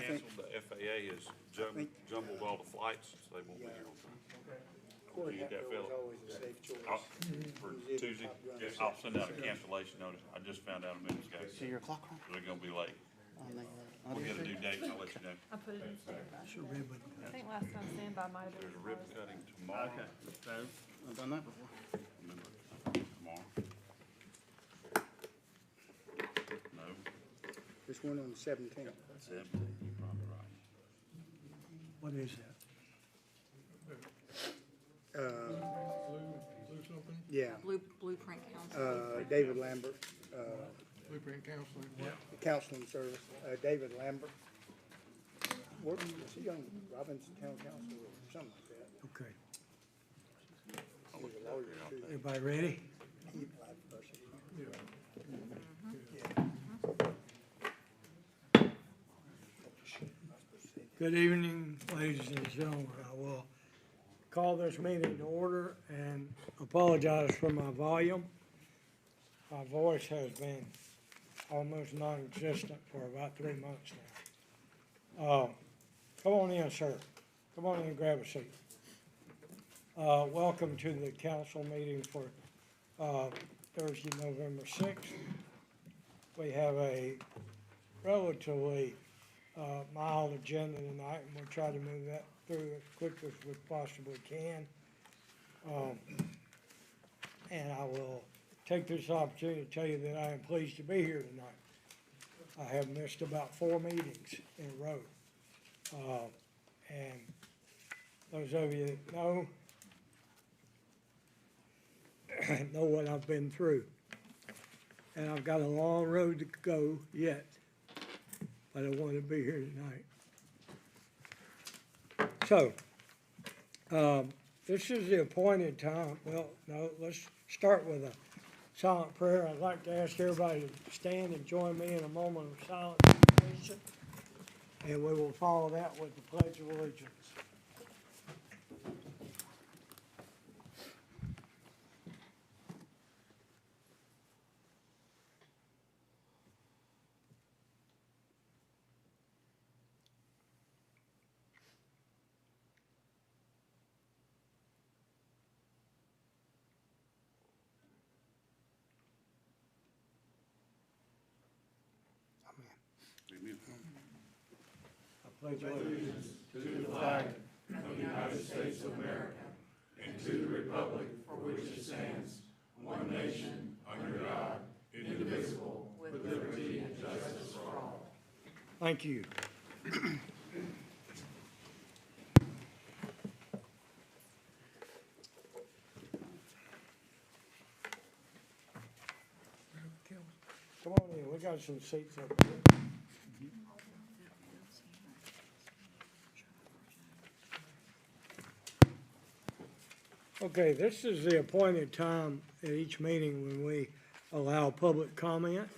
canceled. The FAA has jumbled all the flights, so they won't be here on time. Corey You get that, Hatfield was Philip? always a safe choice. For Who's in Tuesday, Top Gun. yeah, I'll send out a cancellation notice. I just found out a minute ago. See your clock on? They're gonna be late. We'll get a new date, and I'll let you know. I put it in standby. I think last time standby might have been. There's a ribbon cutting tomorrow. I've done that before. Tomorrow. No, This one on the 17th. 17, you're probably right. What is that? Blue something? Yeah, Blueprint Council. David Lambert, Blueprint counseling? the counseling service, David Lambert. What, was he on Robinson Town Council or something like that? Okay. He was a lawyer too. Everybody ready? He applied for us. Good evening, ladies and gentlemen. I will call this meeting to order and apologize for my volume. My voice has been almost non-existent for about 3 months now. Come on in, sir. Come on in and grab a seat. Welcome to the council meeting for Thursday, November 6th. We have a relatively mild agenda tonight, and we'll try to move that through as quick as we possibly can. And I will take this opportunity to tell you that I am pleased to be here tonight. I have missed about 4 meetings in a row. And those of you that know what I've been through. And I've got a long road to go yet, but I want to be here tonight. So, this is the appointed time. Well, no, let's start with a silent prayer. I'd like to ask everybody to stand and join me in a moment of silent meditation, and we will follow that with the Pledge of Allegiance. I pledge allegiance To the flag of the United States of America and to the republic for which it stands, one nation, under God, indivisible, with liberty and justice for all. Thank you. Come on in, we got some seats up here. Okay, this is the appointed time at each meeting when we allow public comment.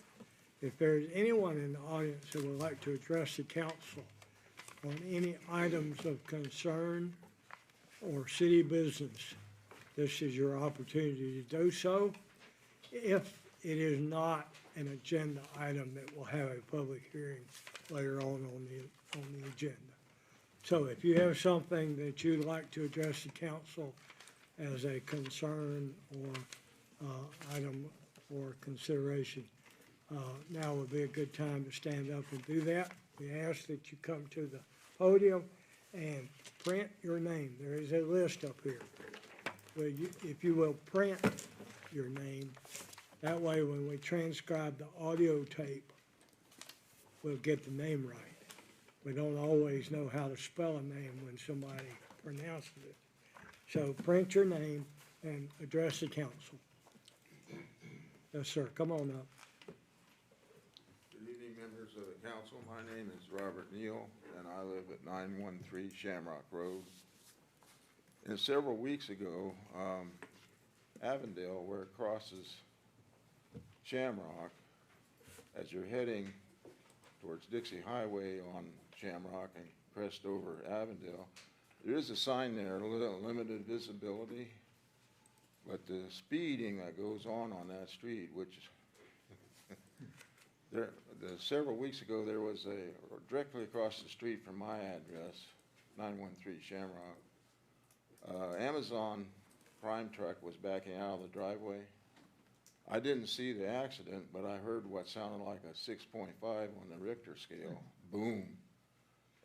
If there's anyone in the audience that would like to address the council on any items of concern or city business, this is your opportunity to do so. If it is not an agenda item that will have a public hearing later on the agenda. So if you have something that you'd like to address the council as a concern or item for consideration, now would be a good time to stand up and do that. We ask that you come to the podium and print your name. There is a list up here. If you will print your name, that way when we transcribe the audio tape, we'll get the name right. We don't always know how to spell a name when somebody pronounces it. So print your name and address the council. Yes, sir, come on up. Good evening, members of the council. My name is Robert Neal, and I live at 913 Shamrock Road. And several weeks ago, Avondale, where it crosses Shamrock, as you're heading towards Dixie Highway on Shamrock and crest over Avondale, there is a sign there, limited visibility, but the speeding that goes on that street, which Several weeks ago, there was directly across the street from my address, 913 Shamrock, Amazon Prime truck was backing out of the driveway. I didn't see the accident, but I heard what sounded like a 6.5 on the Richter scale, boom.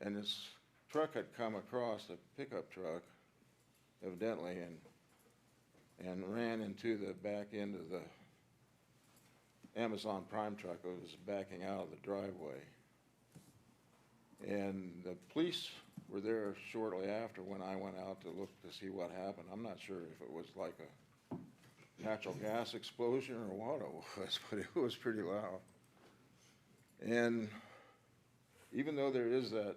And this truck had come across, a pickup truck, evidently, and ran into the back end of the Amazon Prime truck that was backing out of the driveway. And the police were there shortly after when I went out to look to see what happened. I'm not sure if it was like a natural gas explosion or what it was, but it was pretty loud. And even though there is that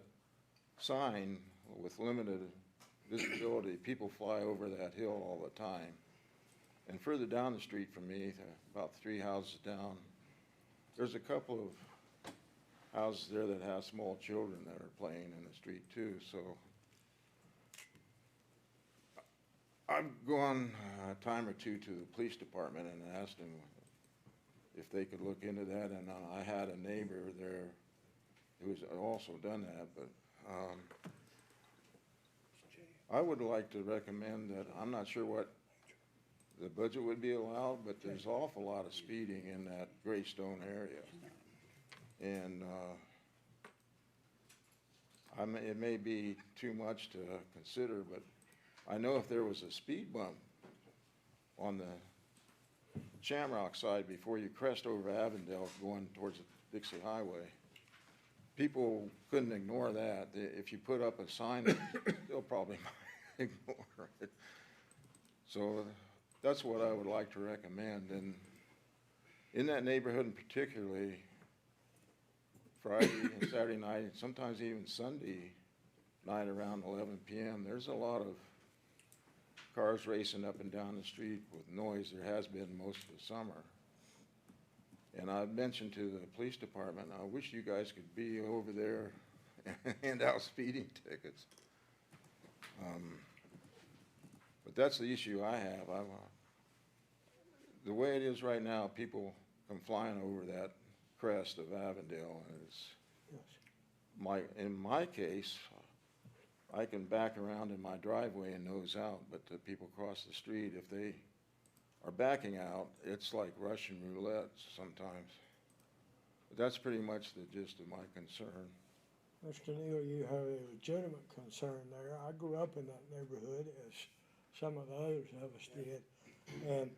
sign with limited visibility, people fly over that hill all the time. And further down the street from me, about 3 houses down, there's a couple of houses there that have small children that are playing in the street too. So I've gone a time or two to the police department and asked them if they could look into that. And I had a neighbor there who's also done that, but I would like to recommend that, I'm not sure what the budget would be allowed, but there's an awful lot of speeding in that Greystone area. And it may be too much to consider, but I know if there was a speed bump on the Shamrock side before you crest over Avondale going towards the Dixie Highway, people couldn't ignore that. If you put up a sign, they'll probably ignore it. So that's what I would like to recommend. And in that neighborhood in particularly, Friday and Saturday night, and sometimes even Sunday night around 11 p.m., there's a lot of cars racing up and down the street with noise. There has been most of the summer. And I've mentioned to the police department, I wish you guys could be over there and hand out speeding tickets. But that's the issue I have. The way it is right now, people come flying over that crest of Avondale, and it's in my case, I can back around in my driveway and nose out, but the people across the street, if they are backing out, it's like Russian roulette sometimes. But that's pretty much the gist of my concern. Mr. Neal, you have a legitimate concern there. I grew up in that neighborhood, as some of the others of us did. And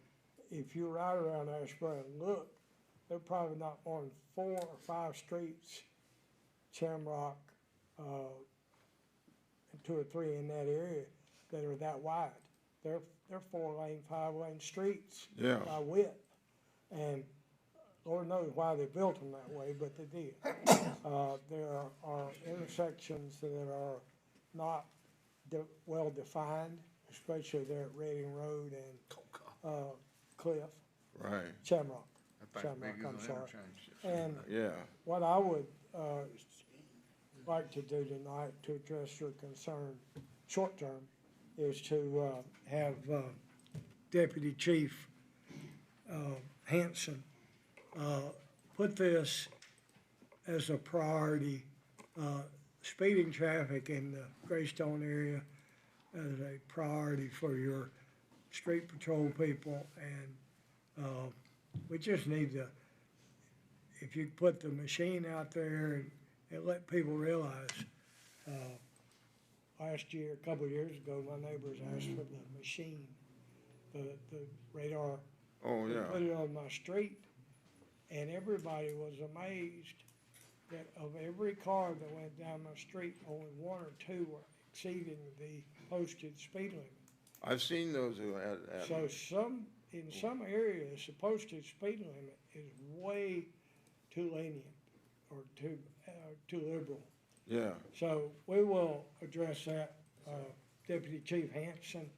if you ride around Asheboro and look, there are probably not more than 4 or 5 streets, Shamrock, and 2 or 3 in that area that are that wide. They're 4-lane, 5-lane streets by width. And Lord knows why they built them that way, but they did. There are intersections that are not well defined, especially there at Reading Road and Cliff. Right. Shamrock, I'm sorry. And what I would like to do tonight to address your concern short term is to have Deputy Chief Hanson put this as a priority, speeding traffic in the Greystone area as a priority for your street patrol people, and we just need to, if you put the machine out there and let people realize, last year, a couple of years ago, my neighbors asked for the machine, the radar. Oh, yeah. Put it on my street, and everybody was amazed that of every car that went down my street, only 1 or 2 were exceeding the posted speed limit. I've seen those So in some areas, the posted speed limit is way too lenient or too liberal. Yeah. So we will address that, Deputy Chief Hanson.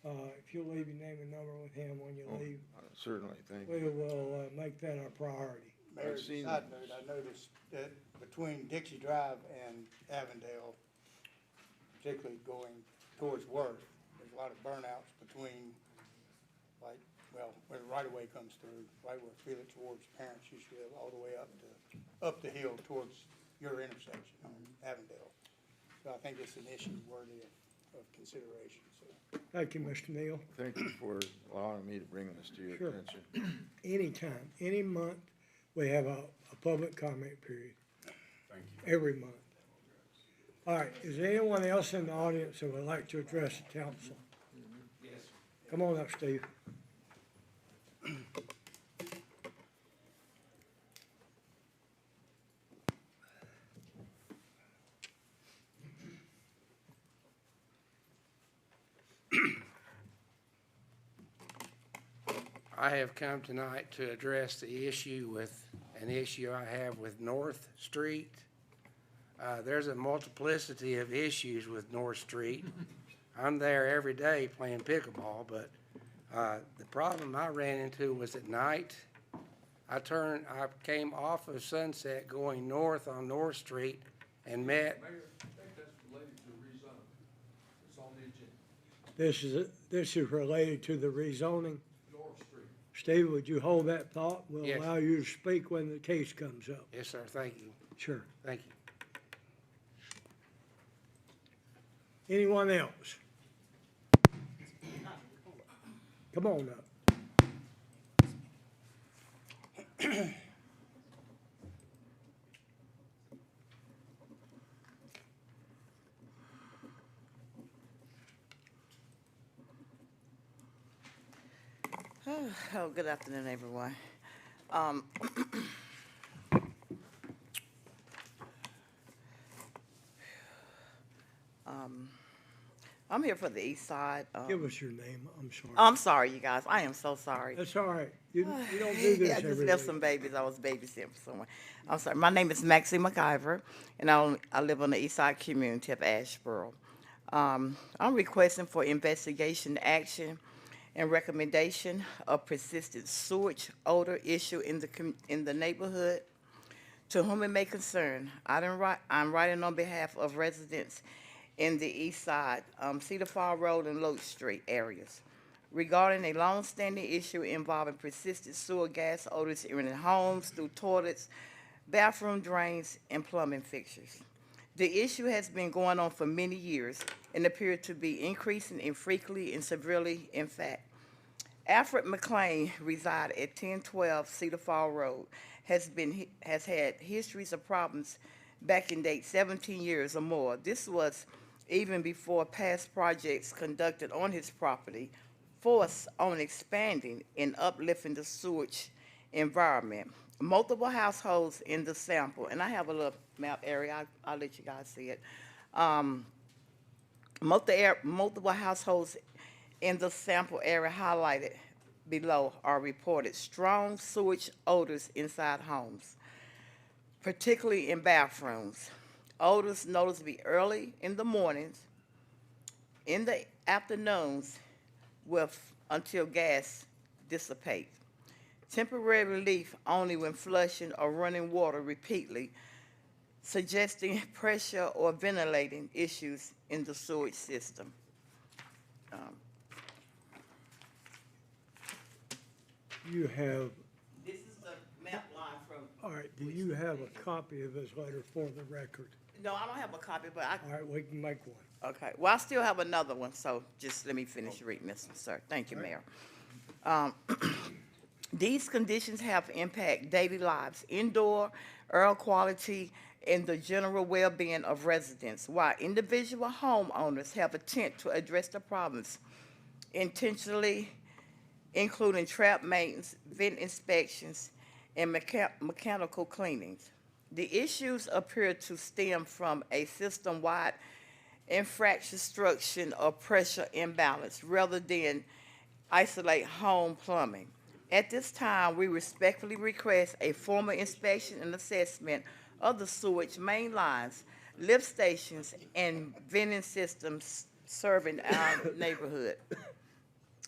If you'll leave your name and number with him when you leave, Certainly, thank we you. will make that our priority. Mayor, I've seen side note, I noticed that between Dixie Drive and Avondale, particularly going towards Worth, there's a lot of burnouts between, like, well, where the right of way comes through, right where Felix Ward's parents used to live, all the way up the hill towards your intersection on Avondale. So I think it's an issue worthy of consideration, so. Thank you, Mr. Neal. Thank you for allowing me to bring this to your Sure. attention. Anytime, any month, we have a public comment period. Thank you. Every month. All right, is there anyone else in the audience that would like to address the council? Yes. Come on up, Steve. I have come tonight to address an issue I have with North Street. There's a multiplicity of issues with North Street. I'm there every day playing pickleball, but the problem I ran into was at night. I came off of Sunset going north on North Street and met. Mayor, I think that's related to rezoning. It's on the agenda. This is related to the rezoning. North Street. Steve, would you hold that thought? We'll Yes. allow you to speak when the case comes up. Yes, sir, thank you, Sure. thank you. Anyone else? Come on up. Oh, good afternoon, everyone. I'm here for the east side. Give us your name. I'm sorry. I'm sorry, you guys. I am so sorry. That's all right. You don't do this I just every left week. some babies. I was babysitting for someone. I'm sorry. My name is Maxie McIver, and I live on the east side community of Asheboro. I'm requesting for investigation, action, and recommendation of persistent sewage odor issue in the neighborhood. To whom it may concern, I'm writing on behalf of residents in the east side, Cedar Fall Road and Loach Street areas, regarding a long-standing issue involving persistent sewer gas odors entering homes through toilets, bathroom drains, and plumbing fixtures. The issue has been going on for many years and appeared to be increasing in frequently and severely. In fact, Alfred McLean reside at 1012 Cedar Fall Road, has had histories of problems back in date 17 years or more. This was even before past projects conducted on his property forced on expanding and uplifting the sewage environment. Multiple households in the sample, and I have a little map area, I'll let you guys see it. Multiple households in the sample area highlighted below are reported strong sewage odors inside homes, particularly in bathrooms. Odors noticeably early in the mornings, in the afternoons, until gas dissipates. Temporary relief only when flushing or running water repeatedly, suggesting pressure or ventilating issues in the sewage system. You have, This is the map line from. all right, do you have a copy of this letter for the record? No, I don't have a copy, but All right, we can make one. okay. Well, I still have another one, so just let me finish reading this one, sir. Thank you, Mayor. These conditions have impact daily lives, indoor air quality, and the general well-being of residents, while individual homeowners have attempted to address the problems intentionally, including trap maintenance, vent inspections, and mechanical cleanings. The issues appear to stem from a system-wide infrastructure or pressure imbalance rather than isolate home plumbing. At this time, we respectfully request a formal inspection and assessment of the sewage main lines, lift stations, and venting systems serving our neighborhood.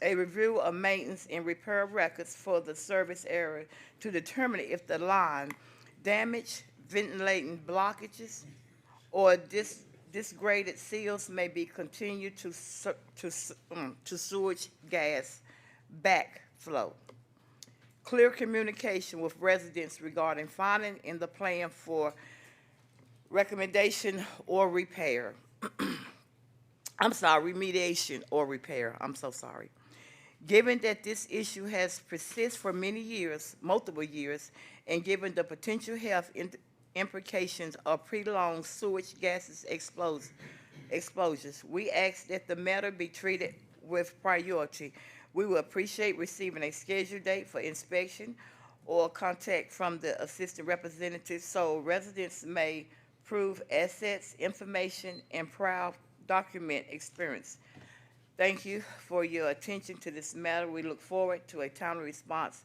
A review of maintenance and repair records for the service area to determine if the line damage, ventilating blockages, or disgraded seals may be continued to sewage gas back flow. Clear communication with residents regarding finding in the plan for recommendation or repair. I'm sorry, remediation or repair. I'm so sorry. Given that this issue has persisted for many years, multiple years, and given the potential health implications of prolonged sewage gases exposures, we ask that the matter be treated with priority. We will appreciate receiving a scheduled date for inspection or contact from the assistant representative so residents may prove assets, information, and proud document experience. Thank you for your attention to this matter. We look forward to a timely response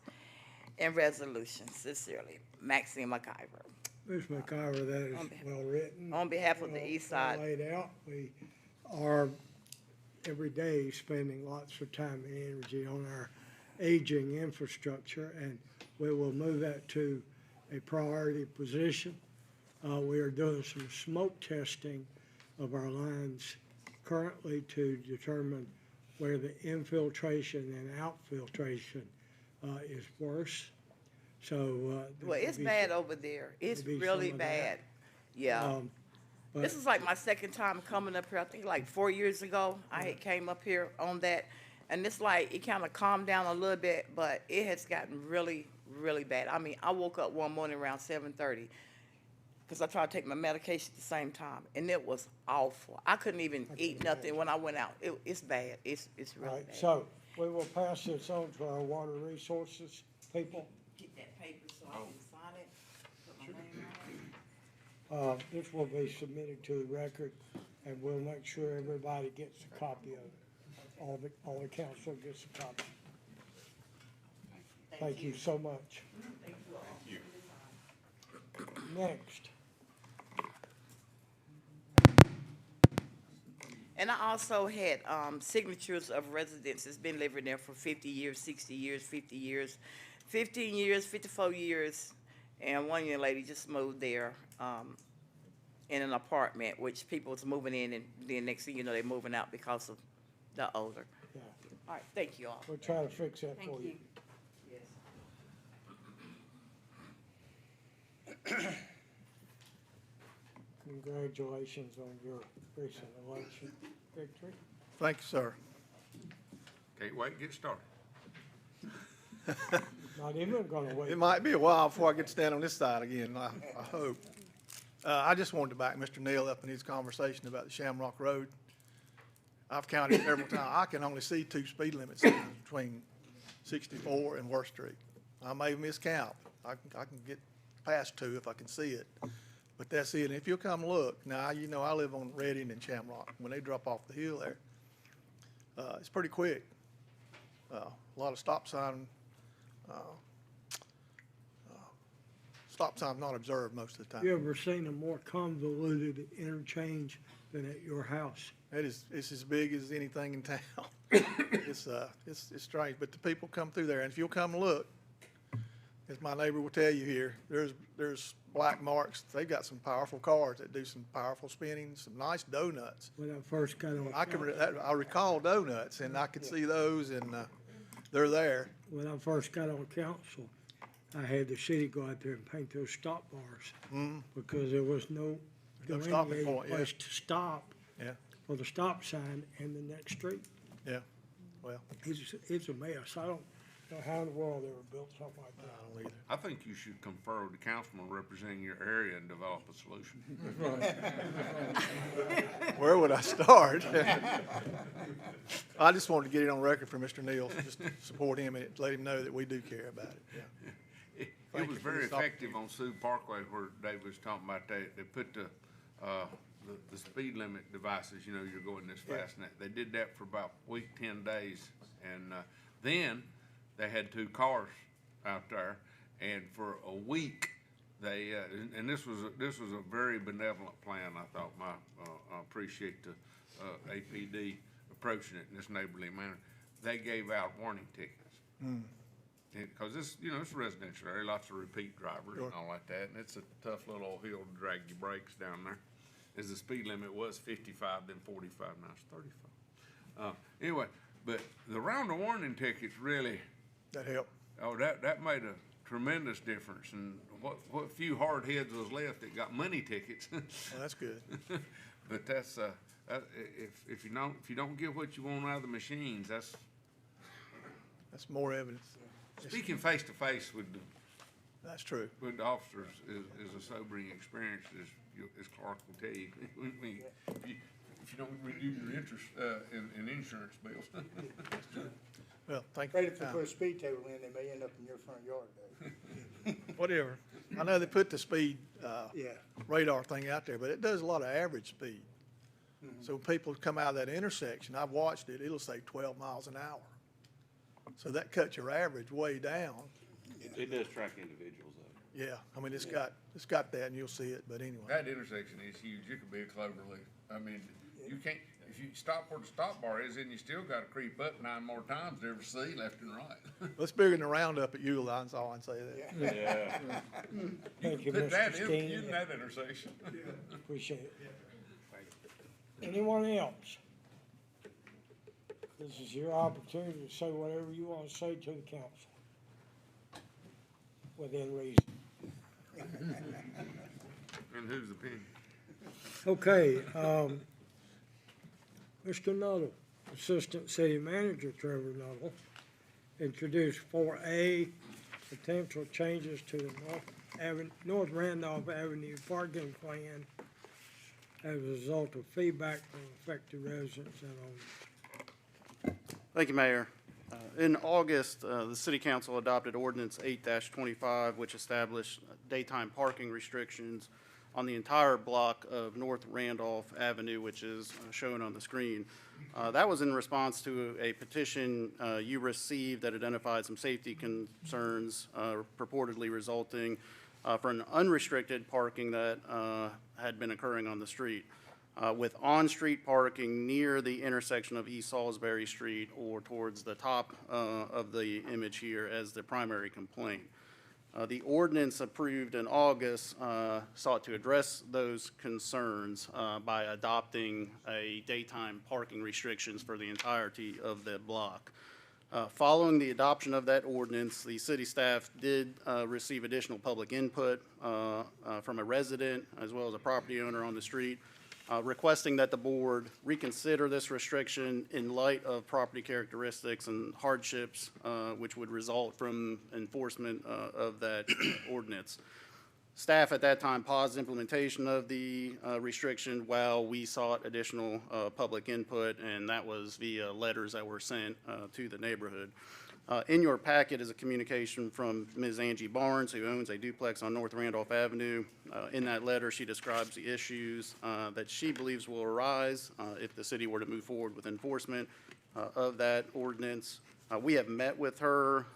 and resolution. Sincerely, Maxine McIver. Ms. McIver, that is well written. On behalf of the East Side. Well laid out. We are every day spending lots of time and energy on our aging infrastructure, and we will move that to a priority position. We are doing some smoke testing of our lines currently to determine where the infiltration and outfiltration is worse. So, Well, it's bad over there. It's maybe really some of that. bad. Yeah. but- This is like my second time coming up here. I think like 4 years ago, I had came up here on that. And it's like, it kind of calmed down a little bit, but it has gotten really, really bad. I mean, I woke up one morning around 7:30 because I tried to take my medication at the same time, and it was awful. I couldn't even eat nothing when I went out. It's bad. It's All really right, bad. so we will pass this on to our water resources people. Get that paper so I can sign it, put my name on it. This will be submitted to the record, and we'll make sure everybody gets a copy of it. All the council gets a copy. Thank you so much. Thank you all. Next, And I also had signatures of residents that's been living there for 50 years, 60 years, 50 years, 15 years, 54 years. And one young lady just moved there in an apartment, which people was moving in, and then next thing you know, they're moving out because of the older. yeah, All right, thank you all. we'll try to fix that Thank for you. you. Yes. Congratulations on your recent election victory. Thank you, sir. Can't wait to get started. Not even gonna wait. It might be a while before I get to stand on this side again, I hope. I just wanted to back Mr. Neal up in his conversation about the Shamrock Road. I've counted several times. I can only see 2 speed limit signs between 64 and Worth Street. I may miscount. I can get past 2 if I can see it. But that's it. And if you'll come look, now, you know, I live on Redding and Shamrock. When they drop off the hill there, it's pretty quick. A lot of stop signs not observed most of the time. You ever seen a more convoluted interchange than at your house? It's as big as anything in town. It's strange, but the people come through there, and if you'll come look, as my neighbor will tell you here, there's black marks. They've got some powerful cars that do some powerful spinning, some nice donuts. When I first got on. I recall donuts, and I could see those, and they're there. When I first got on council, I had the city go out there and paint those stop bars. Because there was no No stopping delineated point, yeah. place to stop Yeah, for the stop sign in the next street. yeah. Well, It's a mess. I don't know how in the world they were built something like I that. don't either. I think you should confer with the councilman representing your area and develop a solution. Where would I start? I just wanted to get it on record for Mr. Neal, just to support him and let him know that we do care about it, yeah. It was very effective on Sioux Parkway where Dave was talking about they put the speed limit devices, you know, you're going this fast. And they did that for about a week, 10 days. And then they had 2 cars out there. And for a week, they, and this was a very benevolent plan, I thought. I appreciate the APD approaching it in this neighborly manner. They gave out warning tickets. Because this, you know, it's a residential area, lots of repeat drivers and all like that, and it's a tough little old hill to drag your brakes down there. As the speed limit was 55, then 45, now it's 35. Anyway, but the round of warning tickets really That helped. Oh, that made a tremendous difference, and what few hard heads was left that got money tickets. Well, that's good. But that's, if you don't get what you want out of the machines, that's, That's more evidence. speaking face to face with That's true. the officers is a sobering experience, as Clark will tell you. If you don't renew your interest, in insurance bills. Well, thank Afraid you. if they put a speed table in, they may end up in your front yard, Dave. Whatever. I know they put the speed, Yeah. radar thing out there, but it does a lot of average speed. So people come out of that intersection, I've watched it, it'll say 12 miles an hour. So that cuts your average way down. It does track individuals though. Yeah, I mean, it's got that and you'll see it, but anyway. That intersection is huge. It could be a clover leaf. I mean, you can't, if you stop where the stop bar is, then you still gotta creep up 9 more times to ever see left and right. It's bigger than the roundup at Uline, that's all I can say that. Yeah. Thank you, Put that Mr. in Steen. that intersection. Appreciate it. Anyone else? This is your opportunity to say whatever you want to say to the council. Within reason. And whose opinion? Okay, Mr. Nuttall, Assistant City Manager Trevor Nuttall, introduced 4A, potential changes to the North Randolph Avenue parking plan as a result of feedback from affected residents and owners. Thank you, Mayor. In August, the City Council adopted Ordinance 8-25, which established daytime parking restrictions on the entire block of North Randolph Avenue, which is shown on the screen. That was in response to a petition you received that identified some safety concerns purportedly resulting from unrestricted parking that had been occurring on the street. With on-street parking near the intersection of East Salisbury Street or towards the top of the image here as the primary complaint. The ordinance approved in August sought to address those concerns by adopting a daytime parking restrictions for the entirety of that block. Following the adoption of that ordinance, the city staff did receive additional public input from a resident as well as a property owner on the street, requesting that the board reconsider this restriction in light of property characteristics and hardships which would result from enforcement of that ordinance. Staff at that time paused implementation of the restriction while we sought additional public input, and that was via letters that were sent to the neighborhood. In your packet is a communication from Ms. Angie Barnes, who owns a duplex on North Randolph Avenue. In that letter, she describes the issues that she believes will arise if the city were to move forward with enforcement of that ordinance. We have met with her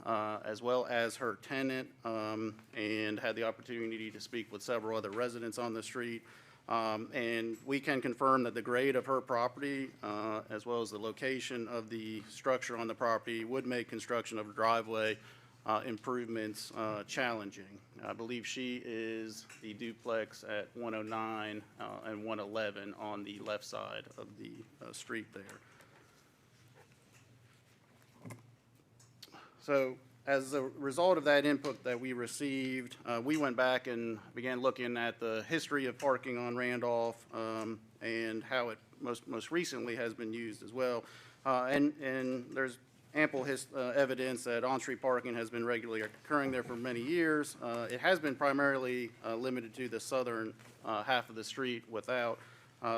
as well as her tenant and had the opportunity to speak with several other residents on the street. And we can confirm that the grade of her property, as well as the location of the structure on the property, would make construction of a driveway improvements challenging. I believe she is the duplex at 109 and 111 on the left side of the street there. So as a result of that input that we received, we went back and began looking at the history of parking on Randolph and how it most recently has been used as well. And there's ample evidence that on-street parking has been regularly occurring there for many years. It has been primarily limited to the southern half of the street without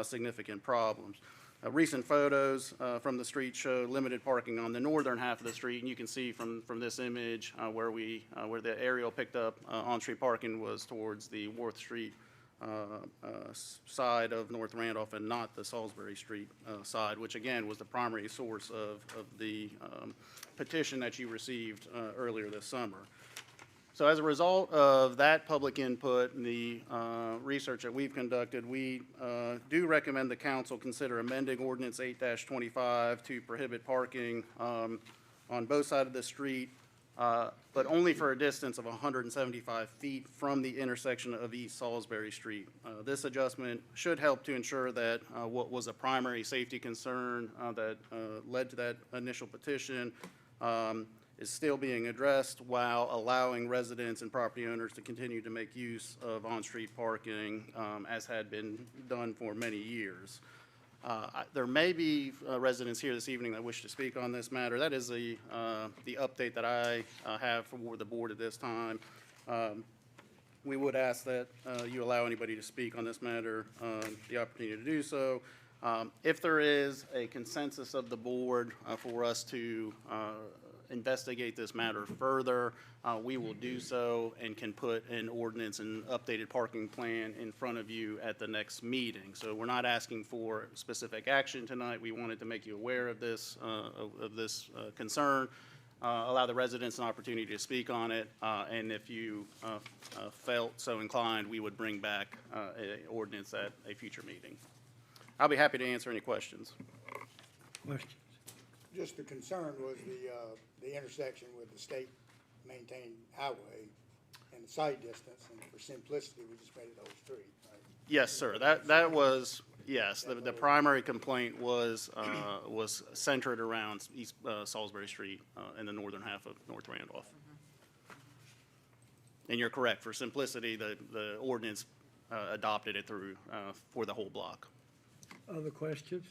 significant problems. Recent photos from the street show limited parking on the northern half of the street, and you can see from this image where the aerial picked up on-street parking was towards the Worth Street side of North Randolph and not the Salisbury Street side, which again was the primary source of the petition that you received earlier this summer. So as a result of that public input and the research that we've conducted, we do recommend the council consider amending Ordinance 8-25 to prohibit parking on both sides of the street, but only for a distance of 175 feet from the intersection of East Salisbury Street. This adjustment should help to ensure that what was a primary safety concern that led to that initial petition is still being addressed while allowing residents and property owners to continue to make use of on-street parking, as had been done for many years. There may be residents here this evening that wish to speak on this matter. That is the update that I have for the board at this time. We would ask that you allow anybody to speak on this matter the opportunity to do so. If there is a consensus of the board for us to investigate this matter further, we will do so and can put an ordinance and updated parking plan in front of you at the next meeting. So we're not asking for specific action tonight. We wanted to make you aware of this concern, allow the residents an opportunity to speak on it, and if you felt so inclined, we would bring back an ordinance at a future meeting. I'll be happy to answer any questions. Questions? Just the concern was the intersection with the state maintained highway and the side distance, and for simplicity, we just made it the whole street, right? Yes, sir. That was, yes, the primary complaint was centered around East Salisbury Street in the northern half of North Randolph. And you're correct, for simplicity, the ordinance adopted it through for the whole block. Other questions?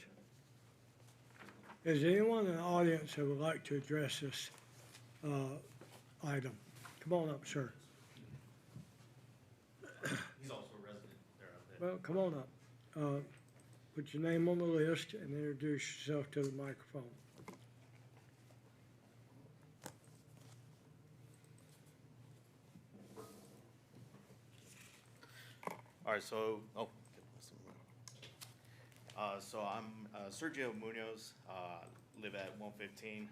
Is there anyone in the audience who would like to address this item? Come on up, sir. He's also a resident there out there. Well, come on up. Put your name on the list and introduce yourself to the microphone. All right, so, so I'm Sergio Munoz, live at 115,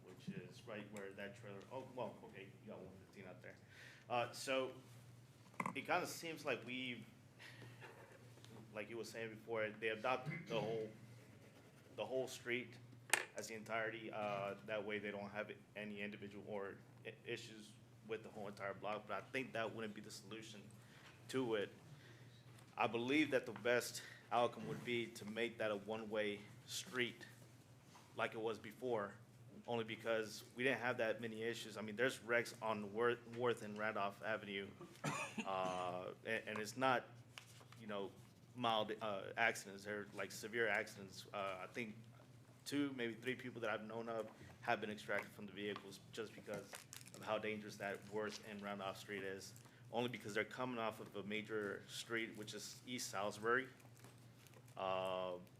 which is right where that trailer, oh, well, okay, you got 115 out there. So it kind of seems like like you were saying before, they adopted the whole street as the entirety. That way they don't have any individual or issues with the whole entire block, but I think that wouldn't be the solution to it. I believe that the best outcome would be to make that a one-way street like it was before, only because we didn't have that many issues. I mean, there's wrecks on Worth and Randolph Avenue, and it's not, mild accidents. They're like severe accidents. I think 2, maybe 3 people that I've known of have been extracted from the vehicles just because of how dangerous that Worth and Randolph Street is. Only because they're coming off of a major street, which is East Salisbury.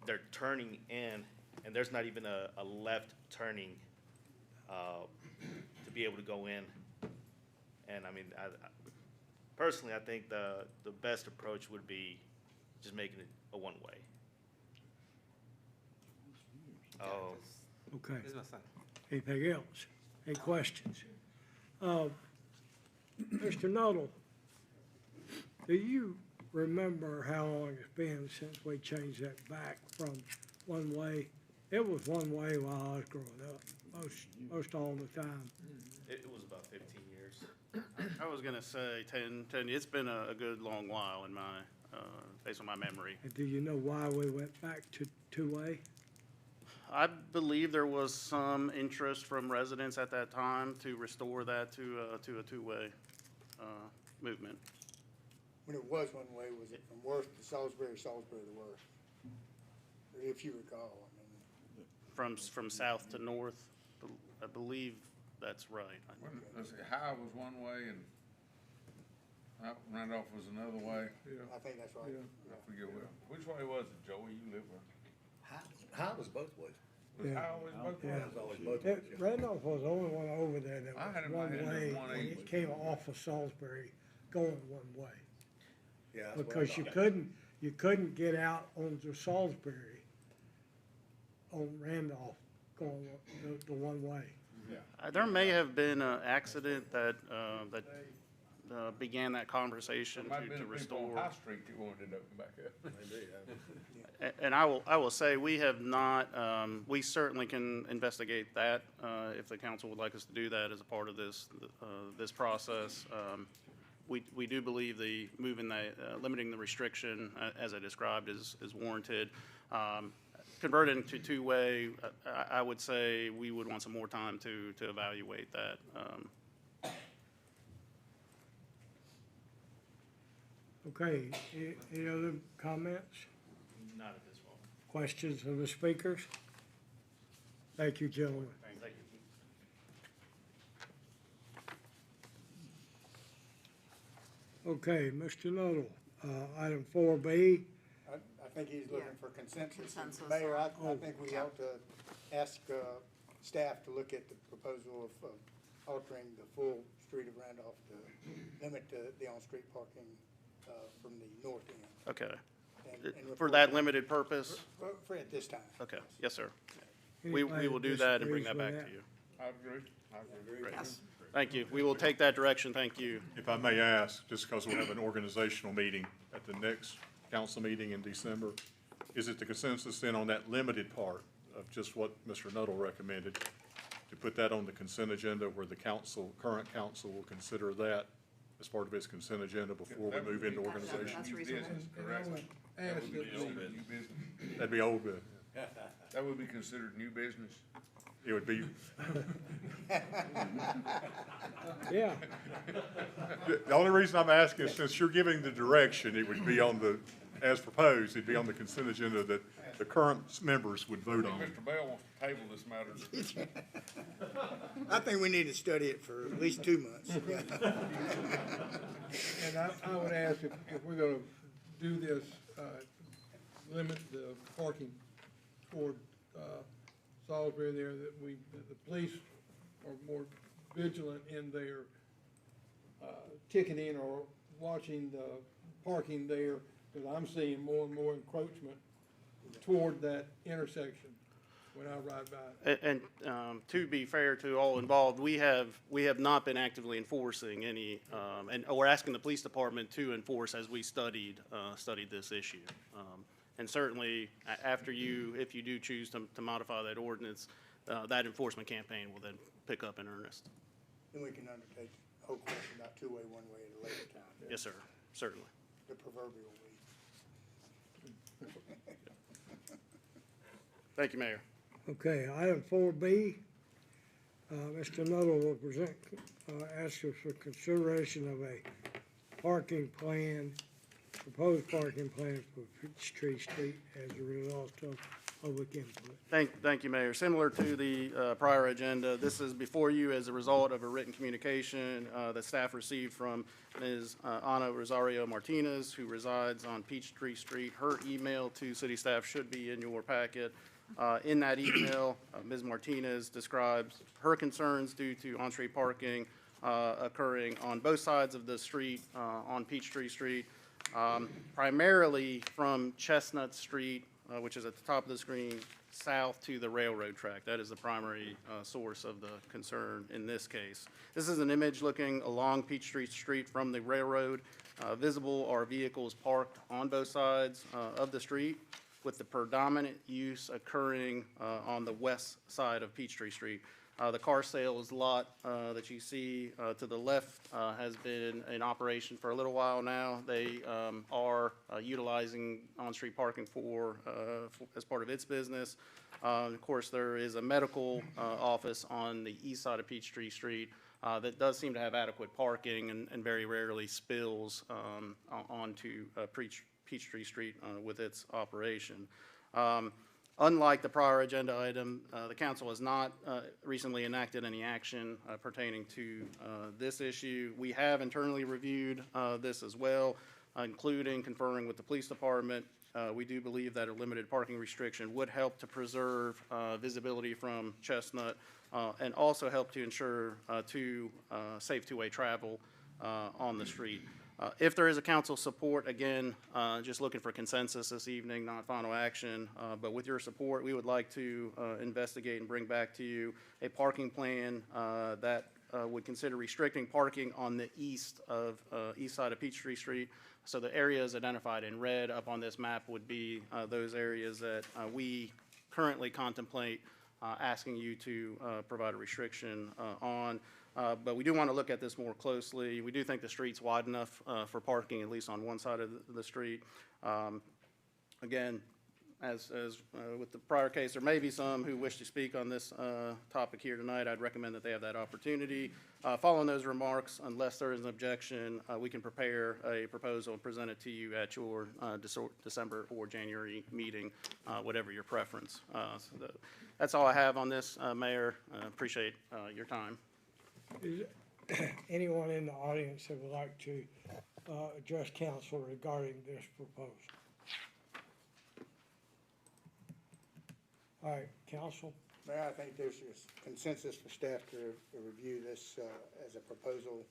They're turning in, and there's not even a left turning to be able to go in. And I mean, personally, I think the best approach would be just making it a one-way. Oh. Okay. This is my son. Anything else? Any questions? Mr. Nuttall, do you remember how long it's been since we changed that back from one way? It was one way while I was growing up, most all the time. It was about 15 years. I was gonna say 10, it's been a good long while in my, based on my memory. And do you know why we went back to two-way? I believe there was some interest from residents at that time to restore that to a two-way movement. When it was one way, was it from Worth to Salisbury, Salisbury to Worth? If you recall, I mean. From south to north, I believe that's right. Let's see, High was one way and Randolph was another way. I think that's right. I forget which way was it, Joey, you live where? High was both ways. Was Yeah. High always both Yeah. ways? It was always both ways. Randolph was the only one over there that I had was in my one head that way, one when eight it was came two. off of Salisbury, going one way. Yeah, that's what I Because thought. you couldn't get out onto Salisbury on Randolph going the one way. There may have been an accident that began that conversation There might have to been people on restore. High Street that wanted to open back up. And I will say, we have not, we certainly can investigate that, if the council would like us to do that as a part of this process. we do believe the moving the, limiting the restriction, as I described, is warranted. Converting to two-way, I would say we would want some more time to evaluate that. Okay, any other comments, Not at this moment. questions of the speakers? Thank you, gentlemen. Thank you. Okay, Mr. Nuttall, item 4B. I think he's looking Yeah. for consensus. Consensus Mayor, I on- think we ought to ask staff to look at the proposal of altering the full street of Randolph to limit the on-street parking from the north end. Okay. and For report that it limited purpose? For at this time. Okay, yes, sir. We Anybody will do that and bring that disagrees back with to you. I agree. Great. Yes. Thank you. We will take that direction. Thank you. If I may ask, just because we'll have an organizational meeting at the next council meeting in December, is it the consensus then on that limited part of just what Mr. Nuttall recommended, to put that on the consent agenda where the council, current council will consider that as part of its consent agenda before we move into organization? That's reasonable. Correct. That would be considered new business. That'd be old good. That would be considered new business. It would be, Yeah, the only reason I'm asking is since you're giving the direction, it would be on the, as proposed, it'd be on the consent agenda that the current members would vote on. Mr. Bell wants to table this matter. I think we need to study it for at least 2 months. And I would ask if we're gonna do this, limit the parking toward, Salisbury there, that the police are more vigilant in their, ticketing or watching the parking there, because I'm seeing more and more encroachment toward that intersection when I ride by. And to be fair to all involved, we have not been actively enforcing any, and we're asking the police department to enforce as we studied this issue. And certainly, after if you do choose to modify that ordinance, that enforcement campaign will then pick up in earnest. Then we can undertake the whole question about two-way, one-way at a later time. Yes, sir, certainly. The proverbial we. Thank you, Mayor. okay, item 4B. Mr. Nuttall will present, ask us for consideration of a parking plan, proposed parking plan for Peachtree Street as a result of public input. Thank you, Mayor. Similar to the prior agenda, this is before you as a result of a written communication that staff received from Ms. Ana Rosario Martinez, who resides on Peachtree Street. Her email to city staff should be in your packet. In that email, Ms. Martinez describes her concerns due to on-street parking occurring on both sides of the street on Peachtree Street, primarily from Chestnut Street, which is at the top of the screen, south to the railroad track. That is the primary source of the concern in this case. This is an image looking along Peachtree Street from the railroad. Visible are vehicles parked on both sides of the street, with the predominant use occurring on the west side of Peachtree Street. The car sales lot that you see to the left has been in operation for a little while now. They are utilizing on-street parking as part of its business. Of course, there is a medical office on the east side of Peachtree Street that does seem to have adequate parking and very rarely spills onto Peachtree Street with its operation. Unlike the prior agenda item, the council has not recently enacted any action pertaining to this issue. We have internally reviewed this as well, including conferring with the police department. We do believe that a limited parking restriction would help to preserve visibility from Chestnut and also help to ensure safe two-way travel on the street. If there is a council support, again, just looking for consensus this evening, not final action, but with your support, we would like to investigate and bring back to you a parking plan that would consider restricting parking on the east side of Peachtree Street. So the areas identified in red up on this map would be those areas that we currently contemplate asking you to provide a restriction on. But we do want to look at this more closely. We do think the street's wide enough for parking, at least on one side of the street. Again, as with the prior case, there may be some who wish to speak on this topic here tonight. I'd recommend that they have that opportunity. Following those remarks, unless there is an objection, we can prepare a proposal and present it to you at your December or January meeting, whatever your preference. So that's all I have on this, Mayor. Appreciate your time. Is anyone in the audience that would like to address council regarding this proposal? All right, council? Mayor, I think there's just consensus for staff to review this as a proposal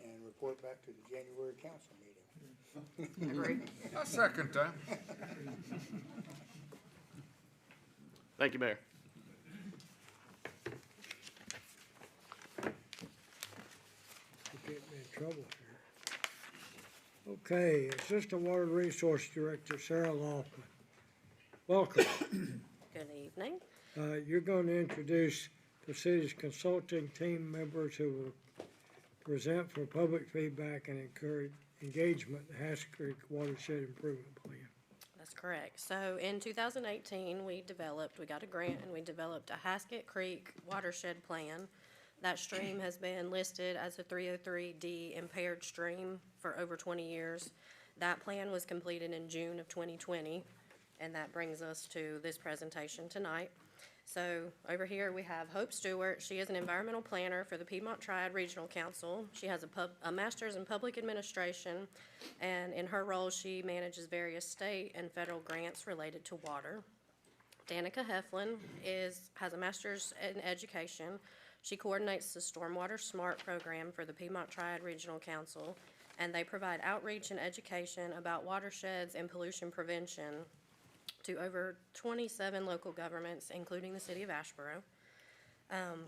and report back to the January council meeting. Agreed. I second that. Thank you, Mayor. You're getting me in trouble here. Okay, Assistant Water Resource Director Sarah Laughlin. Welcome. Good evening. You're going to introduce the city's consulting team members who will present for public feedback and encourage engagement in the Haskell Creek Watershed Improvement Plan. That's correct. So in 2018, we got a grant and we developed a Haskell Creek Watershed Plan. That stream has been listed as a 303D impaired stream for over 20 years. That plan was completed in June of 2020, and that brings us to this presentation tonight. So over here we have Hope Stewart. She is an environmental planner for the Piedmont Triad Regional Council. She has a master's in public administration, and in her role she manages various state and federal grants related to water. Danica Heflin has a master's in education. She coordinates the Stormwater SMART program for the Piedmont Triad Regional Council, and they provide outreach and education about watersheds and pollution prevention to over 27 local governments, including the city of Asheboro.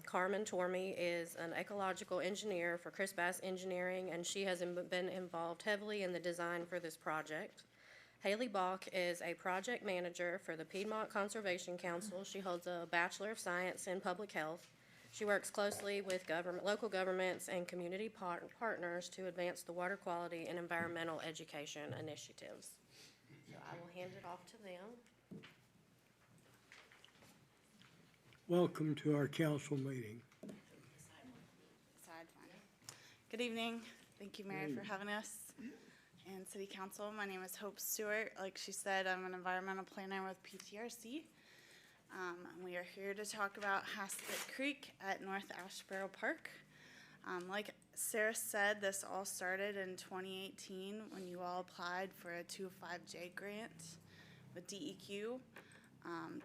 Carmen Tormey is an ecological engineer for Chris Bass Engineering, and she has been involved heavily in the design for this project. Haley Bach is a project manager for the Piedmont Conservation Council. She holds a Bachelor of Science in Public Health. She works closely with local governments and community partners to advance the water quality and environmental education initiatives. So I will hand it off to them. Welcome to our council meeting. Good evening. Thank you, Mayor, for having us. And City Council, my name is Hope Stewart. Like she said, I'm an environmental planner with PTRC. And we are here to talk about Haskell Creek at North Asheboro Park. Like Sarah said, this all started in 2018 when you all applied for a 205J grant with DEQ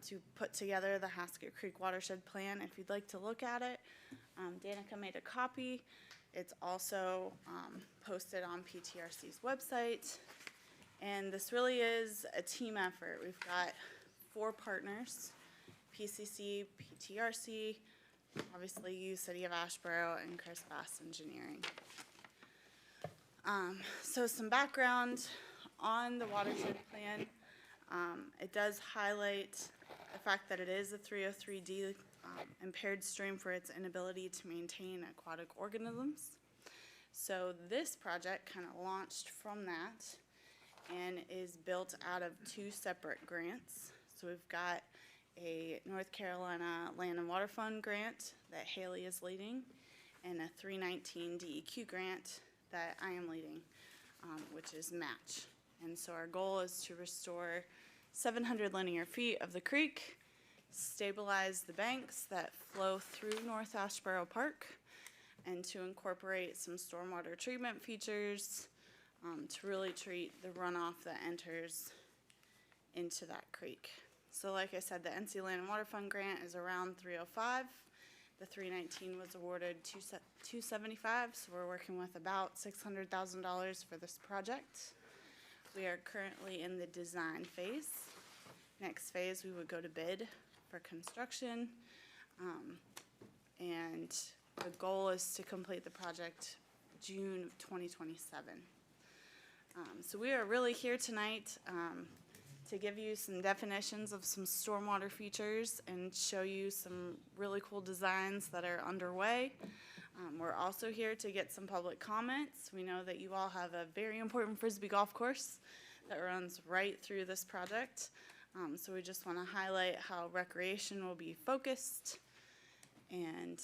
to put together the Haskell Creek Watershed Plan. If you'd like to look at it, Danica made a copy. It's also posted on PTRC's website. And this really is a team effort. We've got 4 partners: PCC, PTRC, obviously you, City of Asheboro, and Chris Bass Engineering. So some background on the watershed plan. It does highlight the fact that it is a 303D impaired stream for its inability to maintain aquatic organisms. So this project kind of launched from that and is built out of 2 separate grants. So we've got a North Carolina Land and Water Fund grant that Haley is leading, and a 319 DEQ grant that I am leading, which is match. And so our goal is to restore 700 linear feet of the creek, stabilize the banks that flow through North Asheboro Park, and to incorporate some stormwater treatment features to really treat the runoff that enters into that creek. So like I said, the NC Land and Water Fund grant is around 305. The 319 was awarded 275, so we're working with about $600,000 for this project. We are currently in the design phase. Next phase, we would go to bid for construction. And the goal is to complete the project June of 2027. So we are really here tonight to give you some definitions of some stormwater features and show you some really cool designs that are underway. We're also here to get some public comments. We know that you all have a very important Frisbee golf course that runs right through this project. So we just want to highlight how recreation will be focused and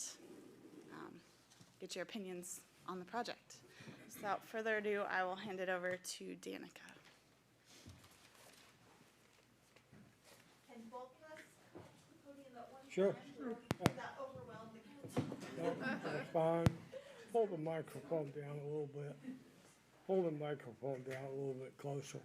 get your opinions on the project. So without further ado, I will hand it over to Danica. Can both of us podium at one Sure. time? Without overwhelming the council? That's fine. Hold the microphone down a little bit. Hold the microphone down a little bit closer.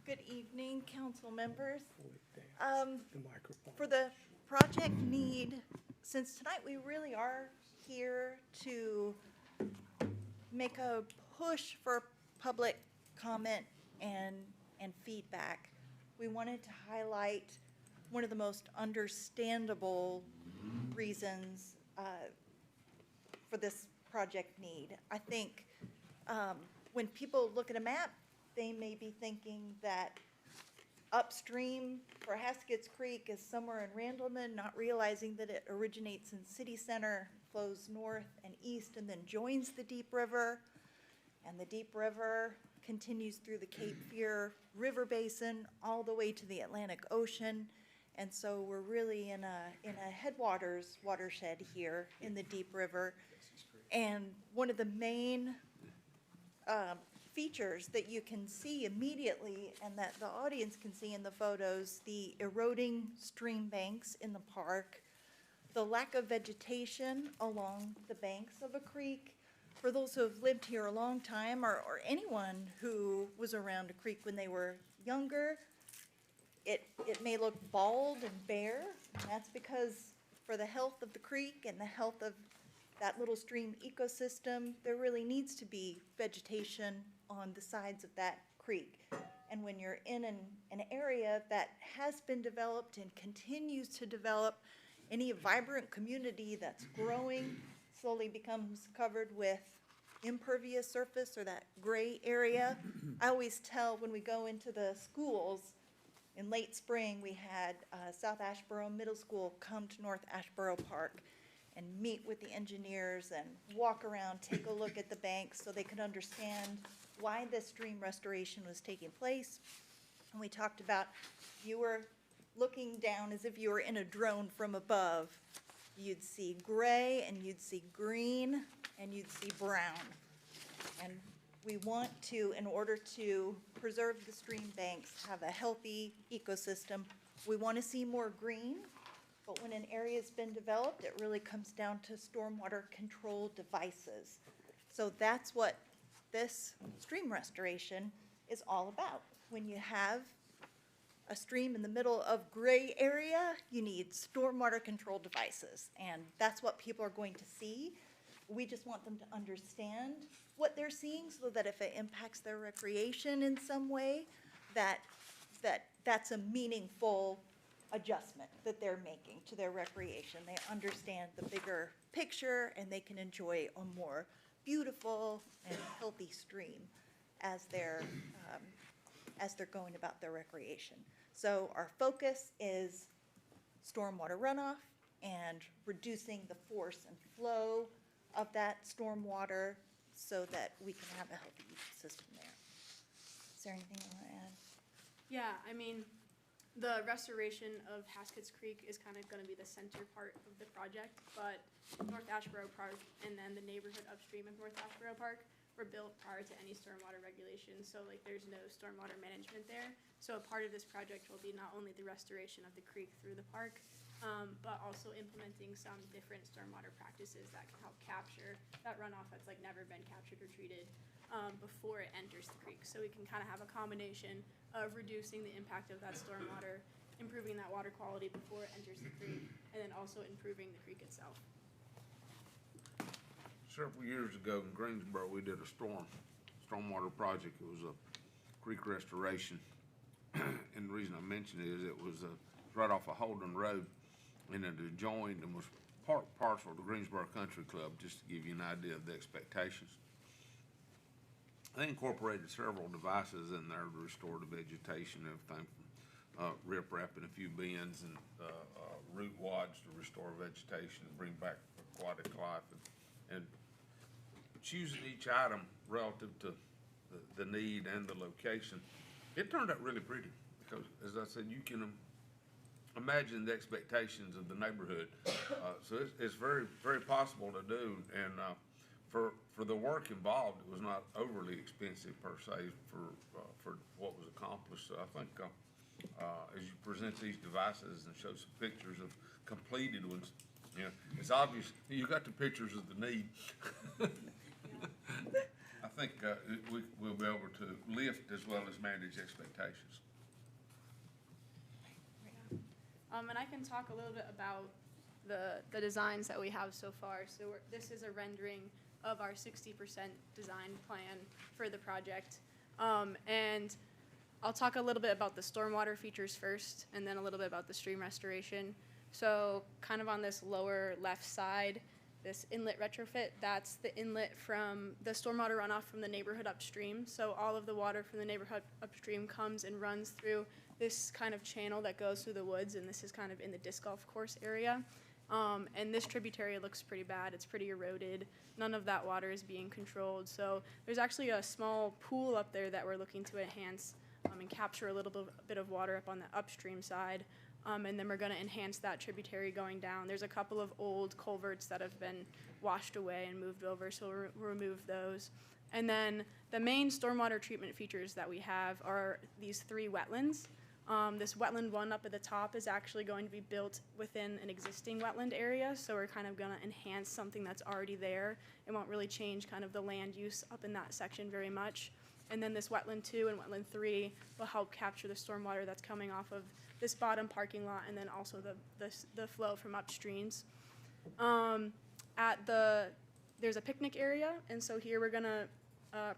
Good evening, council members. Hold it down, the microphone. For the project need, since tonight we really are here to make a push for public comment and feedback, we wanted to highlight one of the most understandable reasons for this project need. I think when people look at a map, they may be thinking that upstream for Haskett's Creek is somewhere in Randleman, not realizing that it originates in City Center, flows north and east, and then joins the Deep River. And the Deep River continues through the Cape Fear River Basin all the way to the Atlantic Ocean. And so we're really in a headwaters watershed here in the Deep River. And one of the main features that you can see immediately and that the audience can see in the photos, the eroding stream banks in the park, the lack of vegetation along the banks of a creek. For those who have lived here a long time, or anyone who was around a creek when they were younger, it may look bald and bare. And that's because for the health of the creek and the health of that little stream ecosystem, there really needs to be vegetation on the sides of that creek. And when you're in an area that has been developed and continues to develop, any vibrant community that's growing slowly becomes covered with impervious surface or that gray area. I always tell when we go into the schools, in late spring, we had South Asheboro Middle School come to North Asheboro Park and meet with the engineers and walk around, take a look at the banks so they could understand why this stream restoration was taking place. And we talked about, you were looking down as if you were in a drone from above. You'd see gray and you'd see green and you'd see brown. And we want to, in order to preserve the stream banks, have a healthy ecosystem, we want to see more green. But when an area's been developed, it really comes down to stormwater control devices. So that's what this stream restoration is all about. When you have a stream in the middle of gray area, you need stormwater control devices. And that's what people are going to see. We just want them to understand what they're seeing so that if it impacts their recreation in some way, that's a meaningful adjustment that they're making to their recreation. They understand the bigger picture and they can enjoy a more beautiful and healthy stream as they're going about their recreation. So our focus is stormwater runoff and reducing the force and flow of that stormwater so that we can have a healthy ecosystem there. Is there anything you want to add? Yeah, I mean, the restoration of Haskett's Creek is kind of going to be the center part of the project, but North Asheboro Park and then the neighborhood upstream of North Asheboro Park were built prior to any stormwater regulations, so like there's no stormwater management there. So a part of this project will be not only the restoration of the creek through the park, but also implementing some different stormwater practices that can help capture that runoff that's like never been captured or treated before it enters the creek. So we can kind of have a combination of reducing the impact of that stormwater, improving that water quality before it enters the creek, and then also improving the creek itself. Several years ago in Greensboro, we did a stormwater project. It was a creek restoration. And the reason I mention it is it was right off of Holden Road, and it adjoined and was part parcel of the Greensboro Country Club, just to give you an idea of the expectations. They incorporated several devices in there to restore the vegetation, everything from riprap in a few bends and, root wads to restore vegetation, bring back aquatic life, and choosing each item relative to the need and the location. It turned out really pretty because, as I said, you can imagine the expectations of the neighborhood. So it's very, very possible to do, and for the work involved, it was not overly expensive per se for what was accomplished. So I think as you present these devices and show some pictures of completed ones, you know, it's obvious you got the pictures of the need. I think we'll be able to lift as well as manage expectations. And I can talk a little bit about the designs that we have so far. So this is a rendering of our 60% design plan for the project. And I'll talk a little bit about the stormwater features first, and then a little bit about the stream restoration. So kind of on this lower left side, this inlet retrofit, that's the inlet from the stormwater runoff from the neighborhood upstream. So all of the water from the neighborhood upstream comes and runs through this kind of channel that goes through the woods, and this is kind of in the disc golf course area. And this tributary looks pretty bad. It's pretty eroded. None of that water is being controlled. So there's actually a small pool up there that we're looking to enhance and capture a little bit of water up on the upstream side. And then we're going to enhance that tributary going down. There's a couple of old culverts that have been washed away and moved over, so we'll remove those. And then the main stormwater treatment features that we have are these 3 wetlands. This wetland one up at the top is actually going to be built within an existing wetland area, so we're kind of going to enhance something that's already there. It won't really change kind of the land use up in that section very much. And then this wetland 2 and wetland 3 will help capture the stormwater that's coming off of this bottom parking lot, and then also the flow from upstreams. There's a picnic area, and so here we're gonna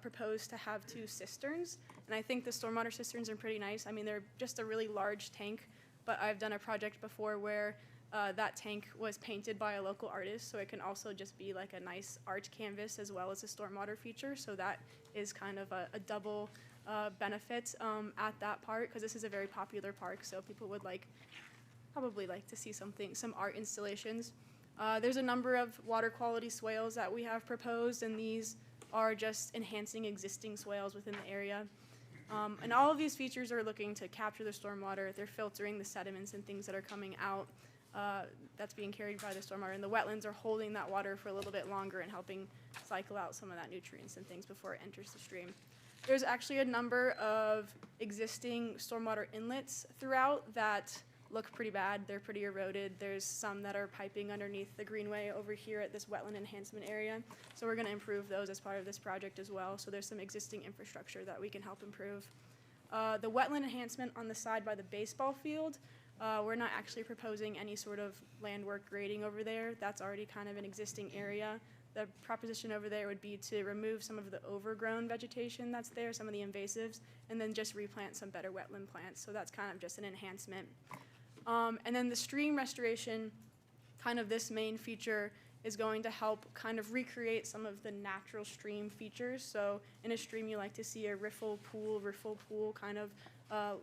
propose to have 2 cisterns. And I think the stormwater cisterns are pretty nice. I mean, they're just a really large tank, but I've done a project before where that tank was painted by a local artist, so it can also just be like a nice art canvas as well as a stormwater feature. So that is kind of a double benefit at that park, because this is a very popular park, so people would probably like to see some art installations. There's a number of water quality swales that we have proposed, and these are just enhancing existing swales within the area. And all of these features are looking to capture the stormwater. They're filtering the sediments and things that are coming out that's being carried by the stormwater. And the wetlands are holding that water for a little bit longer and helping cycle out some of that nutrients and things before it enters the stream. There's actually a number of existing stormwater inlets throughout that look pretty bad. They're pretty eroded. There's some that are piping underneath the greenway over here at this wetland enhancement area. So we're going to improve those as part of this project as well. So there's some existing infrastructure that we can help improve. The wetland enhancement on the side by the baseball field, we're not actually proposing any sort of land work grading over there. That's already kind of an existing area. The proposition over there would be to remove some of the overgrown vegetation that's there, some of the invasives, and then just replant some better wetland plants. So that's kind of just an enhancement. And then the stream restoration, kind of this main feature, is going to help kind of recreate some of the natural stream features. So in a stream, you like to see a riffle pool kind of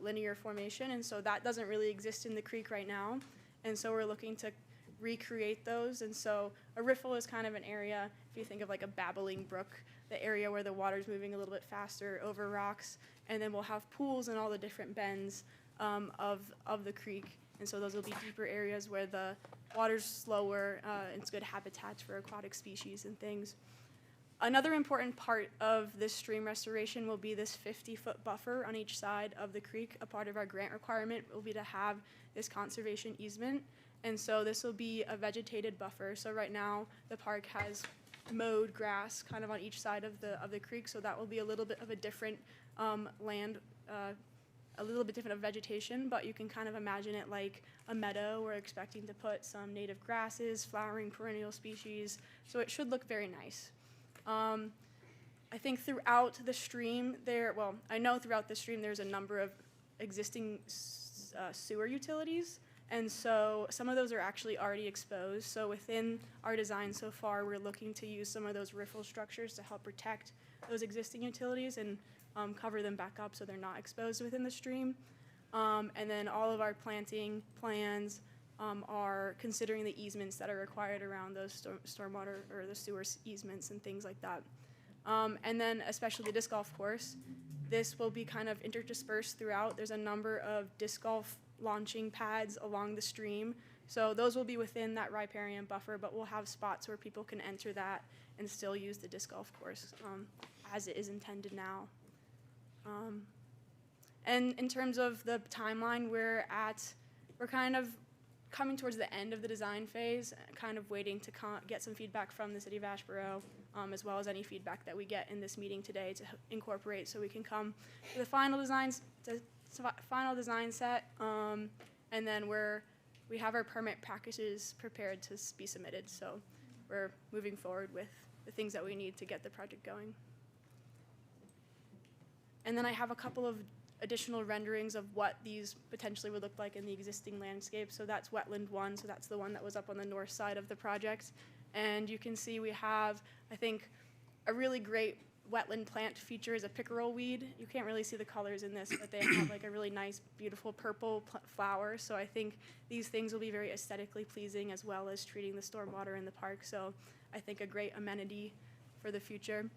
linear formation. And so that doesn't really exist in the creek right now. And so we're looking to recreate those. And so a riffle is kind of an area, if you think of like a babbling brook, the area where the water's moving a little bit faster over rocks. And then we'll have pools in all the different bends of the creek. And so those will be deeper areas where the water's slower, and it's good habitats for aquatic species and things. Another important part of this stream restoration will be this 50-foot buffer on each side of the creek. A part of our grant requirement will be to have this conservation easement. And so this will be a vegetated buffer. So right now, the park has mowed grass kind of on each side of the creek, so that will be a little bit of a different land, a little bit different of vegetation, but you can kind of imagine it like a meadow. We're expecting to put some native grasses, flowering perennial species, so it should look very nice. I think throughout the stream I know throughout the stream there's a number of existing sewer utilities, and so some of those are actually already exposed. So within our design so far, we're looking to use some of those riffle structures to help protect those existing utilities and cover them back up so they're not exposed within the stream. And then all of our planting plans are considering the easements that are required around those stormwater or the sewer easements and things like that. And then especially the disc golf course, this will be kind of interdispersed throughout. There's a number of disc golf launching pads along the stream. So those will be within that riparian buffer, but we'll have spots where people can enter that and still use the disc golf course as it is intended now. And in terms of the timeline, we're kind of coming towards the end of the design phase, kind of waiting to get some feedback from the city of Asheboro, as well as any feedback that we get in this meeting today to incorporate, so we can come to the final design set, and then we have our permit packages prepared to be submitted, so we're moving forward with the things that we need to get the project going. And then I have a couple of additional renderings of what these potentially would look like in the existing landscape. So that's wetland 1, so that's the one that was up on the north side of the project. And you can see we have, I think, a really great wetland plant feature is a pickerel weed. You can't really see the colors in this, but they have like a really nice, beautiful purple flower. So I think these things will be very aesthetically pleasing, as well as treating the stormwater in the park. So I think a great amenity for the future.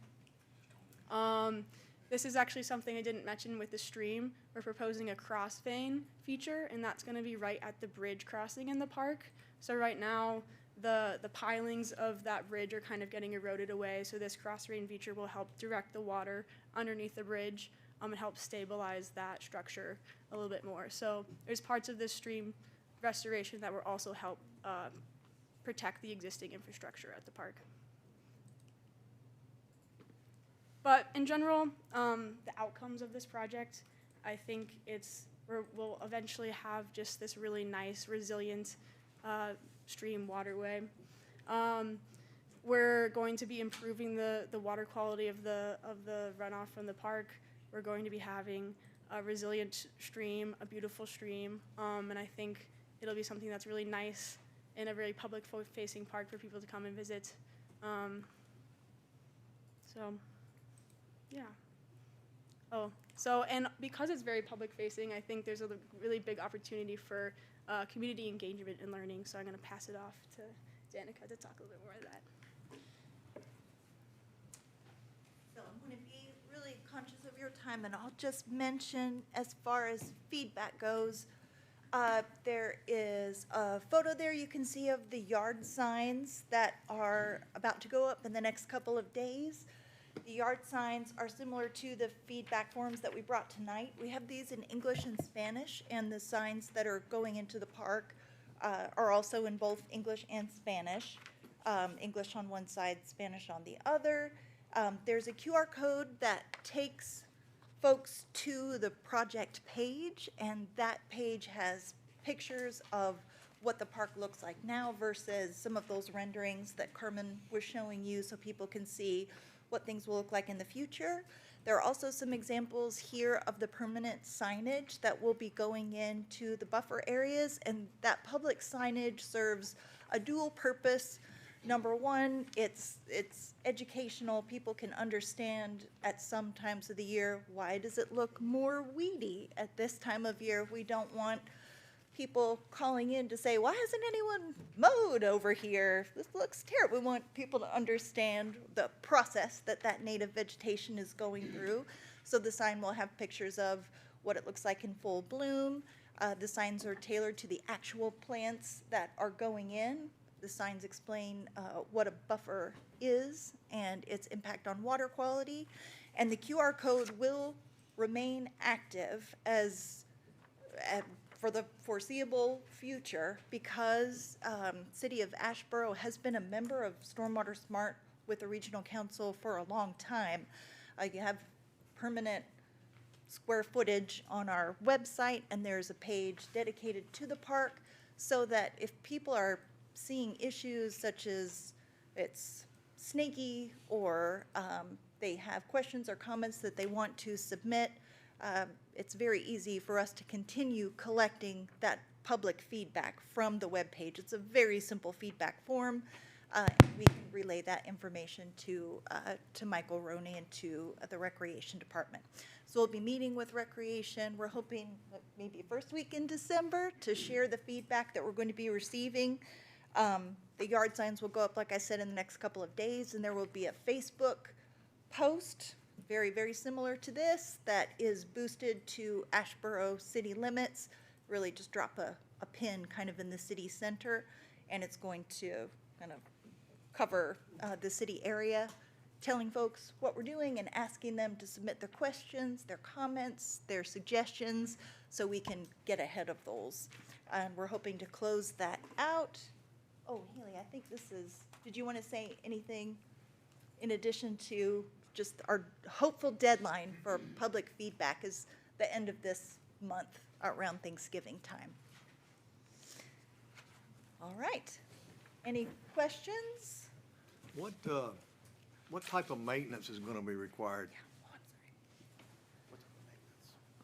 This is actually something I didn't mention with the stream. We're proposing a cross vein feature, and that's going to be right at the bridge crossing in the park. So right now, the pilings of that bridge are kind of getting eroded away, so this cross vein feature will help direct the water underneath the bridge and help stabilize that structure a little bit more. So there's parts of this stream restoration that will also help protect the existing infrastructure at the park. But in general, the outcomes of this project, I think we'll eventually have just this really nice, resilient stream waterway. We're going to be improving the water quality of the runoff from the park. We're going to be having a resilient stream, a beautiful stream, and I think it'll be something that's really nice in a very public-facing park for people to come and visit. Yeah. Oh, so, and because it's very public-facing, I think there's a really big opportunity for community engagement and learning, so I'm going to pass it off to Danica to talk a little bit more of that. So I'm going to be really conscious of your time, and I'll just mention, as far as feedback goes, there is a photo there you can see of the yard signs that are about to go up in the next couple of days. The yard signs are similar to the feedback forms that we brought tonight. We have these in English and Spanish, and the signs that are going into the park are also in both English and Spanish. English on one side, Spanish on the other. There's a QR code that takes folks to the project page, and that page has pictures of what the park looks like now versus some of those renderings that Carmen was showing you, so people can see what things will look like in the future. There are also some examples here of the permanent signage that will be going into the buffer areas, and that public signage serves a dual purpose. Number one, it's educational. People can understand at some times of the year, why does it look more weedy at this time of year? We don't want people calling in to say, why hasn't anyone mowed over here? This looks terrible. We want people to understand the process that native vegetation is going through. So the sign will have pictures of what it looks like in full bloom. The signs are tailored to the actual plants that are going in. The signs explain what a buffer is and its impact on water quality. And the QR code will remain active for the foreseeable future, because City of Asheboro has been a member of Stormwater Smart with the Regional Council for a long time. You have permanent square footage on our website, and there's a page dedicated to the park, so that if people are seeing issues such as it's snaky, or they have questions or comments that they want to submit, it's very easy for us to continue collecting that public feedback from the webpage. It's a very simple feedback form. We can relay that information to Michael Roney and to the Recreation Department. So we'll be meeting with Recreation. We're hoping that maybe first week in December to share the feedback that we're going to be receiving. The yard signs will go up, like I said, in the next couple of days, and there will be a Facebook post, very, very similar to this, that is boosted to Asheboro city limits. Really just drop a pin kind of in the city center, and it's going to kind of cover the city area, telling folks what we're doing and asking them to submit their questions, their comments, their suggestions, so we can get ahead of those. And we're hoping to close that out. Oh, Haley, I think this is, did you want to say anything in addition to just our hopeful deadline for public feedback is the end of this month around Thanksgiving time? All right. Any questions? What type of maintenance is gonna be required?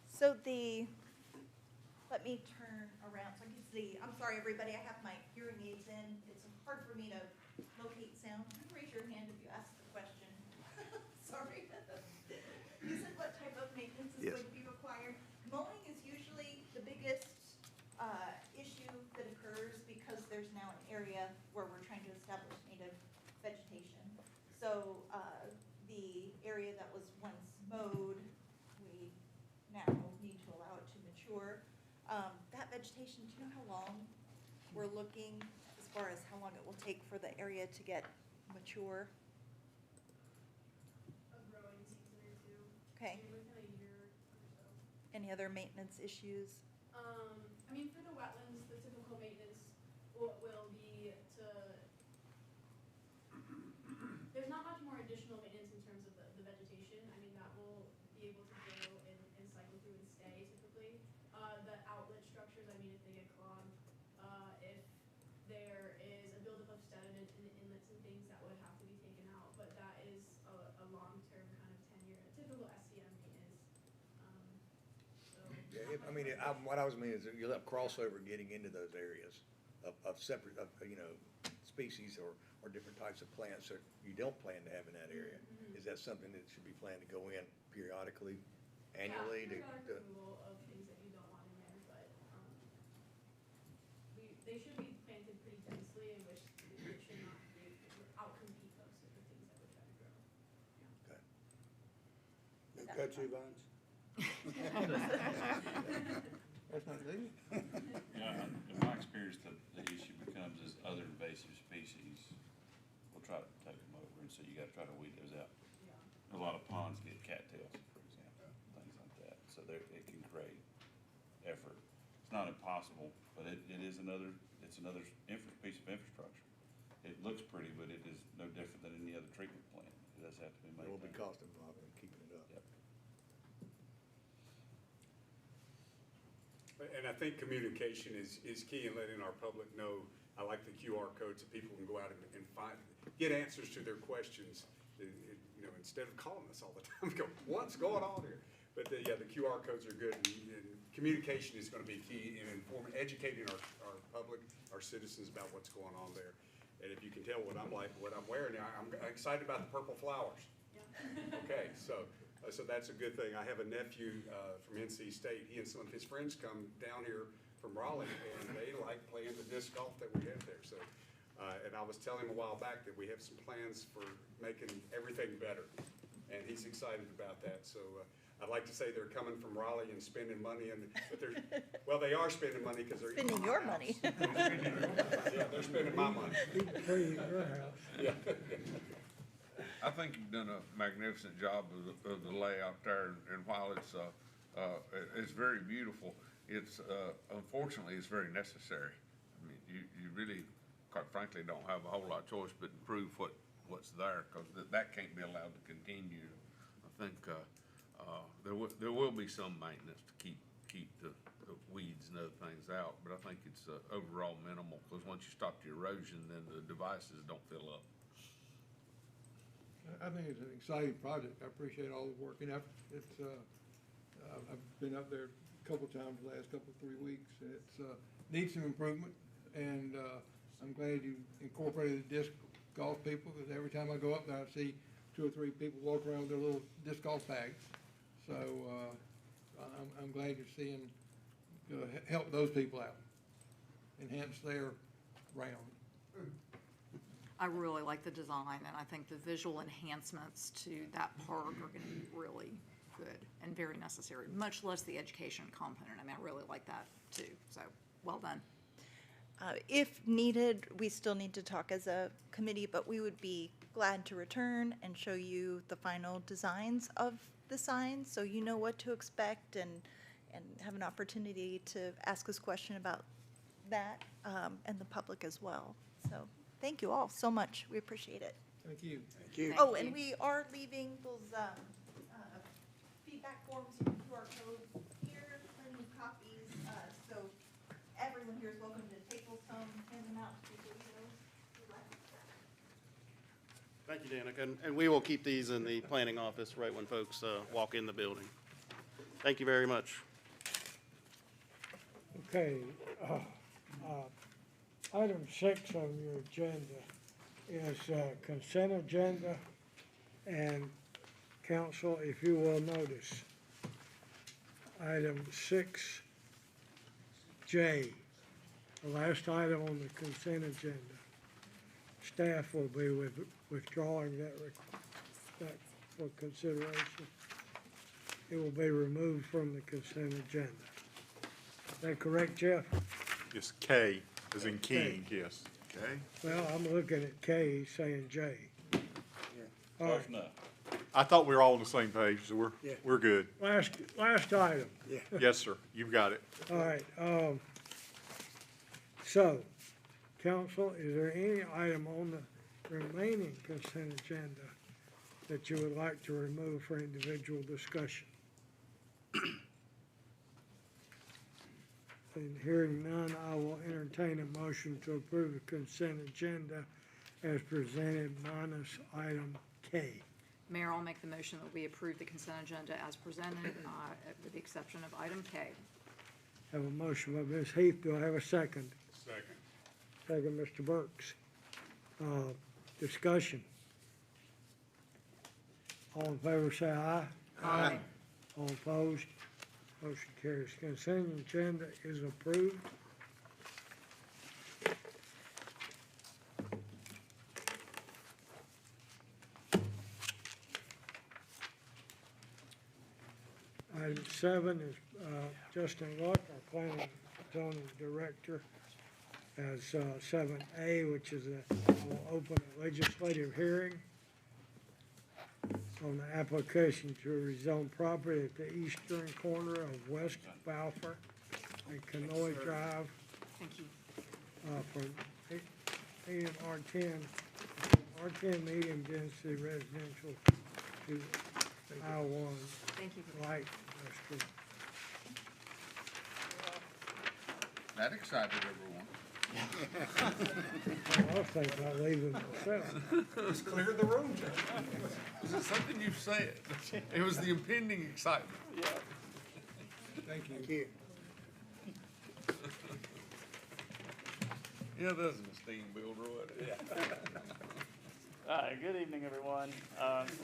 So let me turn around so I can see. I'm sorry, everybody, I have my hearing aids in. It's hard for me to locate sound. You can raise your hand if you ask the question. Sorry. You said what type of maintenance is Yes. going to be required? Mowing is usually the biggest issue that occurs because there's now an area where we're trying to establish native vegetation. So the area that was once mowed, we now need to allow it to mature. That vegetation, do you know how long we're looking as far as how long it will take for the area to get mature? A growing season or two. Okay. Maybe within a year or so. Any other maintenance issues? I mean, for the wetlands, the typical maintenance will be to, there's not much more additional maintenance in terms of the vegetation. I mean, that will be able to grow and cycle through and stay typically. The outlet structures, I mean, if they get clogged, if there is a buildup of sediment in the inlets and things, that would have to be taken out. But that is a long-term kind of tenure, a typical SCM maintenance. Yeah, I mean, what I was meaning is that you'll have crossover getting into those areas of separate, species or different types of plants that you don't plan to have in that area. Mm-hmm. Is that something that should be planned to go in periodically, annually? Yeah, periodic removal of things that you don't want in there, but, they should be planted pretty densely, in which it should not be, outcompete most of the things that we're trying to grow. Okay. No kudzu vines? That's not legal. Yeah, in my experience, the issue becomes is other invasive species will try to take them over, and so you gotta try to weed those out. A lot of ponds get cattails, for example, things like that, so it can create effort. It's not impossible, but it's another piece of infrastructure. It looks pretty, but it is no different than any other treatment plant. It does have to be There will be maintained. cost involved in keeping it up. Yep. And I think communication is key in letting our public know. I like the QR code so people can go out and get answers to their questions. Instead of calling us all the time, go, what's going on here? But the QR codes are good, and communication is gonna be key in educating our public, our citizens about what's going on there. And if you can tell what I'm wearing, I'm excited about the purple flowers. Okay, so that's a good thing. I have a nephew from NC State. He and some of his friends come down here from Raleigh, and they like playing the disc golf that we have there. So, and I was telling him a while back that we have some plans for making everything better, and he's excited about that. So I'd like to say they're coming from Raleigh and spending money, but they are spending money because they're Spending your money. Yeah, they're spending my money. Yeah. I think you've done a magnificent job of the layout there, and while it's very beautiful, it's, unfortunately, it's very necessary. I mean, you really, quite frankly, don't have a whole lot of choice but improve what's there, because that can't be allowed to continue. I think, there will be some maintenance to keep the weeds and other things out, but I think it's, overall minimal, because once you stop the erosion, then the devices don't fill up. I think it's an exciting project. I appreciate all the work and effort. I've been up there a couple times the last 3 weeks, and it's, needs some improvement. And, I'm glad you incorporated the disc golf people, because every time I go up there, I see 2 or 3 people walk around with their little disc golf bags. So, I'm glad you're seeing, help those people out, enhance their round. I really like the design, and I think the visual enhancements to that park are gonna be really good and very necessary, much less the education component. I mean, I really like that too, so, well done. If needed, we still need to talk as a committee, but we would be glad to return and show you the final designs of the signs, so you know what to expect and have an opportunity to ask us question about that, and the public as well. So, thank you all so much. We appreciate it. Thank you. Thank you. Oh, and we are leaving those, feedback forms, QR code here, plenty of copies, so everyone here is welcome to take those home, hand them out to people who knows. Thank you, Danica, and we will keep these in the planning office right when folks walk in the building. Thank you very much. Okay, item 6 on your agenda is consent agenda, and council, if you will notice, item 6J, the last item on the consent agenda. Staff will be withdrawing that for consideration. It will be removed from the consent agenda. Is that correct, Jeff? Yes, K, as in king, yes. Okay. Well, I'm looking at K, he's saying J. All right, I thought we were all on the same page, so we're good. last item. Yes, sir, you've got it. All right, so, council, is there any item on the remaining consent agenda that you would like to remove for individual discussion? And hearing none, I will entertain a motion to approve the consent agenda as presented minus item K. Mayor, I'll make the motion that we approve the consent agenda as presented, with the exception of item K. Have a motion by Ms. Heath, do I have a second? Second. Second, Mr. Burks. Discussion. All in favor, say aye. Aye. All opposed? Motion carries. Consent agenda is approved. Item 7 is Justin Luck, our planning and zoning director, as 7A, which is we'll open a legislative hearing on the application to rezone property at the eastern corner of West Balfour and Canoy Drive Thank you. from R10 medium density residential to I-1 Thank you. light industrial. That excited everyone. I think I'll leave it myself. Just clear the room, Judge. Is it something you've said? It was the impending excitement. Thank you. Thank you. Yeah, that's a steam builder, wasn't it? Good evening, everyone.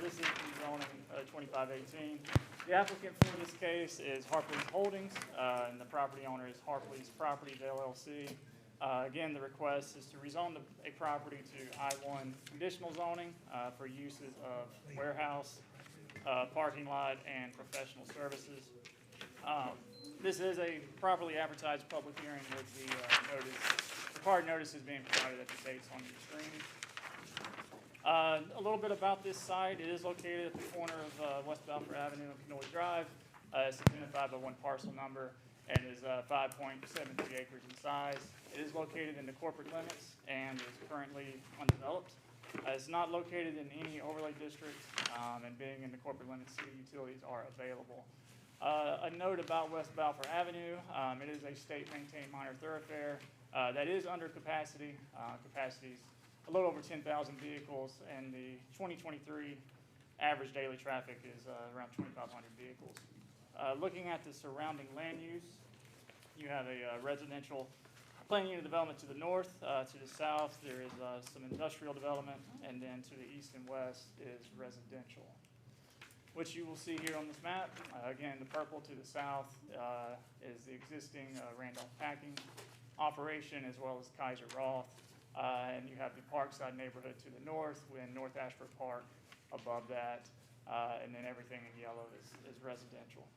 This is zoning 2518. The applicant for this case is Harpley's Holdings, and the property owner is Harpley's Properties LLC. Again, the request is to rezone a property to I-1 conditional zoning for uses of warehouse, parking lot, and professional services. This is a properly advertised public hearing with the required notices being provided at the dates on your screen. A little bit about this site. It is located at the corner of West Balfour Avenue and Canoy Drive. It's identified by one parcel number and is 5.73 acres in size. It is located in the corporate limits and is currently undeveloped. It's not located in any overlay districts, and being in the corporate limits, city utilities are available. A note about West Balfour Avenue, it is a state-maintained minor thoroughfare that is under capacity. Capacity's a little over 10,000 vehicles, and the 2023 average daily traffic is around 2,500 vehicles. Looking at the surrounding land use, you have a residential planning unit development to the north. To the south, there is some industrial development, and then to the east and west is residential. which you will see here on this map. Again, the purple to the south is the existing Randolph packing operation, as well as Kaiser Roth. And you have the Parkside neighborhood to the north, with North Asheboro Park above that, and then everything in yellow is residential.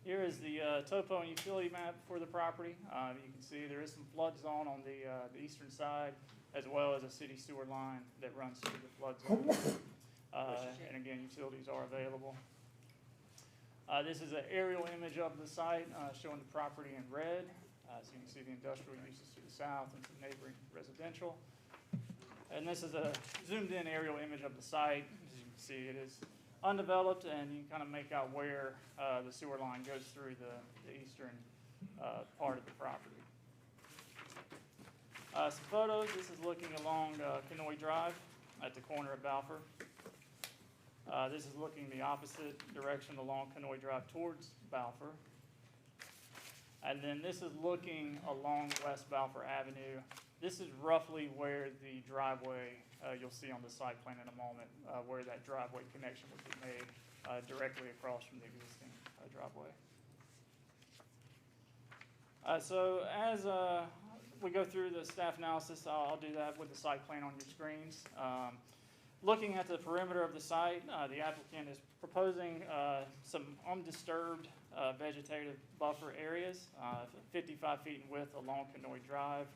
Here is the topo and utility map for the property. You can see there is some flood zone on the eastern side, as well as a city sewer line that runs through the flood zone. And again, utilities are available. This is an aerial image of the site showing the property in red. So you can see the industrial uses to the south and some neighboring residential. And this is a zoomed in aerial image of the site. As you can see, it is undeveloped, and you can kind of make out where the sewer line goes through the eastern part of the property. Some photos. This is looking along Kenoi Drive at the corner of Balfour. This is looking the opposite direction along Kenoi Drive towards Balfour. And then this is looking along West Balfour Avenue. This is roughly where the driveway, you'll see on the site plan in a moment, where that driveway connection would be made directly across from the existing driveway. So as we go through the staff analysis, I'll do that with the site plan on your screens. Looking at the perimeter of the site, the applicant is proposing some undisturbed vegetative buffer areas, 55 feet in width along Kenoi Drive,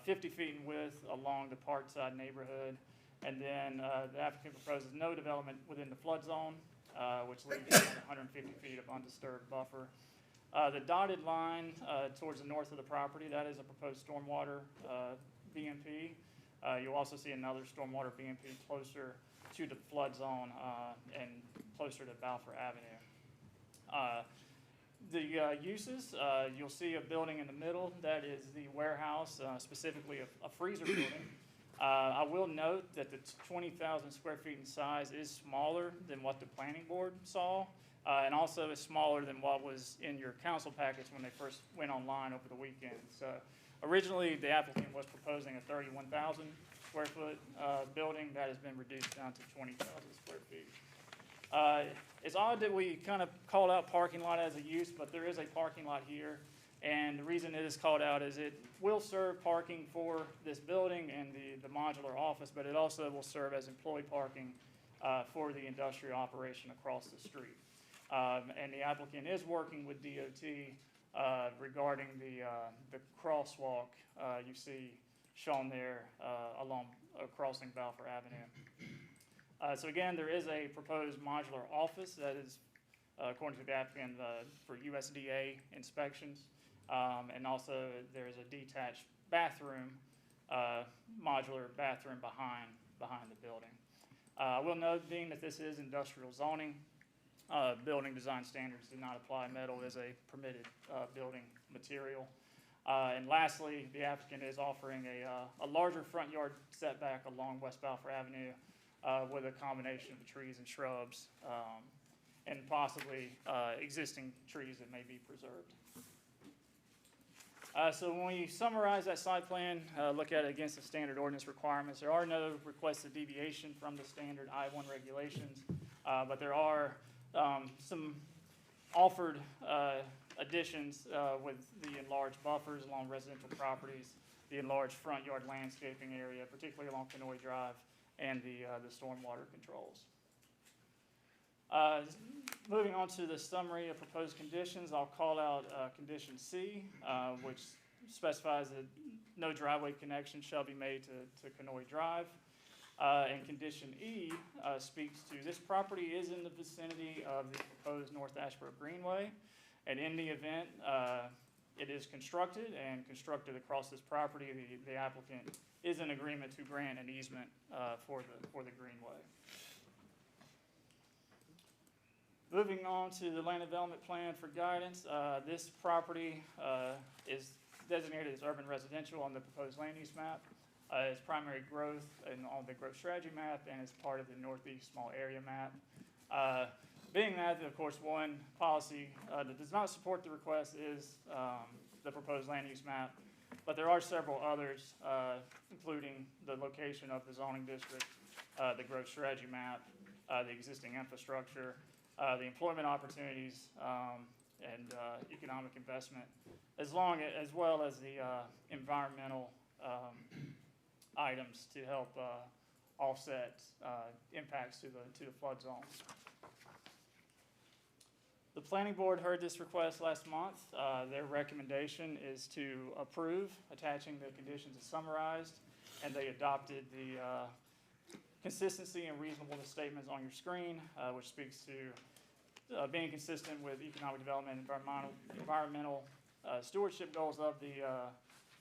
50 feet in width along the Parkside neighborhood, and then the applicant proposes no development within the flood zone, which leaves 150 feet of undisturbed buffer. The dotted line towards the north of the property, that is a proposed stormwater BMP. You'll also see another stormwater BMP closer to the flood zone and closer to Balfour Avenue. The uses, you'll see a building in the middle. That is the warehouse, specifically a freezer building. I will note that the 20,000 square feet in size is smaller than what the planning board saw, and also is smaller than what was in your council package when they first went online over the weekend. So originally, the applicant was proposing a 31,000 square foot building. That has been reduced down to 20,000 square feet. It's odd that we kind of called out parking lot as a use, but there is a parking lot here. And the reason it is called out is it will serve parking for this building and the modular office, but it also will serve as employee parking for the industrial operation across the street. And the applicant is working with DOT regarding the crosswalk you see shown there along crossing Balfour Avenue. So again, there is a proposed modular office that is, according to the applicant, for USDA inspections. And also there is a detached bathroom, modular bathroom behind the building. I will note, being that this is industrial zoning, building design standards do not apply. Metal is a permitted building material. And lastly, the applicant is offering a larger front yard setback along West Balfour Avenue with a combination of trees and shrubs and possibly existing trees that may be preserved. So when we summarize that site plan, look at it against the standard ordinance requirements, there are no requested deviation from the standard I-1 regulations, but there are some offered additions with the enlarged buffers along residential properties, the enlarged front yard landscaping area, particularly along Kenoi Drive, and the stormwater controls. Moving on to the summary of proposed conditions, I'll call out condition C, which specifies that no driveway connection shall be made to Kenoi Drive. And condition E speaks to this property is in the vicinity of the proposed North Asheboro Greenway, and in the event it is constructed across this property, the applicant is in agreement to grant an easement for the greenway. Moving on to the land development plan for guidance, this property is designated as urban residential on the proposed land use map. Its primary growth and on the growth strategy map, and as part of the Northeast Small Area map. Being that, of course, one policy that does not support the request is the proposed land use map, but there are several others, including the location of the zoning district, the growth strategy map, the existing infrastructure, the employment opportunities, and economic investment, as well as the environmental items to help offset impacts to the flood zone. The planning board heard this request last month. Their recommendation is to approve, attaching the conditions as summarized, and they adopted the consistency and reasonableness statements on your screen, which speaks to being consistent with economic development, environmental stewardship goals of the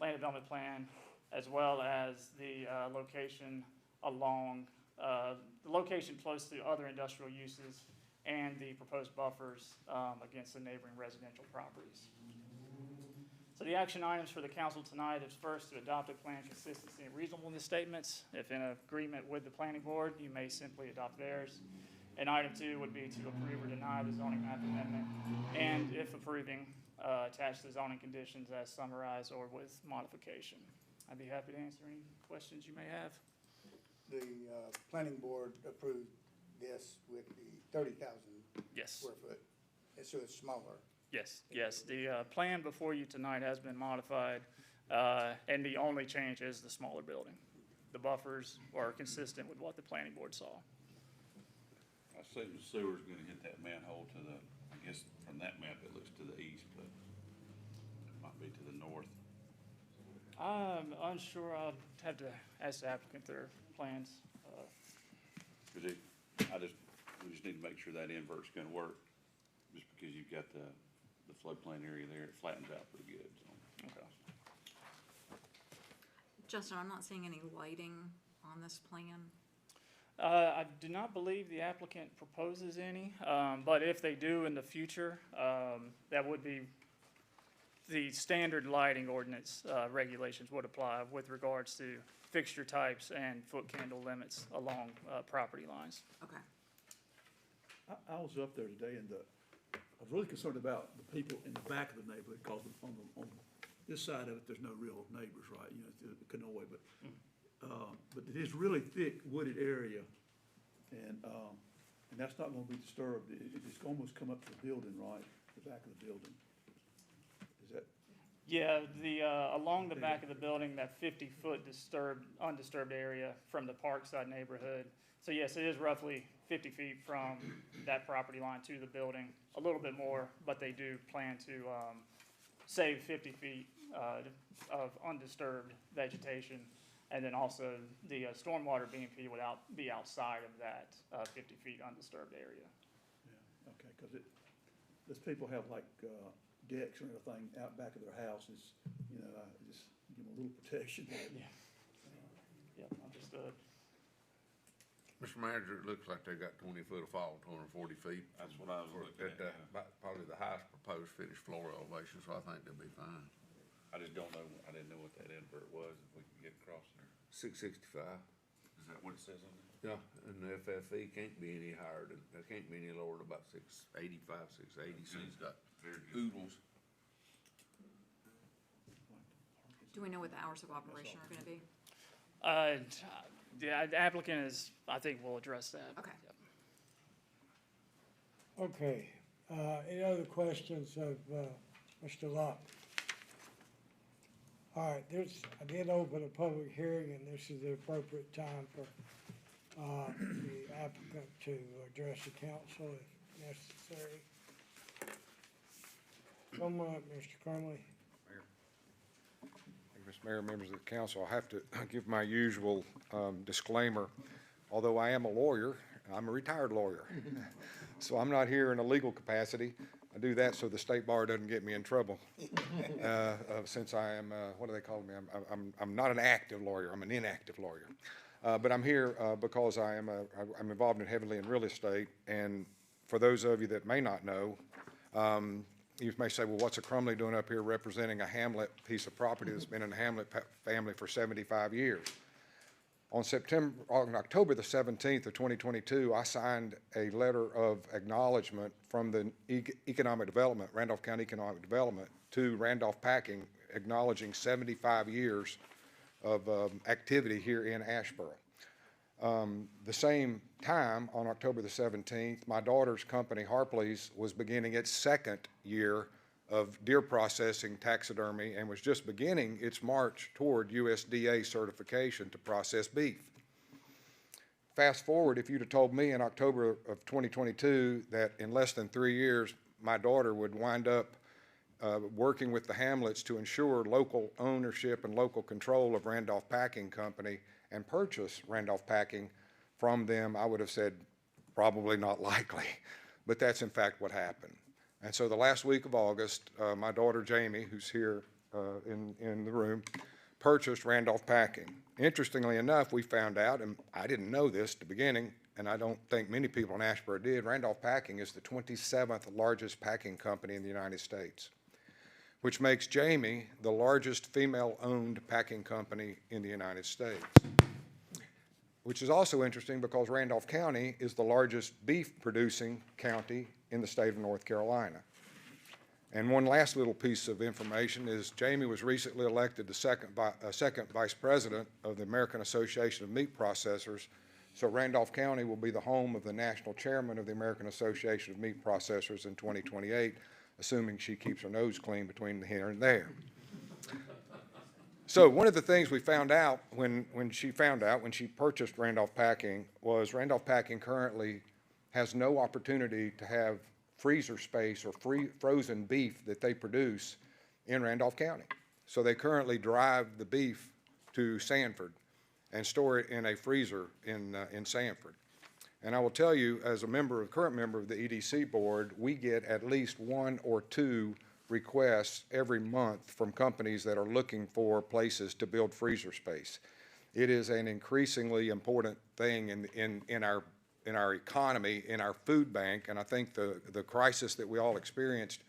land development plan, as well as the location close to other industrial uses and the proposed buffers against the neighboring residential properties. So the action items for the council tonight is first to adopt a plan consistency and reasonableness statements. If in agreement with the planning board, you may simply adopt theirs. And item 2 would be to approve or deny the zoning map amendment. And if approving, attach the zoning conditions as summarized or with modification. I'd be happy to answer any questions you may have. The planning board approved this with the 30,000 Yes. square foot, and so it's smaller. Yes, yes. The plan before you tonight has been modified, and the only change is the smaller building. The buffers are consistent with what the planning board saw. I assume the sewer's gonna hit that manhole to the, I guess from that map it looks to the east, but it might be to the north. I'm unsure. I'll have to ask the applicant their plans. Cause we just need to make sure that invert's gonna work, just because you've got the floodplain area there, it flattens out pretty good, so. Okay. Justin, I'm not seeing any lighting on this plan. I do not believe the applicant proposes any, but if they do in the future, that would be the standard lighting ordinance regulations would apply with regards to fixture types and foot candle limits along property lines. Okay. I was up there today and I was really concerned about the people in the back of the neighborhood, because on this side of it, there's no real neighbors, right? You know, it's the Canoe, but it is really thick wooded area, and that's not gonna be disturbed. It's almost come up to the building, right? The back of the building. Is that? Yeah, along the back of the building, that 50-foot undisturbed area from the Parkside neighborhood. So yes, it is roughly 50 feet from that property line to the building, a little bit more, but they do plan to save 50 feet of undisturbed vegetation. And then also the stormwater BMP would be outside of that 50 feet undisturbed area. Yeah, okay, because those people have like decks or anything out back of their houses, you know, just give them a little protection. Yeah. Yep, understood. Mr. Manager, it looks like they got 20 foot of fall, 240 feet. That's what I was looking at. Probably the highest proposed finished floor elevation, so I think they'll be fine. I just don't know, I didn't know what that invert was, if we could get across there. 665. Is that what it says on there? Yeah, and the FFE can't be any higher than, it can't be any lower than about 685, 680, so he's got oodles. Do we know what the hours of operation are gonna be? The applicant is, I think we'll address that. Okay. Yep. Okay, any other questions of Mr. Locke? All right, I did open a public hearing, and this is the appropriate time for the applicant to address the council if necessary. Come up, Mr. Crumley. Mr. Mayor, members of the council, I have to give my usual disclaimer. Although I am a lawyer, I'm a retired lawyer. So I'm not here in a legal capacity. I do that so the state bar doesn't get me in trouble. Since I am, what do they call me? I'm not an active lawyer, I'm an inactive lawyer. But I'm here because I'm involved heavily in real estate. And for those of you that may not know, you may say, well, what's a Crumley doing up here representing a Hamlet piece of property that's been in the Hamlet family for 75 years? On October the 17th of 2022, I signed a letter of acknowledgement from the Economic Development, Randolph County Economic Development, to Randolph Packing, acknowledging 75 years of activity here in Asheboro. The same time, on October the 17th, my daughter's company, Harpley's, was beginning its second year of deer processing taxidermy and was just beginning its march toward USDA certification to process beef. Fast forward, if you'd have told me in October of 2022 that in less than 3 years, my daughter would wind up working with the Hamlets to ensure local ownership and local control of Randolph Packing Company and purchase Randolph Packing from them, I would have said probably not likely. But that's in fact what happened. And so the last week of August, my daughter Jamie, who's here in the room, purchased Randolph Packing. Interestingly enough, we found out, and I didn't know this at the beginning, and I don't think many people in Asheboro did, Randolph Packing is the 27th largest packing company in the United States, which makes Jamie the largest female-owned packing company in the United States. Which is also interesting because Randolph County is the largest beef-producing county in the state of North Carolina. And one last little piece of information is Jamie was recently elected the second vice president of the American Association of Meat Processors. So Randolph County will be the home of the national chairman of the American Association of Meat Processors in 2028, assuming she keeps her nose clean between here and there. So one of the things we found out when she purchased Randolph Packing was Randolph Packing currently has no opportunity to have freezer space or frozen beef that they produce in Randolph County. So they currently drive the beef to Sanford and store it in a freezer in Sanford. And I will tell you, as a current member of the EDC board, we get at least 1 or 2 requests every month from companies that are looking for places to build freezer space. It is an increasingly important thing in our economy, in our food bank, and I think the crisis that we all experienced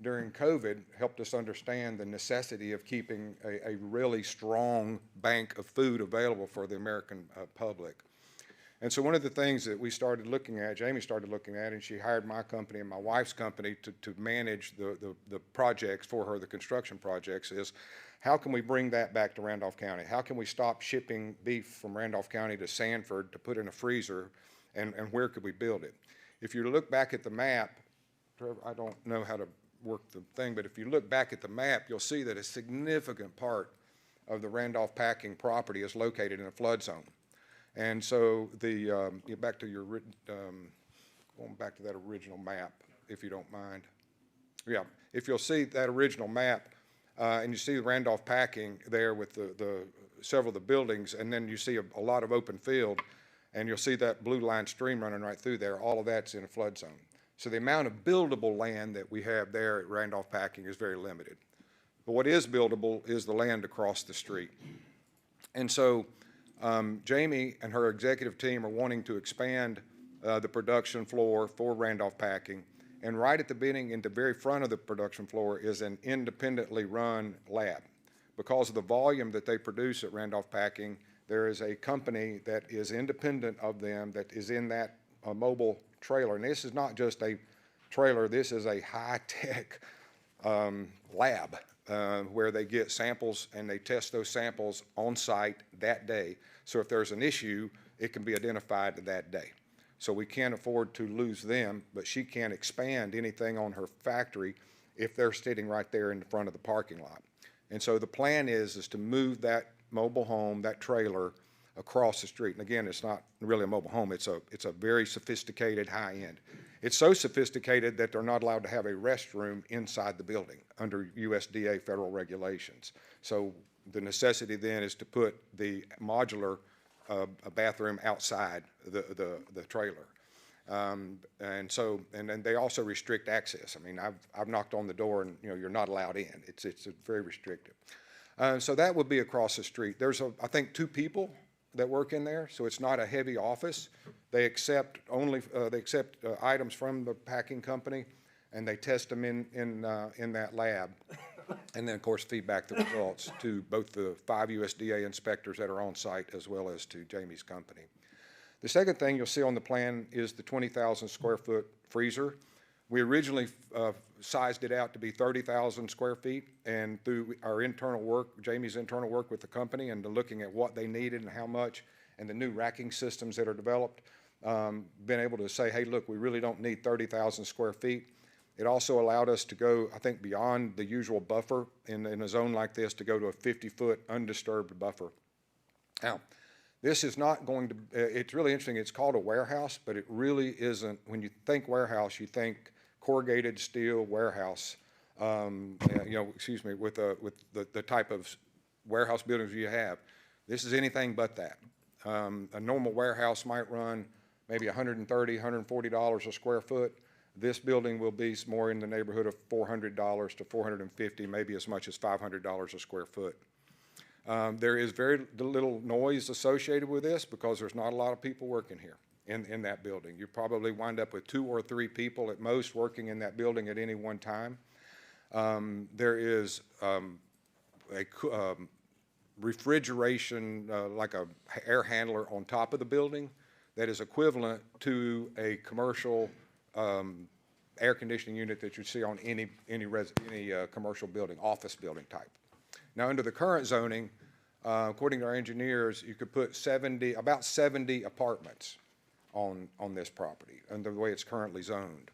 during COVID helped us understand the necessity of keeping a really strong bank of food available for the American public. And so one of the things that we started looking at, Jamie started looking at, and she hired my company and my wife's company to manage the projects for her, the construction projects, is how can we bring that back to Randolph County? How can we stop shipping beef from Randolph County to Sanford to put in a freezer, and where could we build it? If you look back at the map, I don't know how to work the thing, but if you look back at the map, you'll see that a significant part of the Randolph Packing property is located in a flood zone. And so back to your, going back to that original map, if you don't mind. Yeah, if you'll see that original map, and you see the Randolph Packing there with several of the buildings, and then you see a lot of open field, and you'll see that blue line stream running right through there. All of that's in a flood zone. So the amount of buildable land that we have there at Randolph Packing is very limited. But what is buildable is the land across the street. And so Jamie and her executive team are wanting to expand the production floor for Randolph Packing. And right at the beginning, in the very front of the production floor, is an independently run lab. Because of the volume that they produce at Randolph Packing, there is a company that is independent of them that is in that mobile trailer. And this is not just a trailer, this is a high-tech lab where they get samples and they test those samples on site that day. So if there's an issue, it can be identified that day. So we can't afford to lose them, but she can't expand anything on her factory if they're sitting right there in the front of the parking lot. And so the plan is to move that mobile home, that trailer, across the street. And again, it's not really a mobile home, it's a very sophisticated high-end. It's so sophisticated that they're not allowed to have a restroom inside the building under USDA federal regulations. So the necessity then is to put the modular bathroom outside the trailer. And then they also restrict access. I mean, I've knocked on the door and you're not allowed in. It's very restrictive. So that would be across the street. There's I think 2 people that work in there, so it's not a heavy office. They accept items from the packing company, and they test them in that lab, and then of course feed back the results to both the 5 USDA inspectors that are on site as well as to Jamie's company. The second thing you'll see on the plan is the 20,000 square foot freezer. We originally sized it out to be 30,000 square feet, and through our internal work, Jamie's internal work with the company, and looking at what they needed and how much, and the new racking systems that are developed, been able to say, hey, look, we really don't need 30,000 square feet. It also allowed us to go, I think, beyond the usual buffer in a zone like this, to go to a 50-foot undisturbed buffer. Now, this is not going to, it's really interesting, it's called a warehouse, but it really isn't. When you think warehouse, you think corrugated steel warehouse, excuse me, with the type of warehouse buildings you have. This is anything but that. A normal warehouse might run maybe $130, $140 a square foot. This building will be more in the neighborhood of $400 to $450, maybe as much as $500 a square foot. There is very little noise associated with this because there's not a lot of people working here in that building. You probably wind up with 2 or 3 people at most working in that building at any one time. There is refrigeration, like a air handler on top of the building that is equivalent to a commercial air conditioning unit that you see on any commercial building, office building type. Now, under the current zoning, according to our engineers, you could put about 70 apartments on this property under the way it's currently zoned.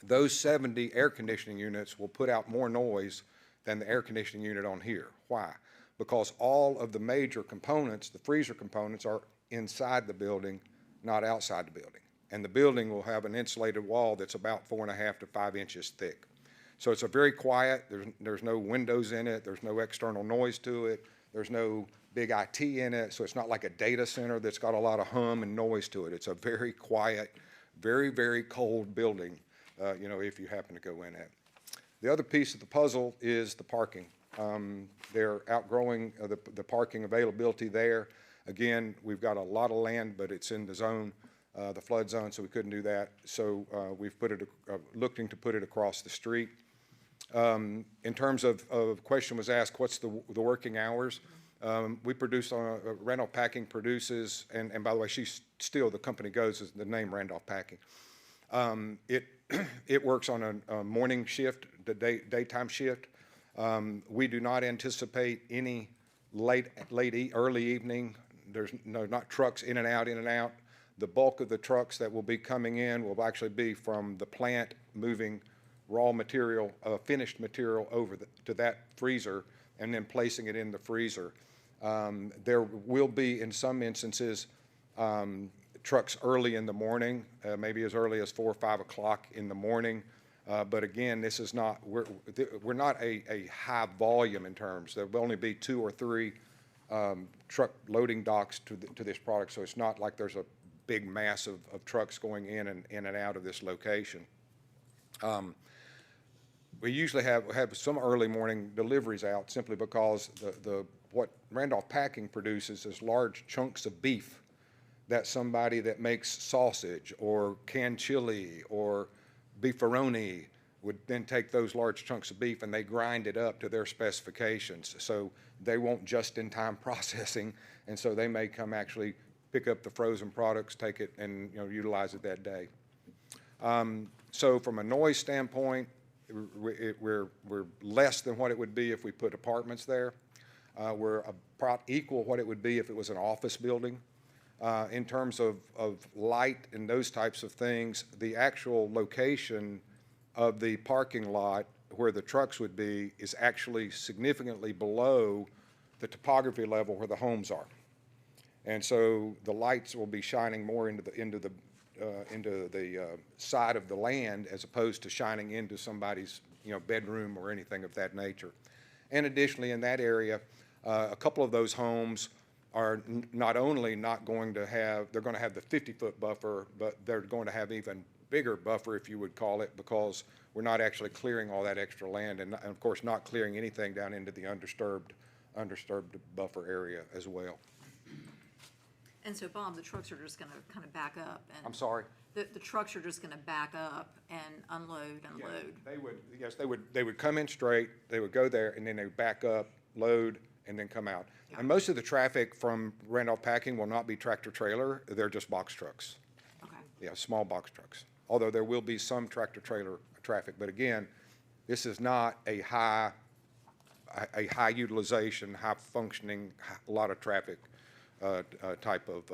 Those 70 air conditioning units will put out more noise than the air conditioning unit on here. Why? Because all of the major components, the freezer components, are inside the building, not outside the building. And the building will have an insulated wall that's about 4.5 to 5 inches thick. So it's a very quiet, there's no windows in it, there's no external noise to it, there's no big IT in it, so it's not like a data center that's got a lot of hum and noise to it. It's a very quiet, very, very cold building, if you happen to go in it. The other piece of the puzzle is the parking. They're outgrowing the parking availability there. Again, we've got a lot of land, but it's in the zone, the flood zone, so we couldn't do that. So we've looking to put it across the street. In terms of question was asked, what's the working hours? We produce, Randolph Packing produces, and by the way, the company goes as the name Randolph Packing. It works on a morning shift, the daytime shift. We do not anticipate any early evening. There's not trucks in and out. The bulk of the trucks that will be coming in will actually be from the plant moving raw material, finished material over to that freezer and then placing it in the freezer. There will be, in some instances, trucks early in the morning, maybe as early as 4 or 5 o'clock in the morning. But again, this is not, we're not a high volume in terms. There will only be 2 or 3 truck loading docks to this product, so it's not like there's a big mass of trucks going in and out of this location. We usually have some early morning deliveries out simply because what Randolph Packing produces is large chunks of beef that somebody that makes sausage or canned chili or beefaroni would then take those large chunks of beef and they grind it up to their specifications. So they want just-in-time processing, and so they may come actually pick up the frozen products, take it, and utilize it that day. So from a noise standpoint, we're less than what it would be if we put apartments there. We're about equal what it would be if it was an office building. In terms of light and those types of things, the actual location of the parking lot where the trucks would be is actually significantly below the topography level where the homes are. And so the lights will be shining more into the side of the land as opposed to shining into somebody's bedroom or anything of that nature. And additionally, in that area, a couple of those homes are not only not going to have, they're going to have the 50-foot buffer, but they're going to have even bigger buffer, if you would call it, because we're not actually clearing all that extra land and of course not clearing anything down into the undisturbed buffer area as well. And so, Bob, the trucks are just going to kind of back up and. I'm sorry? The trucks are just going to back up and unload and load. They would come in straight, they would go there, and then they would back up, load, and then come out. Yeah. And most of the traffic from Randolph Packing will not be tractor trailer, they're just box trucks. Okay. Yeah, small box trucks. Although there will be some tractor trailer traffic, but again, this is not a high utilization, high functioning, a lot of traffic type of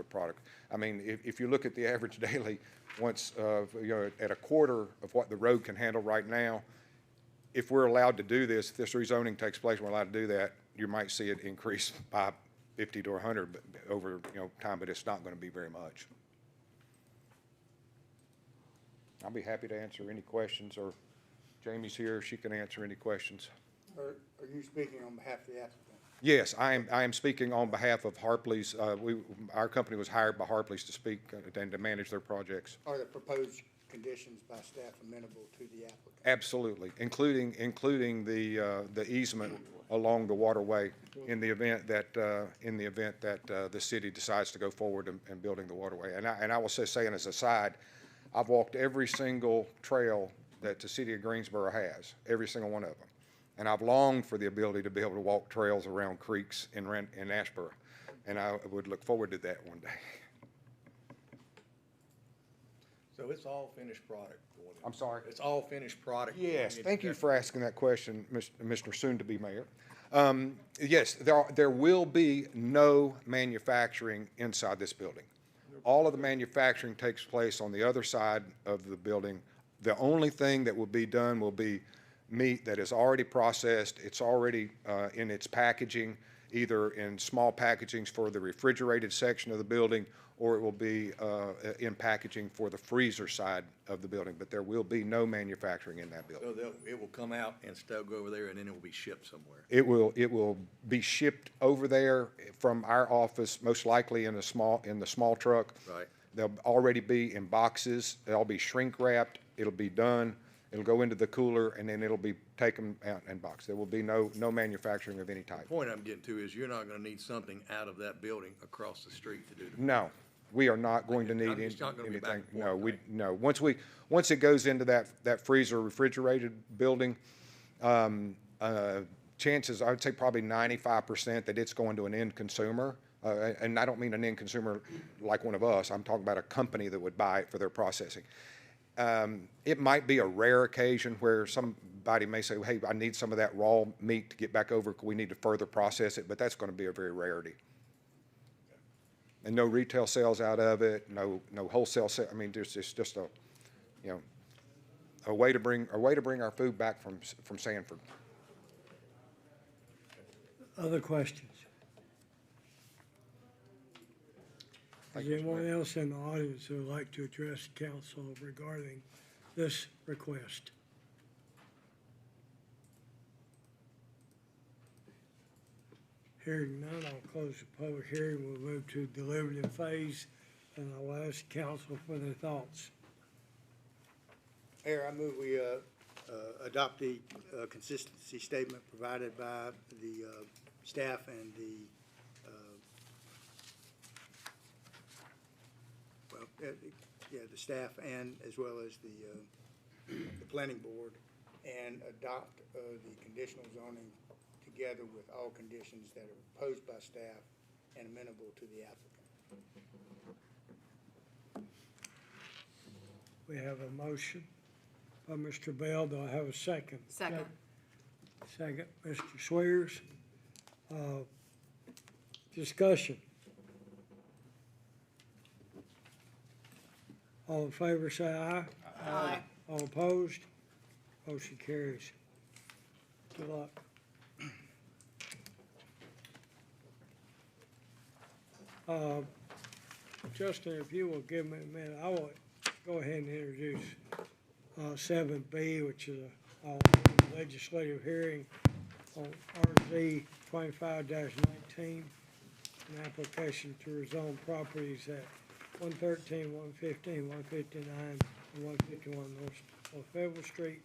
product. I mean, if you look at the average daily, once, at a quarter of what the road can handle right now, if we're allowed to do this, if this rezoning takes place, we're allowed to do that, you might see it increase by 50 to 100 over, time, but it's not going to be very much. I'll be happy to answer any questions, or Jamie's here, she can answer any questions. Are you speaking on behalf of the applicant? Yes, I am speaking on behalf of Harpley's. Our company was hired by Harpley's to speak and to manage their projects. Are the proposed conditions by staff amenable to the applicant? Absolutely, including the easement along the waterway in the event that the city decides to go forward in building the waterway. And I will say as a side, I've walked every single trail that the city of Greensboro has, every single one of them. And I've longed for the ability to be able to walk trails around creeks in Asheboro. And I would look forward to that one day. So it's all finished product going in? I'm sorry? It's all finished product? Yes, thank you for asking that question, Mr. Soon-to-be Mayor. Yes, there will be no manufacturing inside this building. All of the manufacturing takes place on the other side of the building. The only thing that will be done will be meat that is already processed. It's already in its packaging, either in small packagings for the refrigerated section of the building, or it will be in packaging for the freezer side of the building. But there will be no manufacturing in that building. So it will come out and still go over there, and then it will be shipped somewhere? It will be shipped over there from our office, most likely in the small truck. Right. They'll already be in boxes. They'll be shrink wrapped. It'll be done. It'll go into the cooler, and then it'll be taken out and boxed. There will be no manufacturing of any type. The point I'm getting to is you're not gonna need something out of that building across the street to do the. No, we are not going to need It's not gonna be back anything. and forth, No. Once it goes into that freezer refrigerated building, chances, I would say probably 95% that it's going to an end consumer. And I don't mean an end consumer like one of us. I'm talking about a company that would buy it for their processing. It might be a rare occasion where somebody may say, hey, I need some of that raw meat to get back over. We need to further process it, but that's going to be a very rarity. And no retail sales out of it, no wholesale sale. I mean, it's just a way to bring our food back from Sanford. Other questions? Is there anyone else in the audience who would like to address the council regarding this request? Hearing none, I'll close the public hearing. We'll move to deliberative phase, and I'll ask council for their thoughts. Mayor, I move we adopt the consistency statement provided by the staff and the the staff, and as well as the planning board, and adopt the conditional zoning together with all conditions that are proposed by staff and amenable to the applicant. We have a motion by Mr. Bell. Do I have a second? Second. Second, Mr. Swears. Discussion. All in favor, say aye. Aye. All opposed? Motion carries. Good luck. Justin, if you will give me a minute, I will go ahead and introduce 7B, which is a legislative hearing on RZ 25-19, an application to rezone properties at 113, 115, 159, and 151 North Federal Street,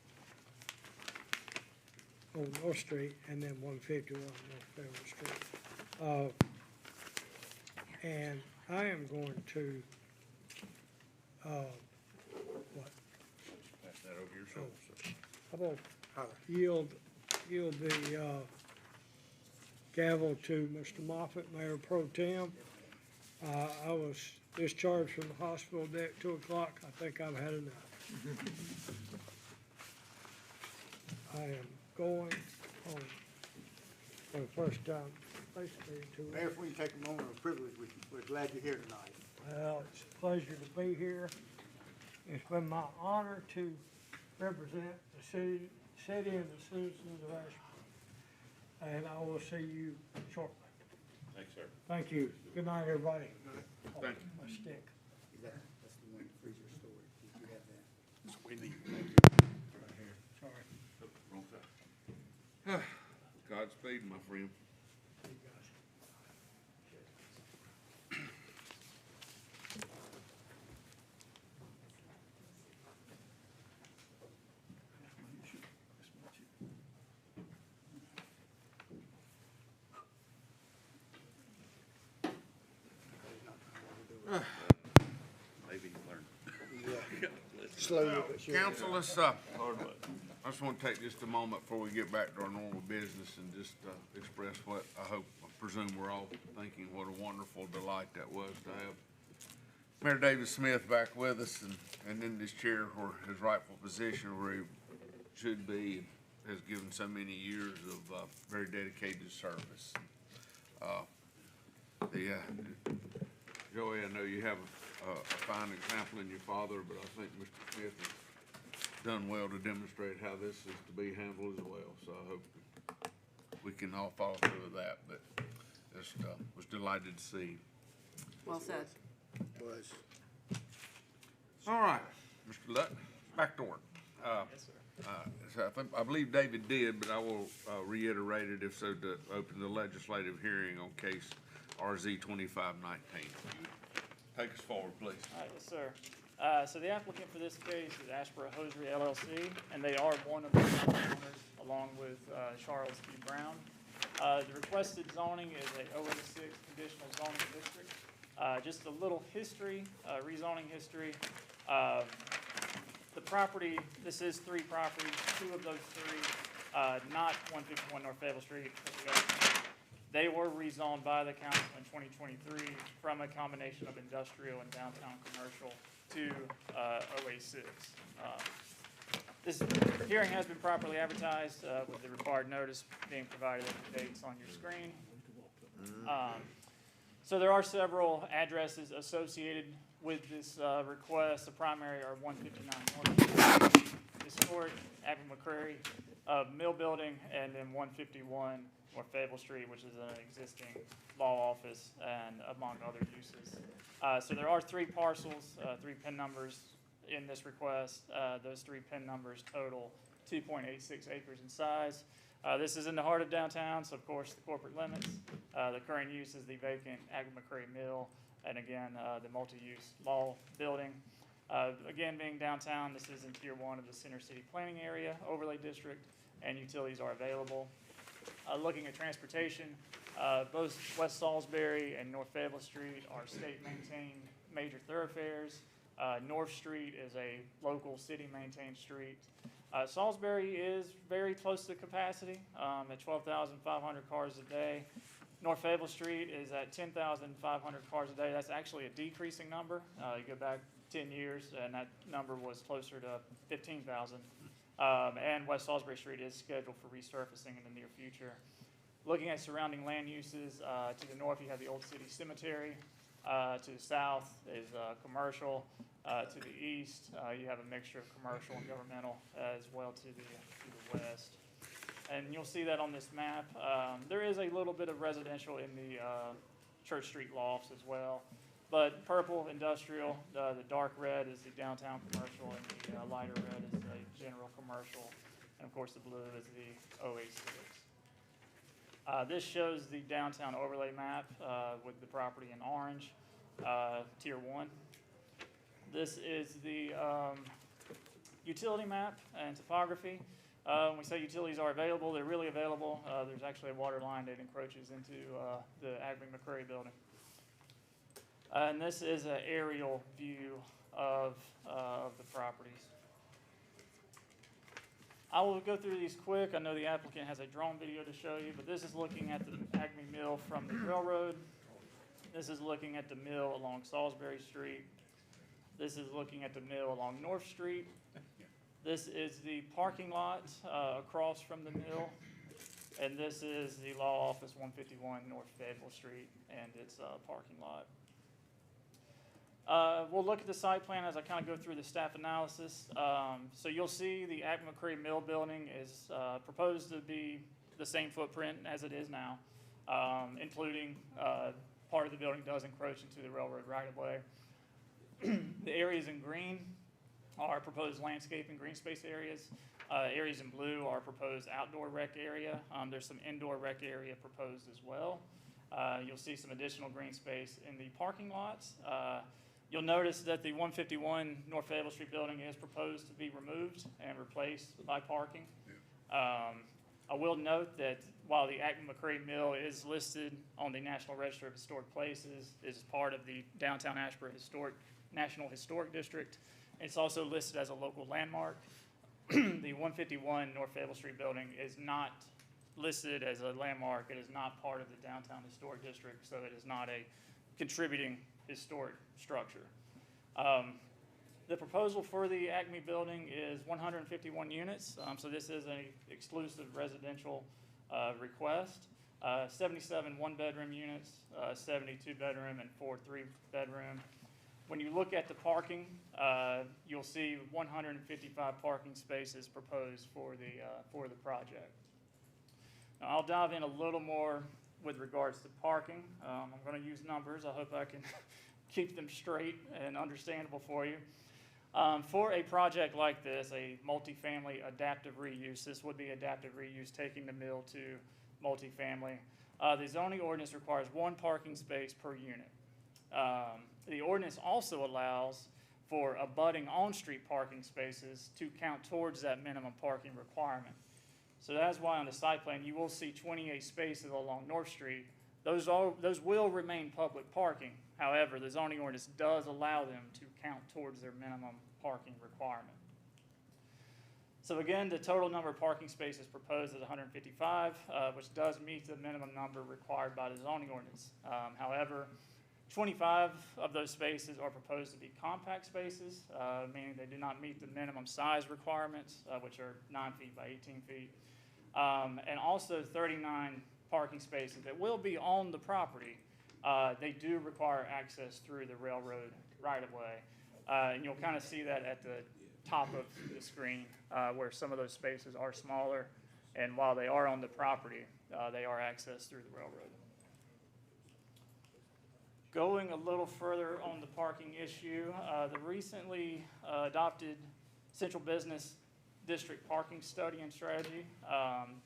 on North Street, and then 151 North Federal Street. And I am going to, what? Pass that over your shoulder, sir. I'm gonna yield the gavel to Mr. Moffett, Mayor Pro Tem. I was discharged from the hospital today at 2 o'clock. I think I've had enough. I am going on for the first time. basically to. Mayor, if we can take a moment of privilege, we're glad you're here tonight. Well, it's a pleasure to be here. It's been my honor to represent the city and the citizens of Asheboro. And I will see you shortly. Thanks, sir. Thank you. Good night, everybody. Thank you. My stick. That's the one, freezer storage. Did you have that? Sorry. Wrong side. Godspeed, my friend. You guys. Maybe you learn. Slowly but surely. Council, let's, I just want to take just a moment before we get back to our normal business and just express what I presume we're all thinking, what a wonderful delight that was to have Mayor David Smith back with us and in this chair where his rightful position where he should be, has given so many years of very dedicated service. Joey, I know you have a fine example in your father, but I think Mr. Smith has done well to demonstrate how this is to be handled as well. So I hope we can all follow through with that, but just was delighted to see. Well said. Was. All right, Mr. Lutt, back to work. Yes, sir. So I believe David did, but I will reiterate it if so to open the legislative hearing on case RZ 2519. Take us forward, please. All right, yes, sir. So the applicant for this case is Asheboro Hosiery LLC, and they are one of the owners along with Charles E. Brown. The requested zoning is a 086 conditional zoning district. Just a little history, rezoning history. The property, this is 3 properties, 2 of those 3, not 151 North Fayetteville Street. They were rezoned by the council in 2023 from a combination of industrial and downtown commercial to OA6. This hearing has been properly advertised with the required notice being provided at the dates on your screen. So there are several addresses associated with this request. The primary are 159 North Historic, Abbey McCrary Mill Building, and then 151 North Fayetteville Street, which is an existing law office and among other uses. So there are 3 parcels, 3 PIN numbers in this request. Those 3 PIN numbers total 2.86 acres in size. This is in the heart of downtown, so of course the corporate limits. The current use is the vacant Abbey McCrary Mill, and again, the multi-use law building. Again, being downtown, this is in Tier 1 of the Center City Planning Area Overlay District, and utilities are available. Looking at transportation, both West Salisbury and North Fayetteville Street are state-maintained major thoroughfares. North Street is a local city-maintained street. Salisbury is very close to capacity at 12,500 cars a day. North Fayetteville Street is at 10,500 cars a day. That's actually a decreasing number. You go back 10 years, and that number was closer to 15,000. And West Salisbury Street is scheduled for resurfacing in the near future. Looking at surrounding land uses, to the north you have the Old City Cemetery. To the south is commercial. To the east, you have a mixture of commercial and governmental as well to the west. And you'll see that on this map. There is a little bit of residential in the Church Street lofts as well. But purple, industrial, the dark red is the downtown commercial, and the lighter red is the general commercial. And of course the blue is the OA6. This shows the downtown overlay map with the property in orange, Tier 1. This is the utility map and topography. When we say utilities are available, they're really available. There's actually a water line that encroaches into the Abbey McCrary building. And this is an aerial view of the properties. I will go through these quick. I know the applicant has a drone video to show you, but this is looking at the Acme Mill from the railroad. This is looking at the mill along Salisbury Street. This is looking at the mill along North Street. This is the parking lot across from the mill. And this is the law office, 151 North Fayetteville Street, and its parking lot. We'll look at the site plan as I kind of go through the staff analysis. So you'll see the Acme McCree Mill building is proposed to be the same footprint as it is now, including part of the building does encroach into the railroad right-of-way. The areas in green are proposed landscape and green space areas. Areas in blue are proposed outdoor rec area. There's some indoor rec area proposed as well. You'll see some additional green space in the parking lots. You'll notice that the 151 North Fayetteville Street building is proposed to be removed and replaced by parking. I will note that while the Acme McCree Mill is listed on the National Register of Historic Places, it is part of the Downtown Asheboro National Historic District. It's also listed as a local landmark. The 151 North Fayetteville Street building is not listed as a landmark. It is not part of the Downtown Historic District, so it is not a contributing historic structure. The proposal for the Acme building is 151 units, so this is an exclusive residential request. 77 one-bedroom units, 72 bedroom, and 4 three-bedroom. When you look at the parking, you'll see 155 parking spaces proposed for the project. Now, I'll dive in a little more with regards to parking. I'm going to use numbers. I hope I can keep them straight and understandable for you. For a project like this, a multifamily adaptive reuse, this would be adaptive reuse, taking the mill to multifamily. The zoning ordinance requires 1 parking space per unit. The ordinance also allows for abutting on-street parking spaces to count towards that minimum parking requirement. So that's why on the site plan, you will see 28 spaces along North Street. Those will remain public parking. However, the zoning ordinance does allow them to count towards their minimum parking requirement. So again, the total number of parking spaces proposed is 155, which does meet the minimum number required by the zoning ordinance. However, 25 of those spaces are proposed to be compact spaces, meaning they do not meet the minimum size requirements, which are 9 feet by 18 feet. And also 39 parking spaces that will be on the property. They do require access through the railroad right-of-way. And you'll kind of see that at the top of the screen, where some of those spaces are smaller. And while they are on the property, they are accessed through the railroad. Going a little further on the parking issue, the recently adopted Central Business District Parking Study and Strategy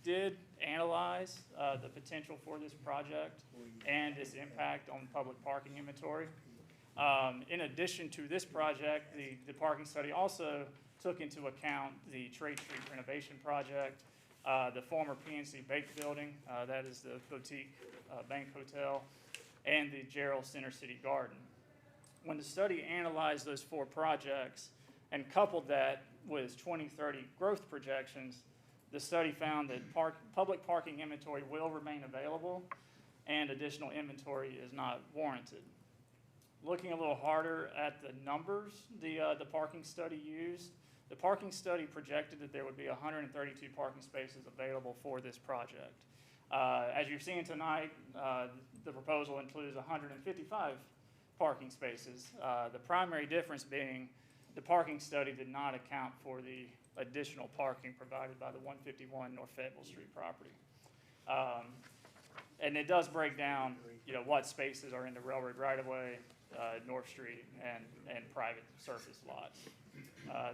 did analyze the potential for this project and its impact on public parking inventory. In addition to this project, the parking study also took into account the Trade Street renovation project, the former PNC Bake Building, that is the boutique bank hotel, and the Gerald Center City Garden. When the study analyzed those 4 projects and coupled that with 2030 growth projections, the study found that public parking inventory will remain available and additional inventory is not warranted. Looking a little harder at the numbers the parking study used, the parking study projected that there would be 132 parking spaces available for this project. As you're seeing tonight, the proposal includes 155 parking spaces. The primary difference being the parking study did not account for the additional parking provided by the 151 North Fayetteville Street property. And it does break down, what spaces are in the railroad right-of-way, North Street, and private surface lots.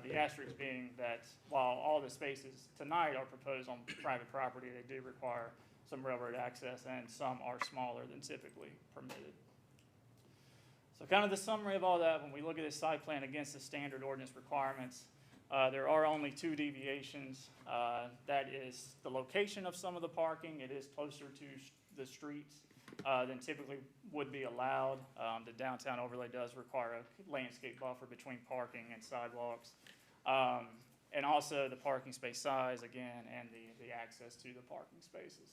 The asterisk being that while all the spaces tonight are proposed on private property, they do require some railroad access, and some are smaller than typically permitted. So kind of the summary of all that, when we look at this site plan against the standard ordinance requirements, there are only 2 deviations. That is the location of some of the parking. It is closer to the streets than typically would be allowed. The downtown overlay does require a landscape buffer between parking and sidewalks. And also the parking space size, again, and the access to the parking spaces.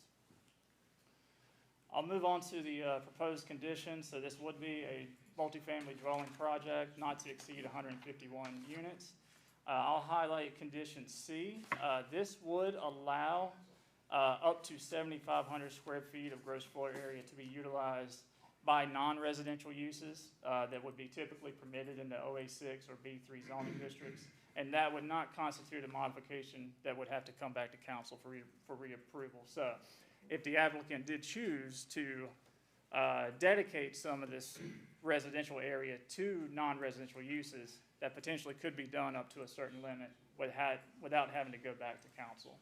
I'll move on to the proposed conditions. So this would be a multifamily dwelling project, not to exceed 151 units. I'll highlight condition C. This would allow up to 7,500 square feet of gross floor area to be utilized by non-residential uses that would be typically permitted in the OA6 or B3 zoning districts. And that would not constitute a modification that would have to come back to council for reapproval. So if the applicant did choose to dedicate some of this residential area to non-residential uses, that potentially could be done up to a certain limit without having to go back to council.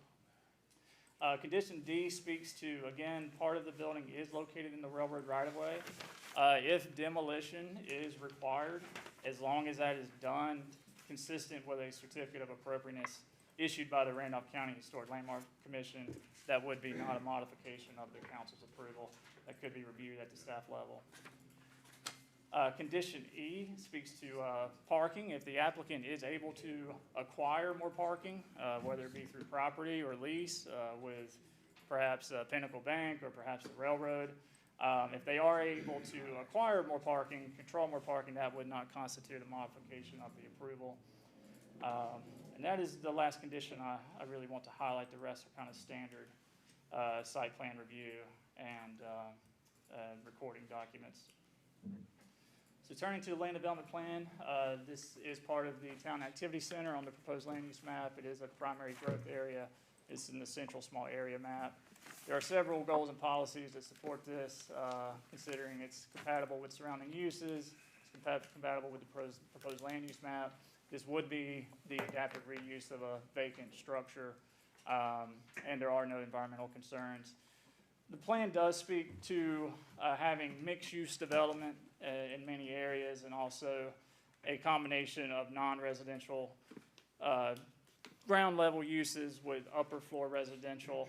Condition D speaks to, again, part of the building is located in the railroad right-of-way. If demolition is required, as long as that is done consistent with a certificate of appropriateness issued by the Randolph County Historic Landmark Commission, that would be not a modification of the council's approval. That could be reviewed at the staff level. Condition E speaks to parking. If the applicant is able to acquire more parking, whether it be through property or lease with perhaps Pinnacle Bank or perhaps the railroad, if they are able to acquire more parking, control more parking, that would not constitute a modification of the approval. And that is the last condition I really want to highlight. The rest are kind of standard site plan review and recording documents. So turning to the land development plan, this is part of the town activity center on the proposed land use map. It is a primary growth area. It's in the central small area map. There are several goals and policies that support this, considering it's compatible with surrounding uses, it's compatible with the proposed land use map. This would be the adaptive reuse of a vacant structure, and there are no environmental concerns. The plan does speak to having mixed-use development in many areas, and also a combination of non-residential ground level uses with upper floor residential.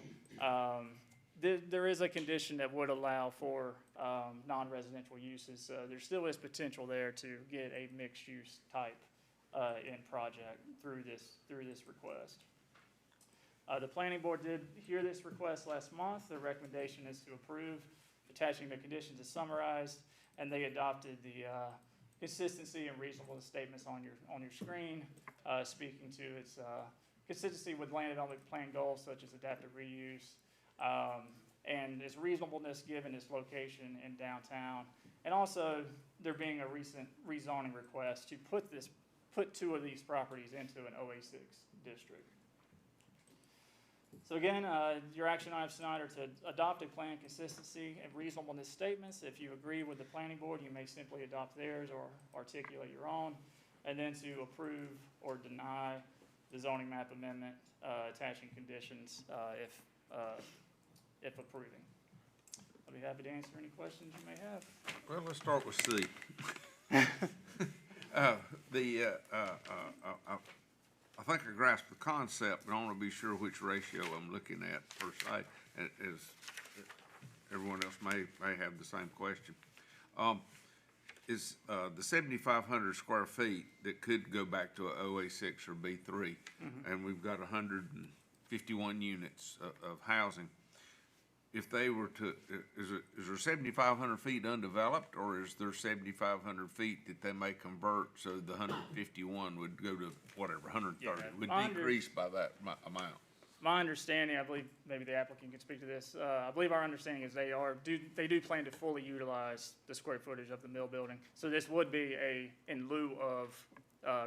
There is a condition that would allow for non-residential uses. So there still is potential there to get a mixed-use type in project through this request. The planning board did hear this request last month. The recommendation is to approve. Attaching the conditions is summarized, and they adopted the consistency and reasonableness statements on your screen, speaking to its consistency with land development plan goals such as adaptive reuse, and its reasonableness given its location in downtown, and also there being a recent rezoning request to put two of these properties into an OA6 district. So again, your action items tonight are to adopt a plan consistency and reasonableness statements. If you agree with the planning board, you may simply adopt theirs or articulate your own, and then to approve or deny the zoning map amendment, attaching conditions if approving. I'll be happy to answer any questions you may have. Well, let's start with C. I think I grasp the concept, but I want to be sure which ratio I'm looking at per se, as everyone else may have the same question. Is the 7,500 square feet that could go back to a OA6 or B3, and we've got 151 units of housing. If they were to, is there 7,500 feet undeveloped, or is there 7,500 feet that they may convert so the 151 would go to whatever, 130, would decrease by that amount? My understanding, I believe maybe the applicant can speak to this. I believe our understanding is they do plan to fully utilize the square footage of the mill building. So this would be in lieu of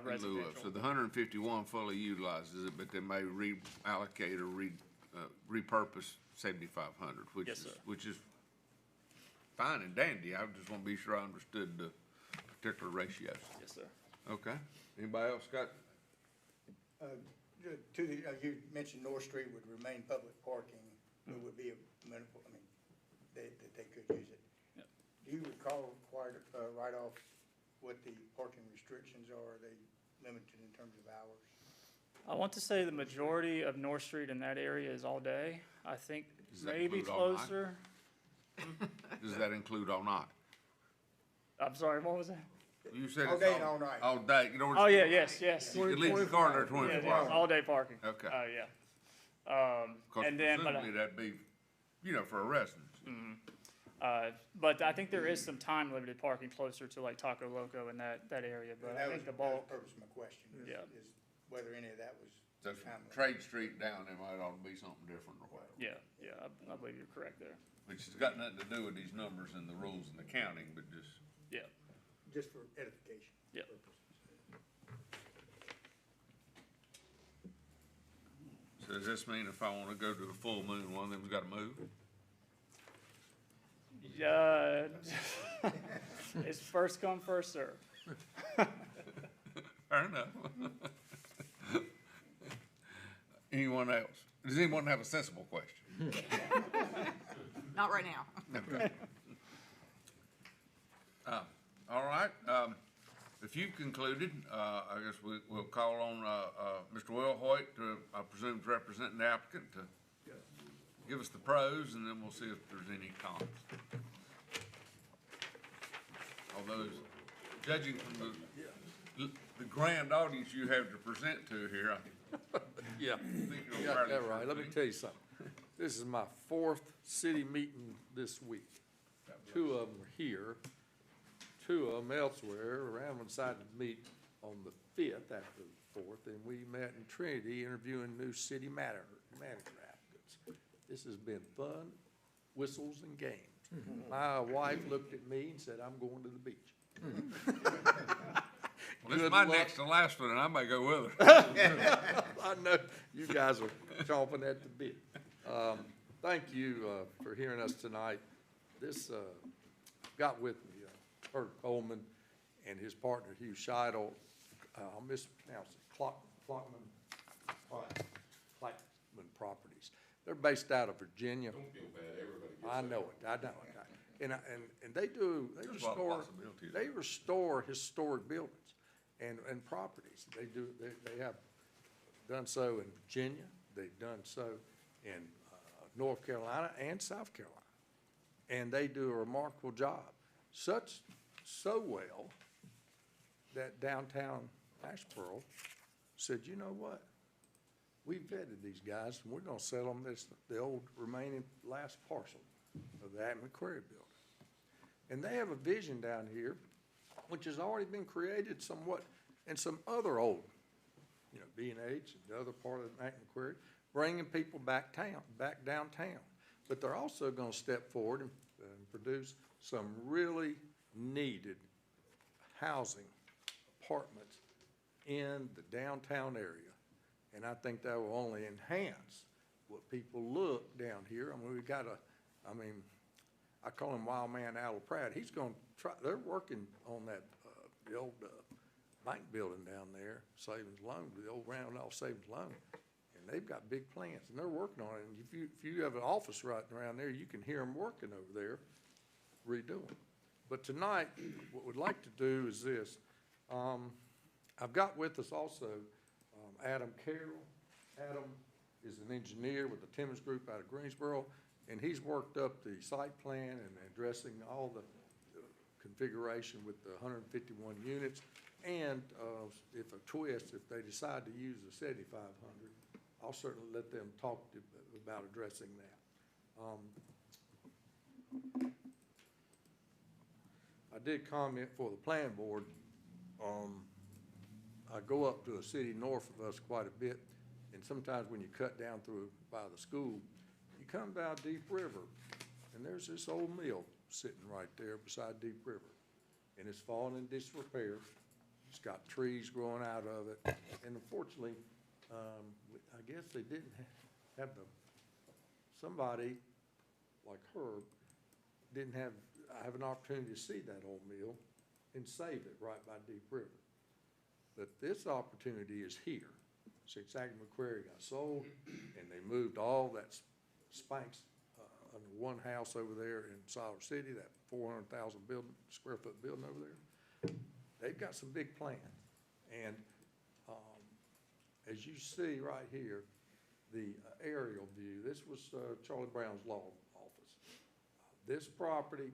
residential. In lieu of, so the 151 fully utilizes it, but they may reallocate or repurpose 7,500, which is fine and dandy. I just want to be sure I understood the particular ratios. Yes, sir. Okay. Anybody else got? You mentioned North Street would remain public parking. It would be amenable, I mean, that they could use it. Yep. Do you recall required write-off what the parking restrictions are? Are they limited in terms of hours? I want to say the majority of North Street in that area is all day. I think maybe include all night? closer. Does that include all night? I'm sorry, what was that? You said All it's day and all night. All day. You know, Oh, yeah, yes. You can leave the car there 24 Yeah, hours. all day parking. Okay. Yeah. And then, but presumably that'd be, for a residence. but I think there is some time limited parking closer to like Taco Loco in that area, but I think the bulk. That was the purpose of my question, is whether any of that was So Trade Street down there might ought to be something different or whatever. Yeah, I believe you're correct there. Which has got nothing to do with these numbers and the rules and the counting, but just, Yeah, Just for edification. yeah. so does this mean if I wanna go to the full moon, one of them's gotta move? Yeah, it's first come, first served. Fair enough. Anyone else? Does anyone have a sensible question? Not right now. Okay. All right, if you've concluded, I guess we'll call on, Mr. Will Hoyt to, I presume, is representing the applicant to give us the pros, and then we'll see if there's any cons. Although, judging from the grand audience you have to present to here, Yeah, you got that right. Let me tell you something. This is my 4th city meeting this week. 2 of them are here, 2 of them elsewhere. Around decided to meet on the 5th after the 4th, and we met in Trinity interviewing new city manager applicants. This has been fun, whistles and games. My wife looked at me and said, I'm going to the beach. well, this is my next to last one, and I may go with her. I know you guys are chomping at the bit. Thank you for hearing us tonight. This got with me Kurt Coleman and his partner Hugh Scheidel. I'll mispronounce it. Klockman Properties. They're based out of Virginia. Don't feel bad, everybody gets I know it. I know it. And they restore historic buildings and properties. They have done so in Virginia. They've done so in North Carolina and South Carolina. And they do a remarkable job. So well that downtown Asheboro said, you know what? We vetted these guys and we're gonna sell them the old remaining last parcel of the Adam McQuarrie building. And they have a vision down here, which has already been created somewhat in some other old, B&H and the other part of Adam McQuarrie, bringing people back downtown. But they're also gonna step forward and produce some really needed housing apartments in the downtown area. And I think that will only enhance what people look down here. I mean, I call him Wild Man Al Pratt. He's gonna try, they're working on that, the old, bank building down there, Savings Loan, the old round off Savings Loan. And they've got big plans and they're working on it. And if you have an office right around there, you can hear them working over there, redoing. But tonight, what we'd like to do is this. I've got with us also Adam Carroll. Adam is an engineer with the Timmons Group out of Greensboro, and he's worked up the site plan and addressing all the configuration with the 151 units. And if they decide to use the 7,500, I'll certainly let them talk about addressing that. I did comment for the planning board. I go up to a city north of us quite a bit, and sometimes when you cut down through by the school, you come down Deep River, and there's this old mill sitting right there beside Deep River, and it's fallen in disrepair. It's got trees growing out of it, and unfortunately, I guess they didn't have somebody like Herb didn't have an opportunity to see that old mill and save it right by Deep River. But this opportunity is here. Since Adam McQuarrie got sold, and they moved all that Spanx under one house over there in Siler City, that 400,000 square foot building over there. They've got some big plans. And as you see right here, the aerial view, this was Charlie Brown's law office. This property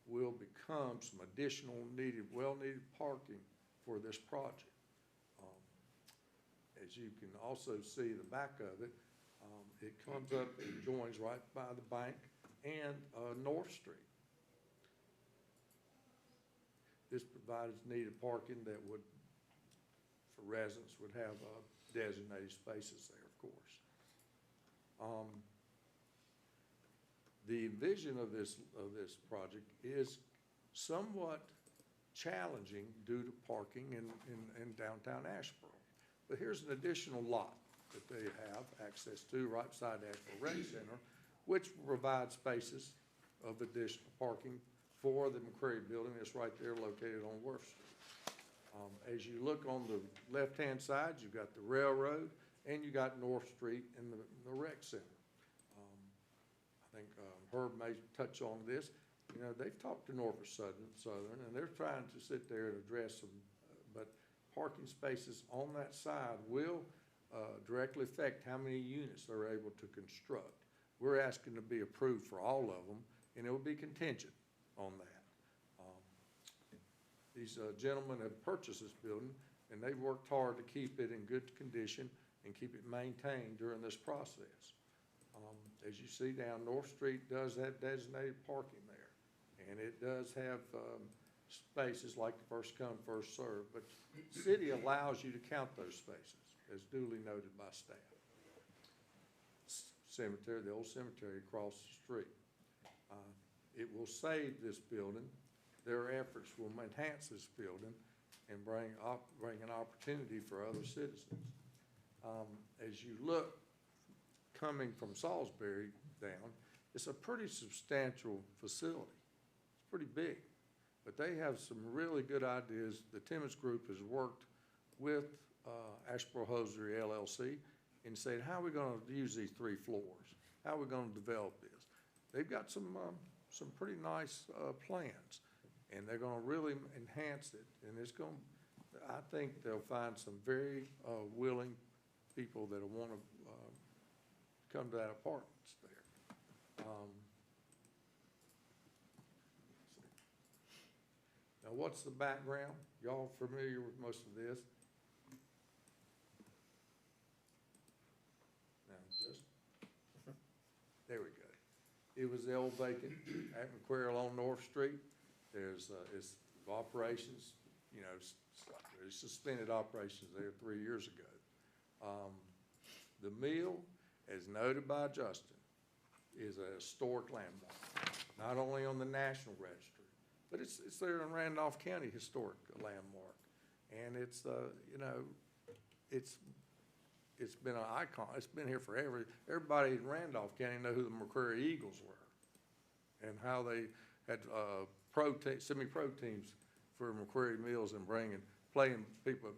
will become some additional well-needed parking for this project. As you can also see the back of it, it comes up and joins right by the bank and North Street. This provides needed parking that would, for residents, would have designated spaces there, of course. The vision of this project is somewhat challenging due to parking in downtown Asheboro. But here's an additional lot that they have access to right beside the Asheboro Rec Center, which provides spaces of additional parking for the McCrary building that's right there located on Worth Street. As you look on the left-hand side, you've got the railroad and you got North Street and the rec center. I think Herb may touch on this. You know, they've talked to Norfolk Southern, and they're trying to sit there and address them, but parking spaces on that side will directly affect how many units they're able to construct. We're asking to be approved for all of them, and it will be contingent on that. These gentlemen have purchased this building, and they've worked hard to keep it in good condition and keep it maintained during this process. As you see down, North Street does have designated parking there, and it does have spaces like the first come, first served, but the city allows you to count those spaces, as duly noted by staff. Cemetery, the old cemetery across the street. It will save this building. Their efforts will enhance this building and bring an opportunity for other citizens. As you look coming from Salisbury down, it's a pretty substantial facility. It's pretty big, but they have some really good ideas. The Timmons Group has worked with Asheboro Hosiery LLC and said, how are we going to use these 3 floors? How are we going to develop this? They've got some pretty nice plans, and they're going to really enhance it. And it's going to, I think they'll find some very willing people that want to come to that apartments there. Now, what's the background? Y'all familiar with most of this? Now, just, there we go. It was the old vacant at McQuarrie along North Street. There's, it's operations, you know, there's suspended operations there 3 years ago. The mill, as noted by Justin, is a historic landmark, not only on the National Registry, but it's there in Randolph County Historic Landmark. And it's, you know, it's been an icon. It's been here forever. Everybody in Randolph County know who the McCrary Eagles were and how they had semi-pro teams for McCrary Mills and playing people,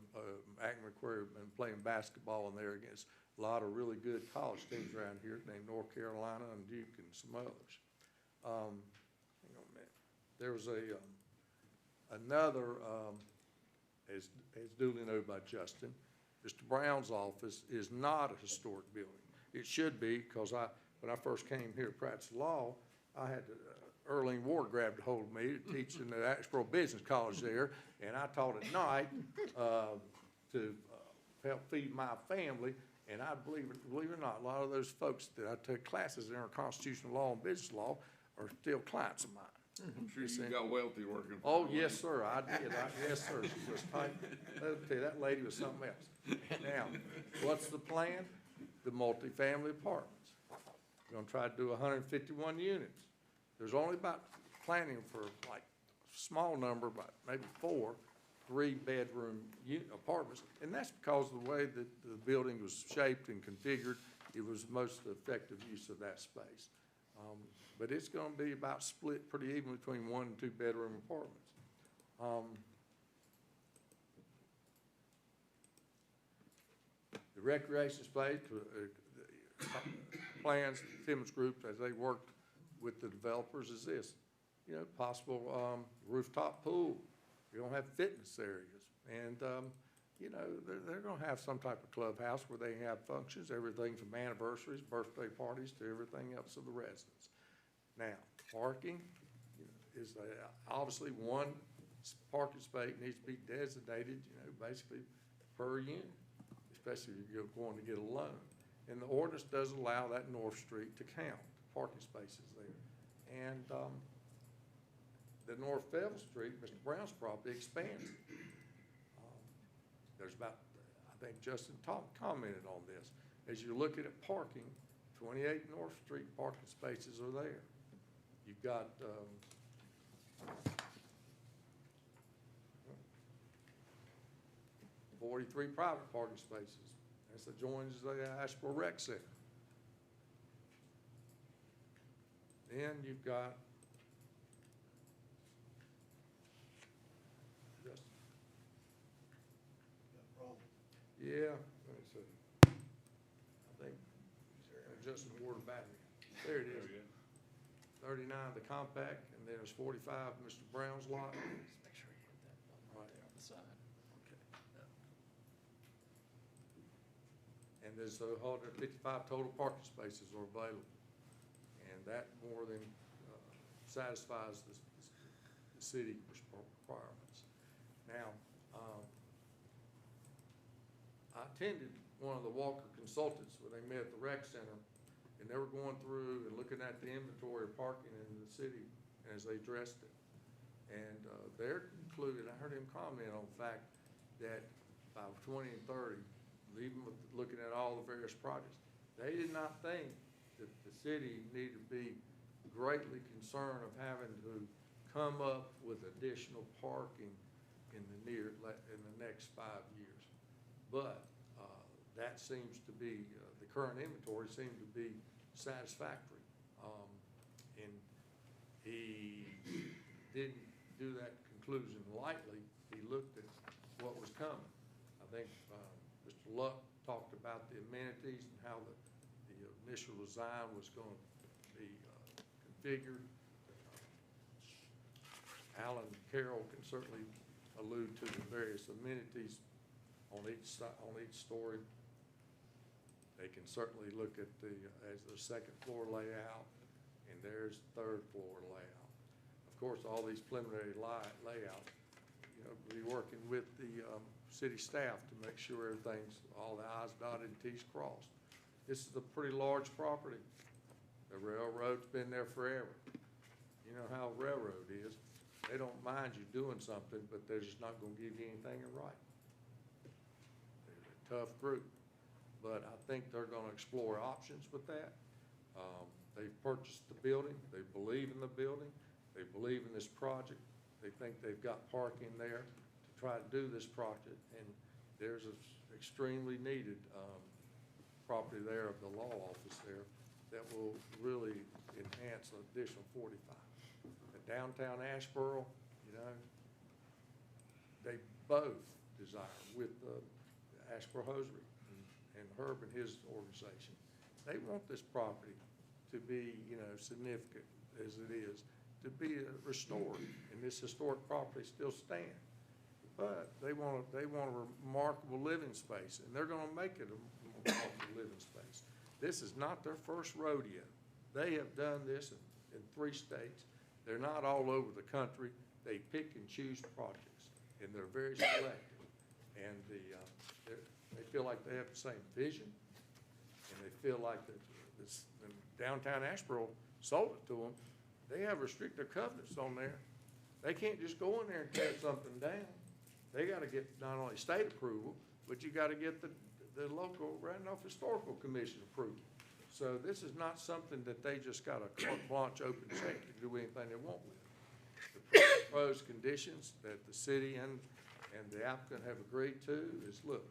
acting McCrary and playing basketball in there against a lot of really good college teams around here named North Carolina and Duke and some others. Hang on a minute. There was another, as duly noted by Justin, Mr. Brown's office is not a historic building. It should be, because when I first came here to practice law, I had Earlene Ward grabbed a hold of me to teach in the Asheboro Business College there, and I taught at night to help feed my family. And I believe it or not, a lot of those folks that I took classes in constitutional law and business law are still clients of mine. I'm sure you got wealthy working. Oh, yes, sir, I did. Yes, sir. She was tight. Let me tell you, that lady was something else. Now, what's the plan? The multifamily apartments. We're gonna try to do 151 units. There's only about planning for like a small number, about maybe 4 3-bedroom apartments, and that's because of the way that the building was shaped and configured. It was the most effective use of that space. But it's going to be about split pretty even between 1 and 2-bedroom apartments. The recreation space plans, Timmons Group, as they worked with the developers, is this: you know, possible rooftop pool. You're gonna have fitness areas, and you know, they're gonna have some type of clubhouse where they have functions, everything from anniversaries, birthday parties, to everything else of the residents. Now, parking is obviously one parking space needs to be designated, you know, basically per unit, especially if you're going to get a loan. And the ordinance does allow that North Street to count parking spaces there, and the North Fell Street, Mr. Brown's property, expands. There's about, I think Justin commented on this. As you're looking at parking, 28 North Street parking spaces are there. You've got, 43 private parking spaces. This adjoins the Asheboro Rec Center. Then you've got yeah, let me see. I think Justin Ward battery. There it is. 39 the compact, and there's 45 Mr. Brown's lot. Just make sure you hit that button right there on the side. And there's 155 total parking spaces are available. And that more than satisfies the city requirements. Now, I attended one of the Walker Consultants where they met at the rec center, and they were going through and looking at the inventory of parking in the city as they addressed it. And they're concluded, I heard him comment on the fact that by 20 and 30, even with looking at all the various projects, they did not think that the city needed to be greatly concerned of having to come up with additional parking in the next 5 years. But that seems to be, the current inventory seemed to be satisfactory. And he didn't do that conclusion lightly. He looked at what was coming. I think Mr. Luck talked about the amenities and how the initial design was going to be configured. Alan Carroll can certainly allude to the various amenities on each story. They can certainly look at as the second floor layout, and there's third floor layout. Of course, all these preliminary layouts, be working with the city staff to make sure everything's, all the I's dotted and T's crossed. This is a pretty large property. The railroad's been there forever. You know how a railroad is. They don't mind you doing something, but they're just not gonna give you anything in writing. They're a tough group, but I think they're gonna explore options with that. They've purchased the building. They believe in the building. They believe in this project. They think they've got parking there to try to do this project, and there's an extremely needed property there of the law office there that will really enhance an additional 45. The downtown Asheboro, they both desire with Asheboro Hosiery and Herb and his organization. They want this property to be, significant as it is, to be restored, and this historic property still stand. But they want a remarkable living space, and they're gonna make it a remarkable living space. This is not their first rodeo. They have done this in 3 states. They're not all over the country. They pick and choose projects, and they're very selective. And they feel like they have the same vision, and they feel like that this downtown Asheboro sold it to them. They have restrictive covenants on there. They can't just go in there and tear something down. They gotta get not only state approval, but you gotta get the local Randolph Historical Commission approval. So this is not something that they just got a carte blanche open check to do anything they want with. The proposed conditions that the city and the applicant have agreed to is, look,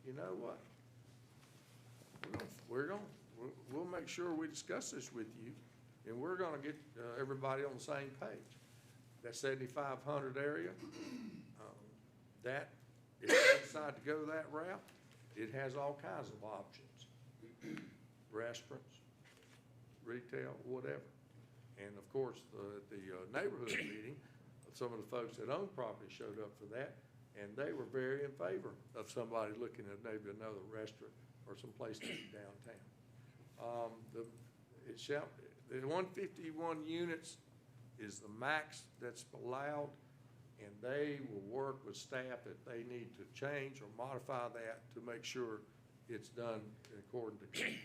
you know what? We'll make sure we discuss this with you, and we're gonna get everybody on the same page. That 7,500 area, that, if they decide to go that route, it has all kinds of options. Restaurants, retail, whatever. And of course, the neighborhood meeting, some of the folks that own property showed up for that, and they were very in favor of somebody looking at maybe another restaurant or some place to eat downtown. The 151 units is the max that's allowed, and they will work with staff if they need to change or modify that to make sure it's done according to code.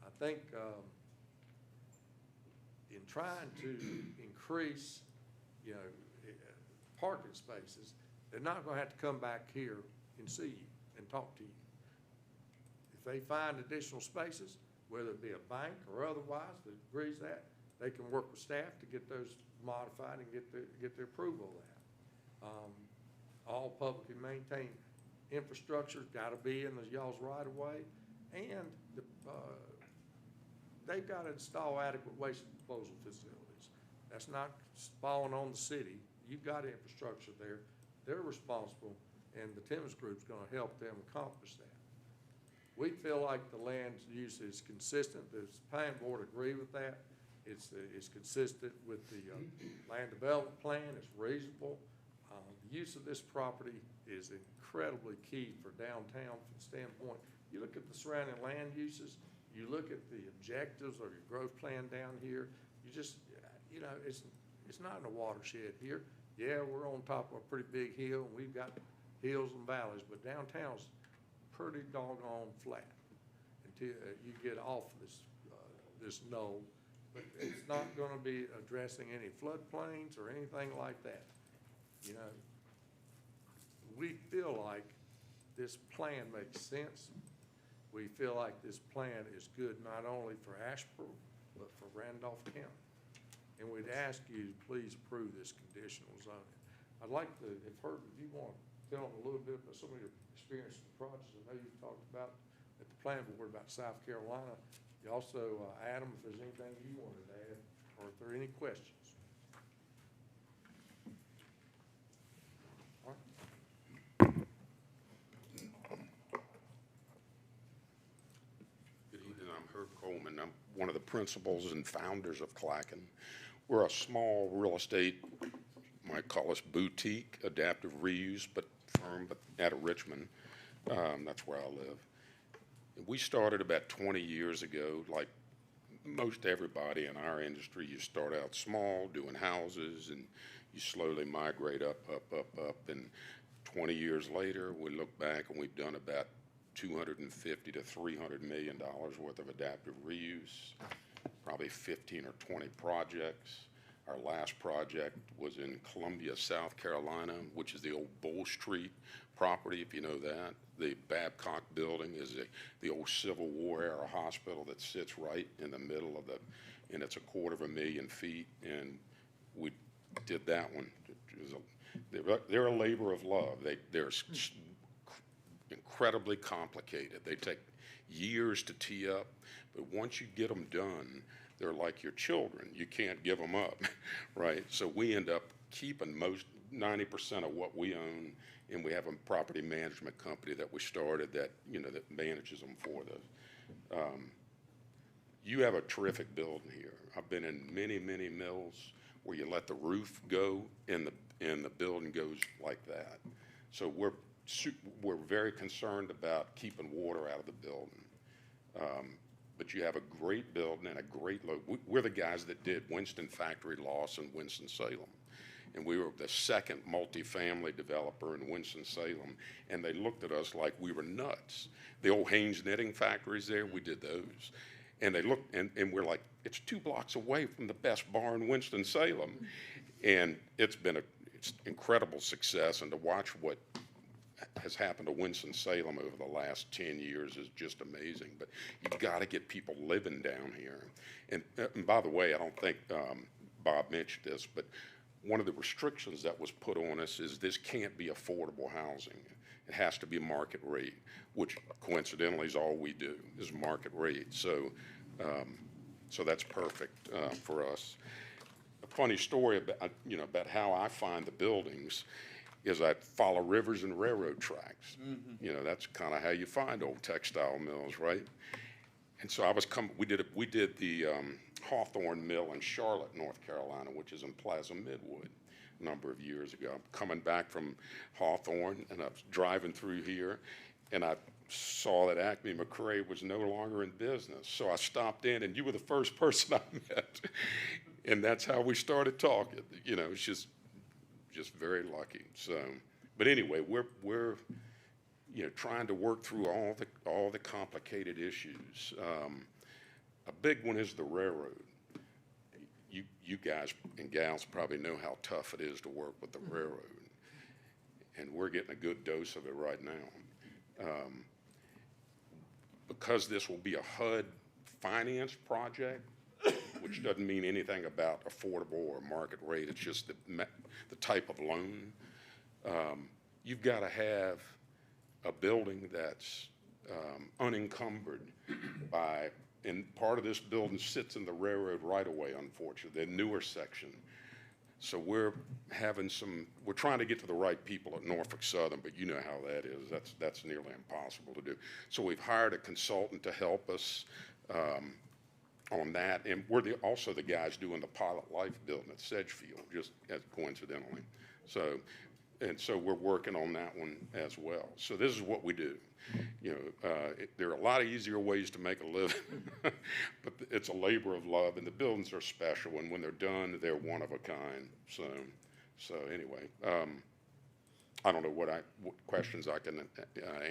I think in trying to increase, parking spaces, they're not gonna have to come back here and see you and talk to you. If they find additional spaces, whether it be a bank or otherwise that agrees that, they can work with staff to get those modified and get the approval of that. All publicly maintained infrastructure's gotta be in the y'all's right of way, and they've gotta install adequate waste disposal facilities. That's not falling on the city. You've got infrastructure there. They're responsible, and the Timmons Group's gonna help them accomplish that. We feel like the land use is consistent. The planning board agree with that. It's consistent with the land development plan. It's reasonable. The use of this property is incredibly key for downtown from the standpoint. You look at the surrounding land uses, you look at the objectives of your growth plan down here, you just, you know, it's not in a watershed here. Yeah, we're on top of a pretty big hill, and we've got hills and valleys, but downtown's pretty doggone flat until you get off this knoll. But it's not gonna be addressing any floodplains or anything like that. You know, we feel like this plan makes sense. We feel like this plan is good not only for Asheboro, but for Randolph County. And we'd ask you to please approve this conditional zoning. I'd like to, if you want to tell them a little bit about some of your experience with projects. I know you've talked about at the planning board about South Carolina. You also, Adam, if there's anything you wanted to add, or if there are any questions. All right. Good evening, I'm Herb Coleman. I'm one of the principals and founders of Clackin. We're a small real estate, might call us boutique, adaptive reuse, but firm, but out of Richmond. That's where I live. We started about 20 years ago, like most everybody in our industry. You start out small, doing houses, and you slowly migrate up, and 20 years later, we look back and we've done about $250 to $300 million worth of adaptive reuse, probably 15 or 20 projects. Our last project was in Columbia, South Carolina, which is the old Bull Street property, if you know that. The Babcock building is the old Civil War era hospital that sits right in the middle of and it's 250,000 feet, and we did that one. They're a labor of love. They're incredibly complicated. They take years to tee up, but once you get them done, they're like your children. You can't give them up, right? So we end up keeping 90% of what we own, and we have a property management company that we started that, you know, that manages them for us. You have a terrific building here. I've been in many, many mills where you let the roof go and the building goes like that. So we're very concerned about keeping water out of the building. But you have a great building and a great we're the guys that did Winston Factory Loss in Winston-Salem. And we were the second multifamily developer in Winston-Salem, and they looked at us like we were nuts. The old Haynes knitting factories there, we did those. And they looked, and we're like, it's 2 blocks away from the best bar in Winston-Salem. And it's been it's incredible success, and to watch what has happened to Winston-Salem over the last 10 years is just amazing. But you've got to get people living down here. And by the way, I don't think Bob mentioned this, but one of the restrictions that was put on us is this can't be affordable housing. It has to be market rate, which coincidentally is all we do, is market rate. So, so that's perfect for us. A funny story about how I find the buildings is I follow rivers and railroad tracks. Mm-hmm. You know, that's kind of how you find old textile mills, right? And so we did the Hawthorne Mill in Charlotte, North Carolina, which is in Plaza Midwood, a number of years ago. I'm coming back from Hawthorne, and I was driving through here, and I saw that Acme McRae was no longer in business. So I stopped in, and you were the first person I met. And that's how we started talking. You know, it's just very lucky. So, but anyway, we're trying to work through all the complicated issues. A big one is the railroad. You guys and gals probably know how tough it is to work with the railroad, and we're getting a good dose of it right now. Because this will be a HUD finance project, which doesn't mean anything about affordable or market rate, it's just the type of loan. You've got to have a building that's unencumbered by, and part of this building sits in the railroad right-of-way, unfortunately, the newer section. So we're trying to get to the right people at Norfolk Southern, but you know how that is. That's nearly impossible to do. So we've hired a consultant to help us on that, and we're also the guys doing the Pilot Life building at Sedgefield, just as coincidentally. So we're working on that one as well. So this is what we do. You know, there are a lot of easier ways to make a living, but it's a labor of love, and the buildings are special, and when they're done, they're one of a kind. So anyway, I don't know what questions I can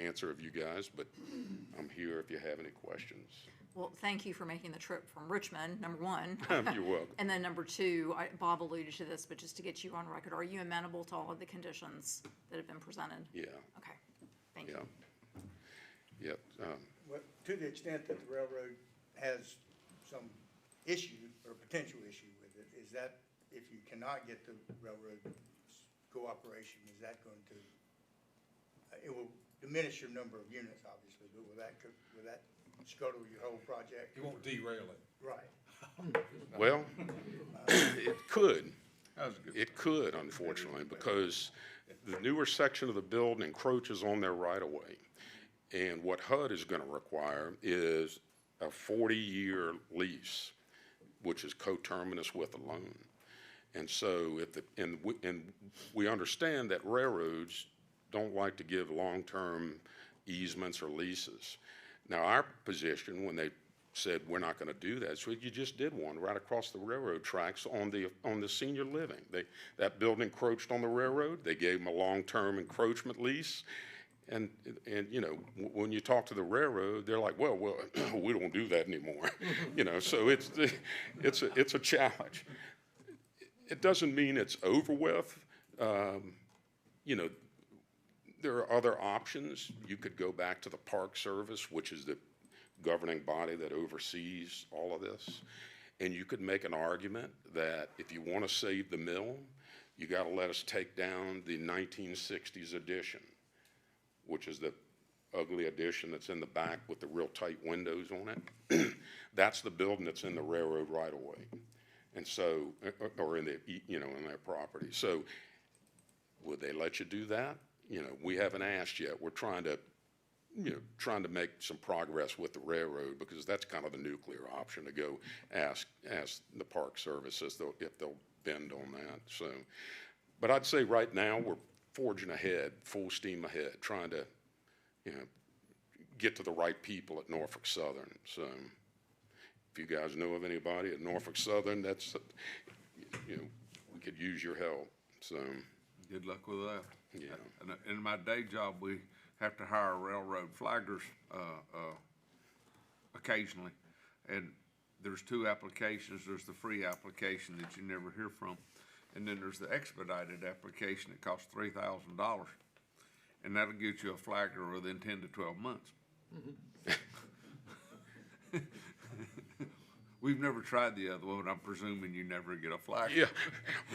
answer of you guys, but I'm here if you have any questions. Well, thank you for making the trip from Richmond, number one. You're welcome. And then number two, Bob alluded to this, but just to get you on record, are you amenable to all of the conditions that have been presented? Yeah. Okay, thank you. Yep. Well, to the extent that the railroad has some issue or potential issue with it, is that if you cannot get the railroad cooperation, is that going to, it will diminish your number of units, obviously, but will that scuttle your whole project? It won't derail it. Right. Well, it could. It could, unfortunately, because the newer section of the building encroaches on their right-of-way. And what HUD is going to require is a 40-year lease, which is coterminous with a loan. And so, and we understand that railroads don't like to give long-term easements or leases. Now, our position, when they said we're not going to do that, so you just did one right across the railroad tracks on the senior living. That building encroached on the railroad. They gave them a long-term encroachment lease. And you know, when you talk to the railroad, they're like, well, we don't do that anymore. You know, so it's a challenge. It doesn't mean it's over with. You know, there are other options. You could go back to the Park Service, which is the governing body that oversees all of this, and you could make an argument that if you want to save the mill, you got to let us take down the 1960s addition, which is the ugly addition that's in the back with the real tight windows on it. That's the building that's in the railroad right away. And so, or in the, you know, in their property. So would they let you do that? You know, we haven't asked yet. We're trying to, you know, trying to make some progress with the railroad, because that's kind of the nuclear option, to go ask the Park Service if they'll bend on that. So, but I'd say right now we're forging ahead, full steam ahead, trying to, you know, get to the right people at Norfolk Southern. So if you guys know of anybody at Norfolk Southern, that's, you know, we could use your help. So good luck with that. Yeah. And in my day job, we have to hire railroad flaggers occasionally, and there's two applications. There's the free application that you never hear from, and then there's the expedited application that costs $3,000, and that'll get you a flagger within 10 to 12 months. We've never tried the other one. I'm presuming you never get a flagger. Yeah,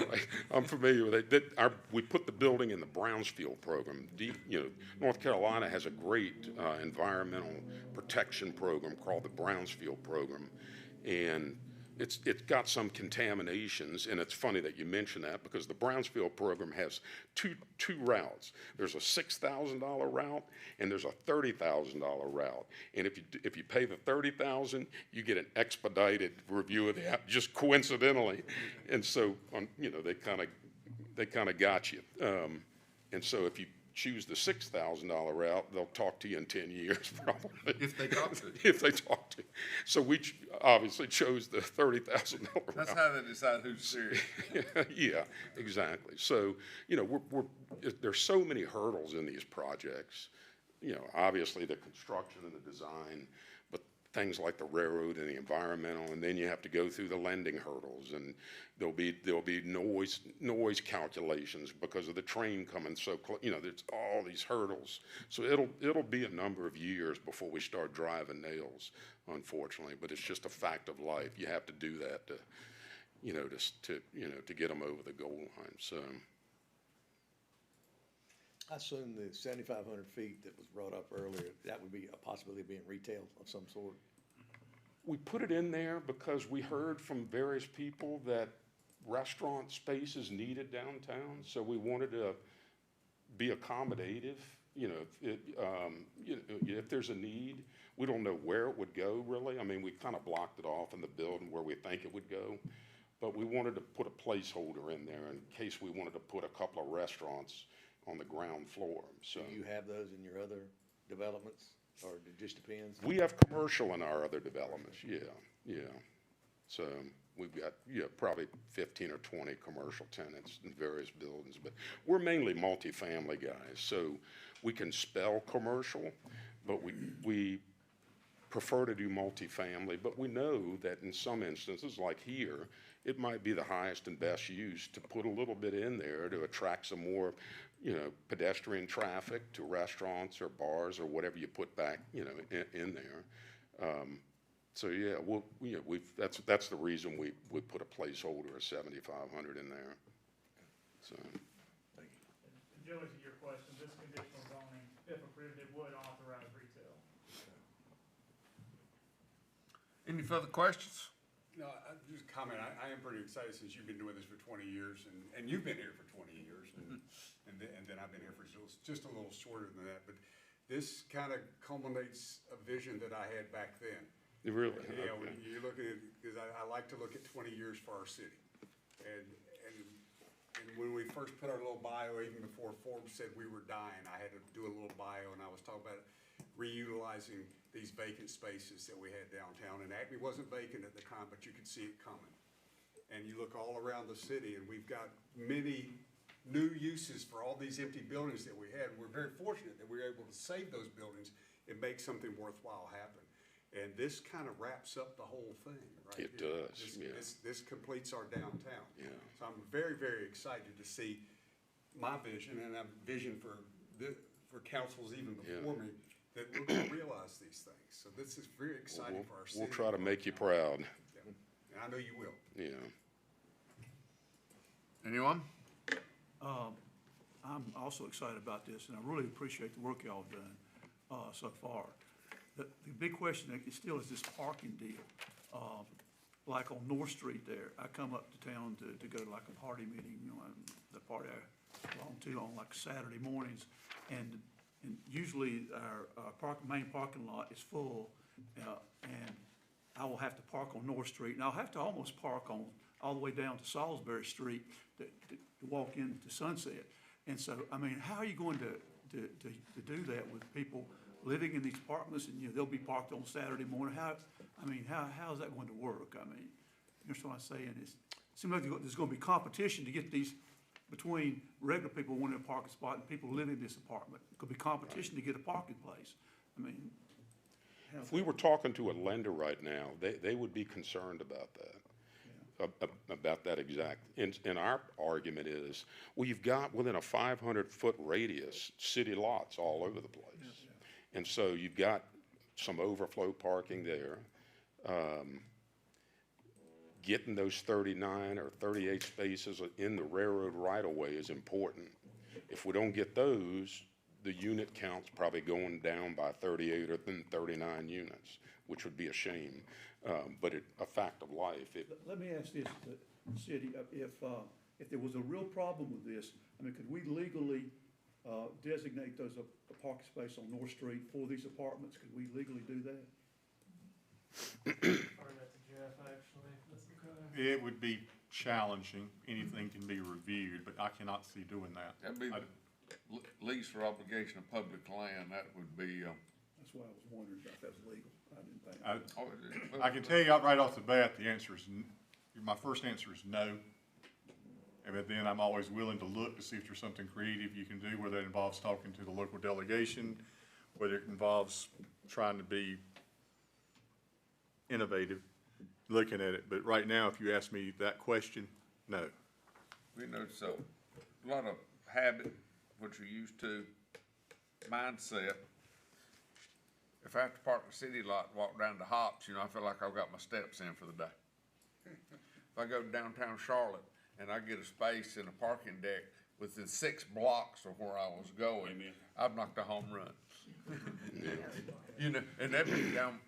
right. I'm familiar with it. We put the building in the Brownsfield program. You know, North Carolina has a great environmental protection program called the Brownsfield program, and it's got some contaminations. And it's funny that you mention that, because the Brownsfield program has two routes. There's a $6,000 route and there's a $30,000 route. And if you pay the $30,000, you get an expedited review of the app, just coincidentally. And so, you know, they kind of got you. And so if you choose the $6,000 route, they'll talk to you in 10 years, probably. If they talk to you. If they talk to you. So we obviously chose the $30,000 route. That's how they decide who's serious. Yeah, exactly. So, you know, there's so many hurdles in these projects. You know, obviously the construction and the design, but things like the railroad and the environmental, and then you have to go through the lending hurdles, and there'll be noise calculations because of the train coming so close. You know, there's all these hurdles. So it'll be a number of years before we start driving nails, unfortunately. But it's just a fact of life. You have to do that to, you know, to get them over the goal line. So. I assume the 7,500 feet that was brought up earlier, that would be a possibility of being retail of some sort. We put it in there because we heard from various people that restaurant space is needed downtown, so we wanted to be accommodative. You know, if there's a need, we don't know where it would go really. I mean, we kind of blocked it off in the building where we think it would go, but we wanted to put a placeholder in there in case we wanted to put a couple of restaurants on the ground floor. So Do you have those in your other developments, or it just depends? we have commercial in our other developments, yeah. So we've got, probably 15 or 20 commercial tenants in various buildings, but we're mainly multifamily guys, so we can spell commercial, but we prefer to do multifamily, but we know that in some instances, like here, it might be the highest and best use to put a little bit in there to attract some more, pedestrian traffic to restaurants or bars or whatever you put back, in there. So yeah, that's the reason we put a placeholder of 7,500 in there. So. And Joey, to your question, this conditional zoning, if approved, it would authorize retail. Any further questions? No, just a comment, I am pretty excited since you've been doing this for 20 years, and you've been here for 20 years, and then I've been here for just a little shorter than that, but this kind of culminates a vision that I had back then. Really? Yeah, Okay. when you look at it, because I like to look at 20 years for our city. And when we first put our little bio, even before Forbes said we were dying, I had to do a little bio, and I was talking about reutilizing these vacant spaces that we had downtown. And Acme wasn't vacant at the time, but you could see it coming. And you look all around the city, and we've got many new uses for all these empty buildings that we had. We're very fortunate that we were able to save those buildings and make something worthwhile happen. And this kind of wraps up the whole thing, right? It here. does, yeah. This completes our downtown. Yeah. So I'm very, very excited to see my vision, and a vision for councils even before me, that we're gonna realize these things. So this is very exciting for our city. We'll try to make you proud. Yeah. And I know you will. Yeah. Anyone? I'm also excited about this, and I really appreciate the work y'all have done so far. The big question that still is this parking deal. Like on North Street there, I come up to town to go to like a party meeting, the party I belong to on like Saturday mornings, and usually our main parking lot is full, and I will have to park on North Street, and I'll have to almost park on all the way down to Salisbury Street to walk into Sunset. And so, I mean, how are you going to do that with people living in these apartments, and they'll be parked on Saturday morning? How is that going to work? I mean, you know what I'm saying? It seems like there's going to be competition to get these between regular people wanting a parking spot and people living in this apartment. It could be competition to get a parking place. I mean, If we were talking to a lender right now, they would be concerned about that, about that exact. And our argument is, well, you've got within a 500-foot radius, city lots all over the place. And so you've got some overflow parking there. Getting those 39 or 38 spaces in the railroad right-of-way is important. If we don't get those, the unit count's probably going down by 38 or then 39 units, which would be a shame, but a fact of life. Let me ask this, the city, if there was a real problem with this, I mean, could we legally designate those a parking space on North Street for these apartments? Could we legally do that? It would be challenging. Anything can be reviewed, but I cannot see doing that. That'd be lease for obligation of public land. That would be, That's why I was wondering if that was legal. I didn't think. I can tell you right off the bat, the answer is, my first answer is no. But then I'm always willing to look to see if there's something creative you can do, whether it involves talking to the local delegation, whether it involves trying to be innovative looking at it, but right now, if you ask me that question, no. You know, so, a lot of habit, what you're used to, mindset. If I have to park in the city lot and walk down to Hops, you know, I feel like I've got my steps in for the day. If I go to downtown Charlotte and I get a space in a parking deck within 6 blocks of where I was going, I've knocked a home run. You know, and that'd be down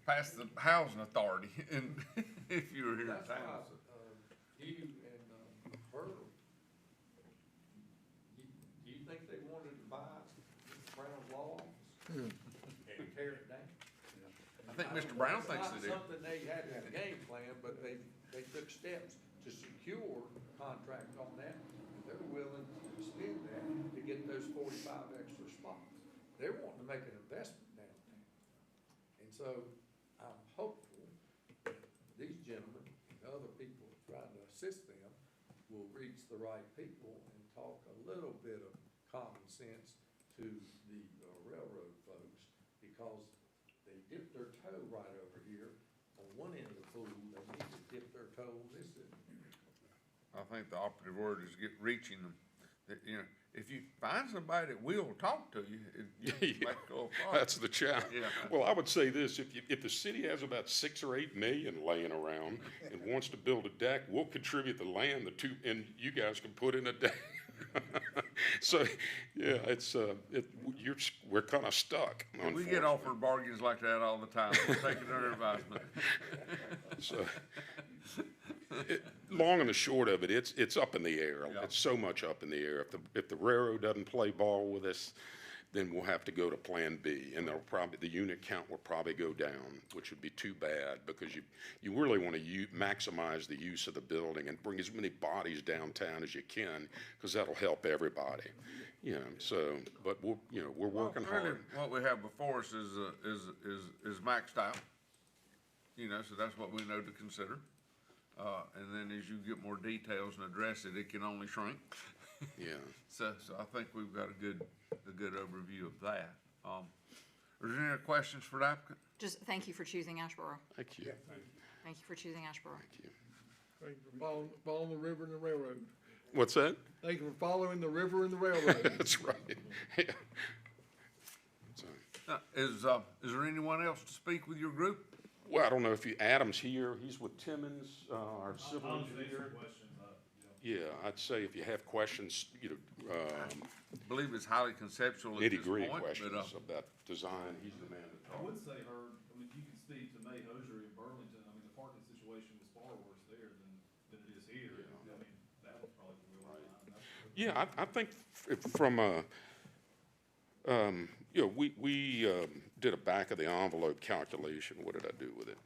past the housing authority, and if you were here in That's why, town. you and, Burr, do you think they wanted to buy Brown Law and tear it down? I think Mr. Brown thinks they do. It's not something they had in the game plan, but they took steps to secure contract on that, and they're willing to spend that to get those 45 extra spots. They're wanting to make an investment downtown. And so I'm hopeful that these gentlemen and other people trying to assist them will reach the right people and talk a little bit of common sense to the railroad folks, because they dipped their toe right over here on one end of the pool. They need to dip their toe on this end. I think the operative word is reaching them. That, you know, if you find somebody that will talk to you, you might go far. That's the challenge. Yeah. Well, I would say this, if the city has about 6 or 8 million laying around and wants to build a deck, we'll contribute the land, and you guys can put in a deck. So, yeah, we're kind of stuck, We get offered bargains like that all the time. We're taking their advisement. So, long and the short of it, it's up in the air. Yeah. It's so much up in the air. If the railroad doesn't play ball with us, then we'll have to go to Plan B, and the unit count will probably go down, which would be too bad, because you really want to maximize the use of the building and bring as many bodies downtown as you can, because that'll help everybody. You know, so, but we're working Really, hard. what we have before us is maxed out. You know, so that's what we know to consider. And then as you get more details and address it, it can only shrink. Yeah. So I think we've got a good overview of that. Are there any other questions for the applicant? Just thank you for choosing Asheboro. Thank you. Thank you for choosing Asheboro. Thank you. Thank you for following the river and the railroad. What's that? Thank you for following the river and the railroad. That's right. Yeah. So, Is there anyone else to speak with your group? well, I don't know if Adam's here. He's with Timmons, our civil engineer. Yeah, I'd say if you have questions, I believe it's highly conceptual at this nitty-gritty point, questions but, about design, he's the man to I talk. would say, Herb, I mean, you can speak to May Hosiery in Burlington, I mean, the parking situation was far worse there than it is here. I mean, that was probably the real line. Yeah, I think from we did a back of the envelope calculation. What did I do with it?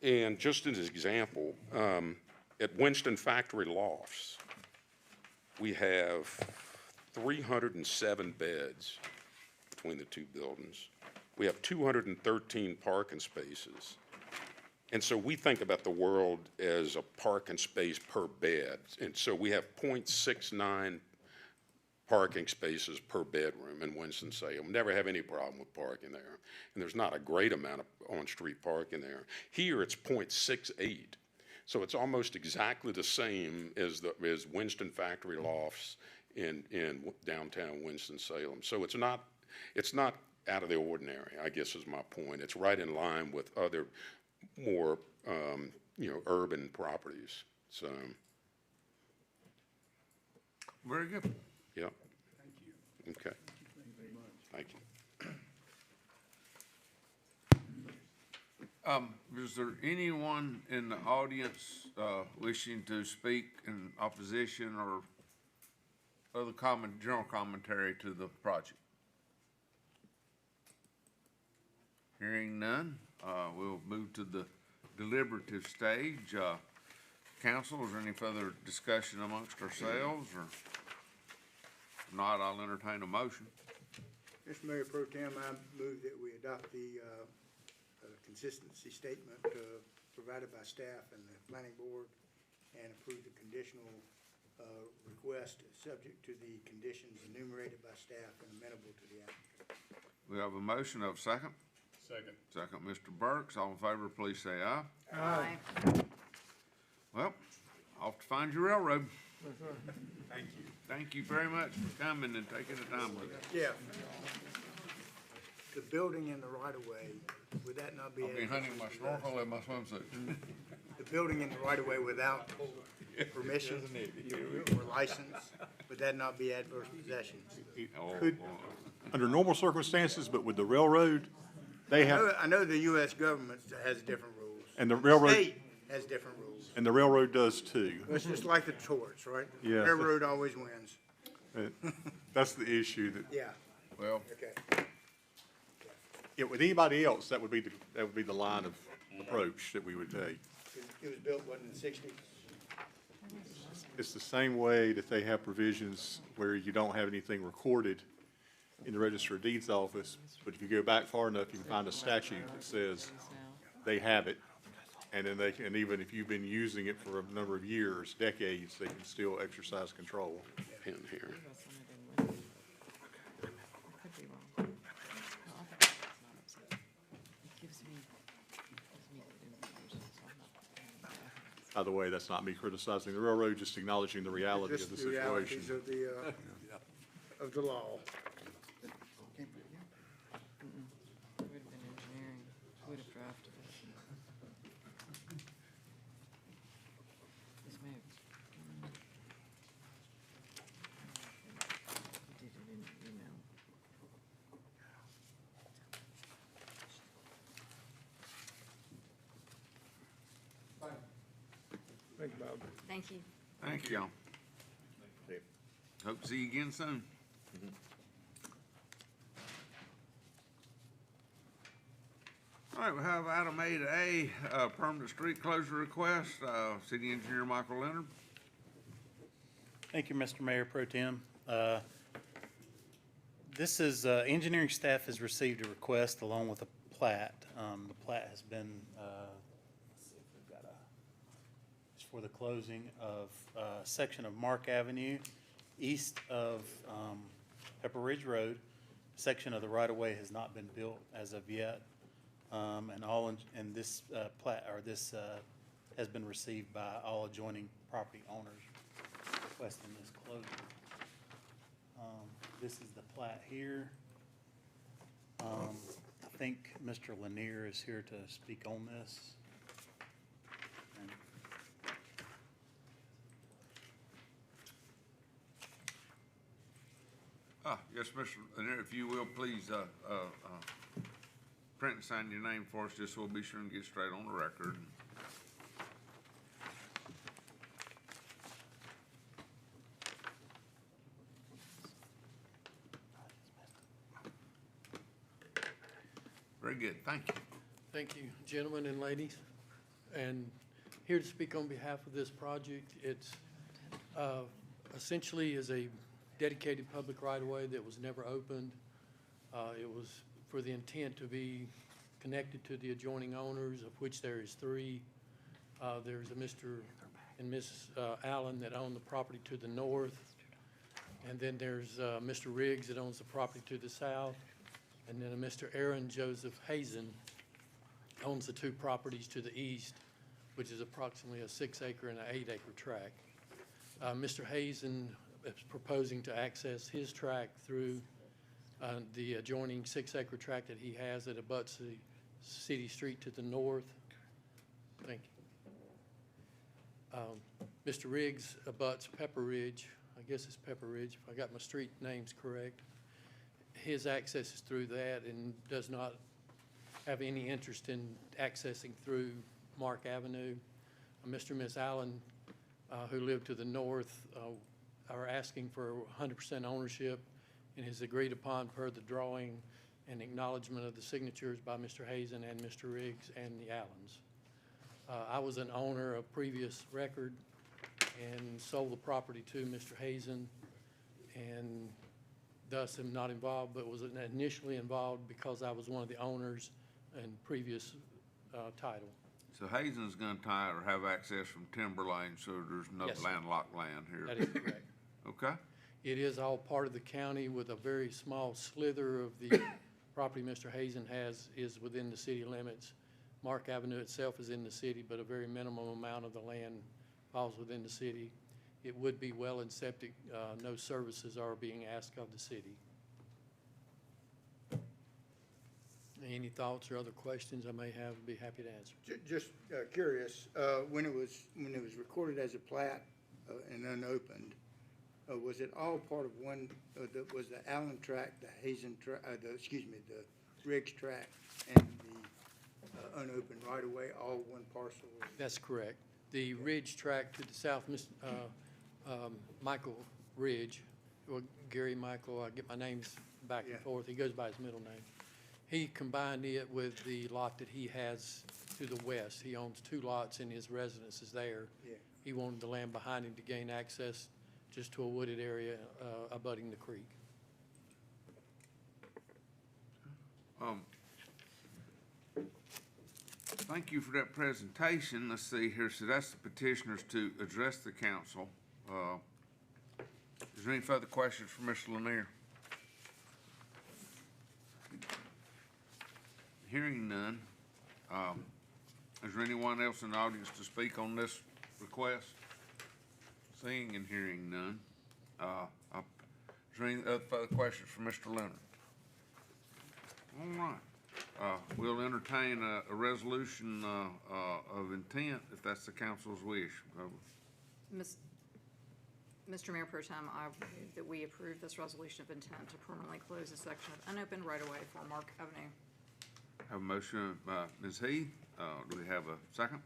And just as an example, at Winston Factory Lofts, we have 307 beds between the two buildings. We have 213 parking spaces. And so we think about the world as a parking space per bed. And so we have 0.69 parking spaces per bedroom in Winston-Salem. We never have any problem with parking there. And there's not a great amount of on-street parking there. Here, it's 0.68. So it's almost exactly the same as Winston Factory Lofts in downtown Winston-Salem. So it's not out of the ordinary, I guess is my point. It's right in line with other more, urban properties. So, very good. yeah. Thank you. Okay. Thank you very much. Thank you. Is there anyone in the audience, wishing to speak in opposition or other general commentary to the project? Hearing none, we'll move to the deliberative stage. Council, is there any further discussion amongst ourselves, or if not, I'll entertain a motion. Mr. Mayor Pro Tem, I move that we adopt the consistency statement provided by staff and the planning board, and approve the conditional request subject to the conditions enumerated by staff and amenable to the applicant. We have a motion of second. Second. Second, Mr. Burks. All in favor, please say aye. Aye. Well, off to find your railroad. Thank you. Thank you very much for coming and taking the time with us. Yeah. The building in the right of way, would that not be? I'll be hunting my snorkel and my swimsuit. The building in the right of way without permission or license, would that not be adverse possessions? Could, under normal circumstances, but with the railroad, they have, I know the US government has different rules. and the railroad, State has different rules. and the railroad does too. It's just like the torts, right? Yeah. Railroad always wins. That's the issue that, Yeah, Well, okay. yeah, with anybody else, that would be the line of approach that we would take. It was built, what, in the sixties? It's the same way that they have provisions where you don't have anything recorded in the Register of Deeds office, but if you go back far enough, you can find a statute that says they have it, and then they can, even if you've been using it for a number of years, decades, they can still exercise control. Pen here. By the way, that's not me criticizing the railroad, just acknowledging the reality of Just the the situation. realities of the law. Thank you, Bob. Thank you. thank y'all. Hope to see you again soon. All right, we have item A to A, permanent street closure request, City Engineer Michael Leonard. Thank you, Mr. Mayor Pro Tem. This is, engineering staff has received a request along with a plat. The plat has been, let's see if we've got it's for the closing of a section of Mark Avenue, east of Pepper Ridge Road. Section of the right-of-way has not been built as of yet. And this plat, or this has been received by all adjoining property owners requesting this closure. This is the plat here. I think Mr. Lanier is here to speak on this. Yes, Mr. Lanier, if you will, please, print and sign your name for us, just so we'll be sure and get straight on the record. Very good, thank you. Thank you, gentlemen and ladies. And here to speak on behalf of this project. It's essentially is a dedicated public right-of-way that was never opened. It was for the intent to be connected to the adjoining owners, of which there is three. There's a Mr. and Miss Allen that own the property to the north. And then there's Mr. Riggs that owns the property to the south. And then a Mr. Aaron Joseph Hazen owns the two properties to the east, which is approximately a 6-acre and an 8-acre tract. Mr. Hazen is proposing to access his tract through the adjoining 6-acre tract that he has that abuts the city street to the north. Thank you. Mr. Riggs abuts Pepper Ridge. I guess it's Pepper Ridge, if I got my street names correct. His access is through that and does not have any interest in accessing through Mark Avenue. Mr. and Ms. Allen, who live to the north, are asking for 100% ownership and is agreed upon per the drawing and acknowledgement of the signatures by Mr. Hazen and Mr. Riggs and the Allens. I was an owner of previous record and sold the property to Mr. Hazen, and thus am not involved, but was initially involved because I was one of the owners in previous title. So Hazen's gonna tie or have access from Timber Lane, so there's no Yes, sir. landlocked land here? That is correct. Okay, It is all part of the county with a very small slither of the property Mr. Hazen has is within the city limits. Mark Avenue itself is in the city, but a very minimum amount of the land falls within the city. It would be well and septic, no services are being asked of the city. Any thoughts or other questions I may have, be happy to answer. Just curious, when it was recorded as a plat and unopened, was it all part of one, was the Allen tract, the Hazen tract, the Riggs tract, and the unopened right-of-way, all one parcel? That's correct. The ridge tract to the south, Michael Ridge, or Gary Michael, I get my names back and forth, he goes by his middle name. He combined it with the lot that he has to the west. He owns 2 lots and his residence is there. Yeah. He wanted the land behind him to gain access just to a wooded area abutting the creek. Thank you for that presentation. Let's see here. So that's the petitioners to address the council. Is there any further questions for Mr. Lanier? Hearing none. Is there anyone else in the audience to speak on this request? Seeing and hearing none. Is there any other further questions for Mr. Leonard? All right. We'll entertain a resolution of intent if that's the council's wish. Mr. Mayor Pro Tem, I move that we approve this resolution of intent to permanently close a section of unopened right-of-way for Mark Avenue. Have a motion by Ms. Heath. Do we have a second?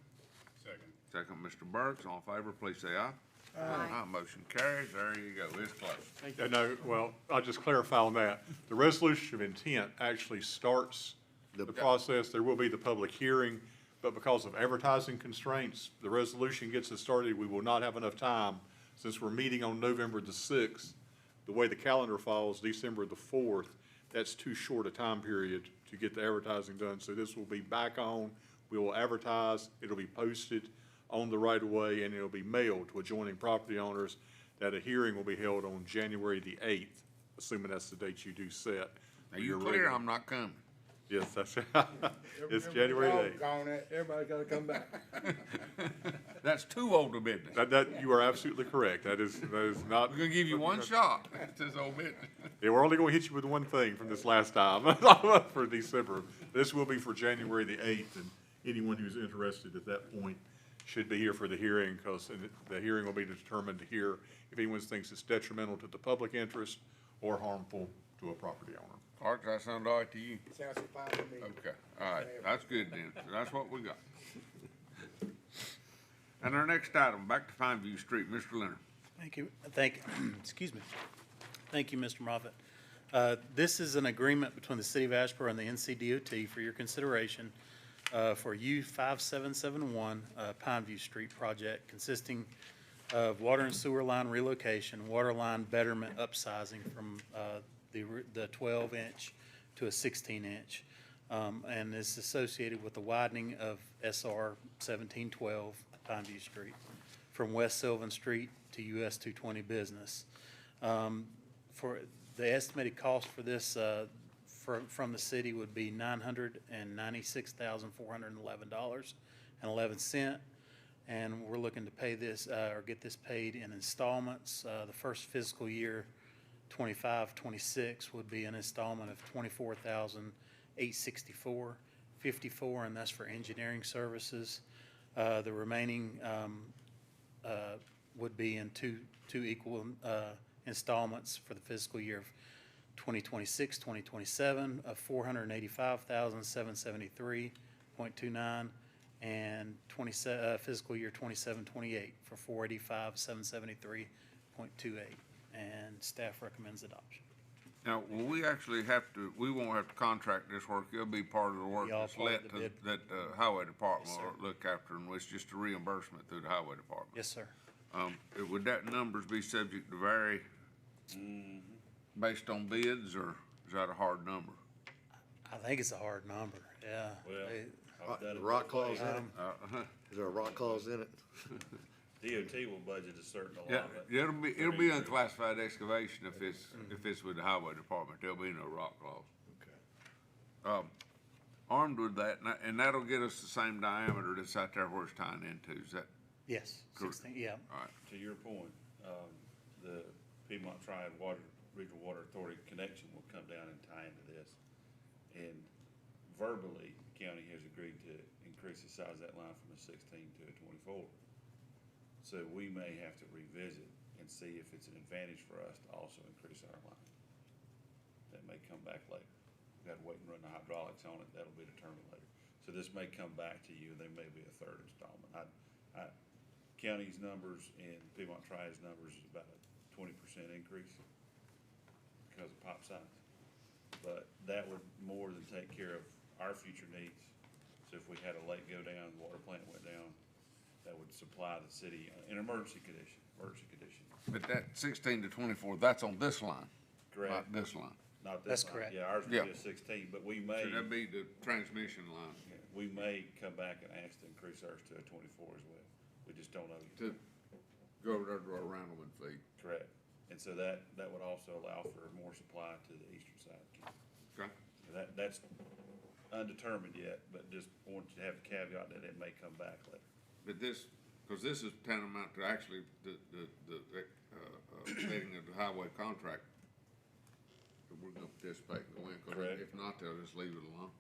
Second. Second, Mr. Burks. All in favor, please say aye. Aye. Motion carries. There you go. It's closed. Thank you. No, well, I'll just clarify on that. The resolution of intent actually starts the process. There will be the public hearing, but because of advertising constraints, the resolution gets us started. We will not have enough time, since we're meeting on November the 6th. The way the calendar falls, December the 4th, that's too short a time period to get the advertising done. So this will be back on. We will advertise. It'll be posted on the right-of-way, and it'll be mailed to adjoining property owners that a hearing will be held on January the 8th, assuming that's the date you do set. Are you clear? I'm not coming. Yes, that's, it's January the 8th. Everybody's gotta come back. That's too old a business. You are absolutely correct. That is not. We're gonna give you one shot. It's this old business. Yeah, we're only gonna hit you with one thing from this last time for December. This will be for January the 8th, and anyone who's interested at that point should be here for the hearing, because the hearing will be determined to hear if anyone thinks it's detrimental to the public interest or harmful to a property owner. Art, does that sound all right to you? Sounds fine to me. Okay, all right, that's good then. That's what we got. And our next item, back to Pineview Street, Mr. Leonard. Excuse me. Thank you, Mr. Moffitt. This is an agreement between the City of Asheboro and the NCDOT for your consideration for U5771 Pineview Street project, consisting of water and sewer line relocation, water line betterment upsizing from the 12-inch to a 16-inch, and is associated with the widening of SR 1712 Pineview Street from West Sylvan Street to US 220 Business. For the estimated cost for this from the city would be $996,411.11, and we're looking to pay this or get this paid in installments. The first fiscal year 25-26 would be an installment of $24,864.54, and that's for engineering services. The remaining would be in two equal installments for the fiscal year of 2026-2027 of $485,773.29, and fiscal year 27-28 for $485,773.28. And staff recommends adoption. Now, will we actually we won't have to contract this work, it'll be part of the work that's let to, that the highway department will look after, and it's just a reimbursement through the highway department? Yes, sir. Would that numbers be subject to vary based on bids, or is that a hard number? I think it's a hard number, yeah. Well, the rock clause in it? Is there a rock clause in it? DOT will budget a certain Yeah, allotment. it'll be unclassified excavation if it's with the highway department. There'll be no rock clause. armed with that, and that'll get us the same diameter that's out there where it's tying into, is that? Yes, Correct. 16, yeah. All right. To your point, the Piedmont Triad Regional Water Authority connection will come down and tie into this. And verbally, the county has agreed to increase the size of that line from a 16 to a 24. So we may have to revisit and see if it's an advantage for us to also increase our line. That may come back later. We've got to wait and run the hydraulics on it. That'll be determined later. So this may come back to you. There may be a third installment. County's numbers and Piedmont Triad's numbers is about a 20% increase because of pop size. But that would more than take care of our future needs. So if we had a lake go down, the water plant went down, that would supply the city in emergency condition. But that 16 to 24, that's on this line? Correct. Not this line? Not this That's line. correct. Yeah, ours would be a 16, but we may. So that'd be the transmission line. We may come back and ask to increase ours to a 24 as well. We just don't know yet. To go over there to our Randleman feed. Correct. And so that would also allow for more supply to the eastern side of the county. Okay. That's undetermined yet, but just want you to have a caveat that it may come back later. But this, because this is tantamount to actually the setting of the highway contract that we're gonna participate and go in, because Correct. if not, they'll just leave it alone.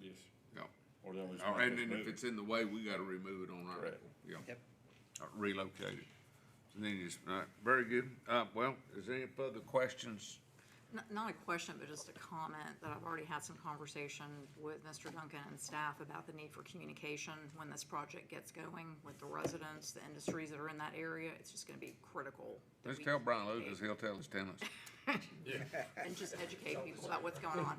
Yes. Yeah. Or they'll just. And then if it's in the way, we gotta remove it on our. Correct. Yeah. Yep. Relocate it. So then you just, all right, very good. Well, is there any further questions? Not a question, but just a comment that I've already had some conversation with Mr. Duncan and staff about the need for communication when this project gets going with the residents, the industries that are in that area. It's just gonna be critical. that Let's we tell Brian communicate Lucas, he'll tell his tenants. And just educate people about what's going on.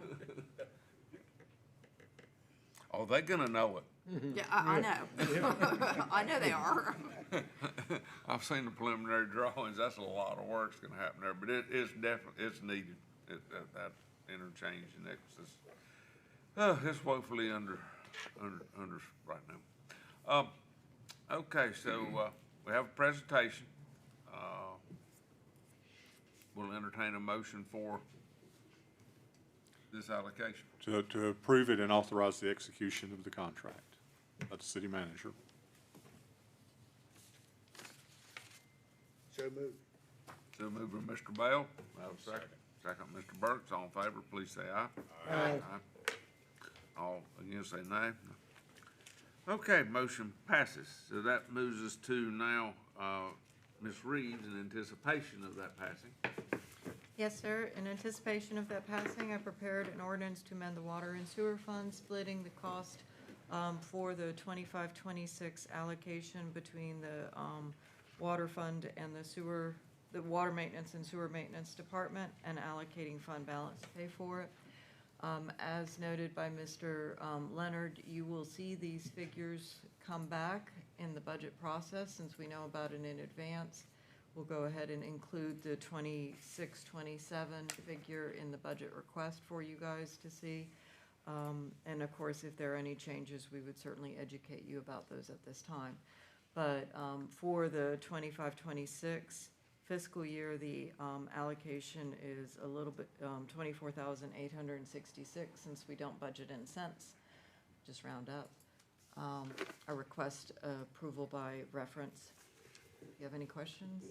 Oh, they're gonna know it. Yeah, I know. I know they are. I've seen the preliminary drawings. That's a lot of work's gonna happen there, but it's definitely, it's needed. That interchange and nexus. It's woefully under right now. Okay, so, we have a presentation. We'll entertain a motion for this allocation. To approve it and authorize the execution of the contract by the city manager. So moved. So moved by Mr. Bell. I have a second. Second, Mr. Burks. All in favor, please say aye. Aye. All against, say nay. Okay, motion passes. So that moves us to now, Ms. Reeves in anticipation of that passing. Yes, sir. In anticipation of that passing, I prepared an ordinance to amend the water and sewer fund, splitting the cost for the 25-26 allocation between the water fund and the water maintenance and sewer maintenance department, and allocating fund balance to pay for it. As noted by Mr. Leonard, you will see these figures come back in the budget process, since we know about it in advance. We'll go ahead and include the 26-27 figure in the budget request for you guys to see. And of course, if there are any changes, we would certainly educate you about those at this time. But for the 25-26 fiscal year, the allocation is a little bit, 24,866, since we don't budget in cents, just round up. I request approval by reference. Do you have any questions?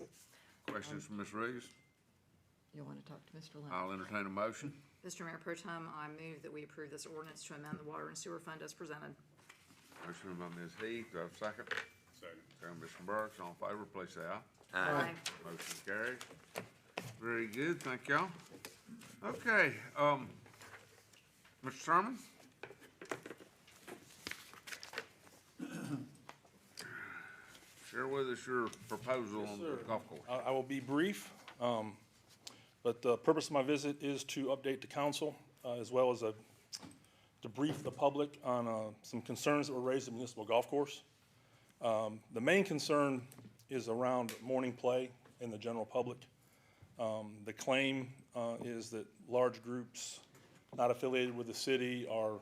Questions from Ms. Reeves? You'll want to talk to Mr. Leonard. I'll entertain a motion. Mr. Mayor Pro Tem, I move that we approve this ordinance to amend the water and sewer fund as presented. Motion by Ms. Heath. Do I have a second? Second. Second, Mr. Burks. All in favor, please say aye. Aye. Motion carries. Very good, thank y'all. Okay, Mr. Sermon? Share with us your proposal on the golf course. I will be brief, but the purpose of my visit is to update the council, as well as to brief the public on some concerns that were raised at the municipal golf course. The main concern is around morning play in the general public. The claim is that large groups not affiliated with the city are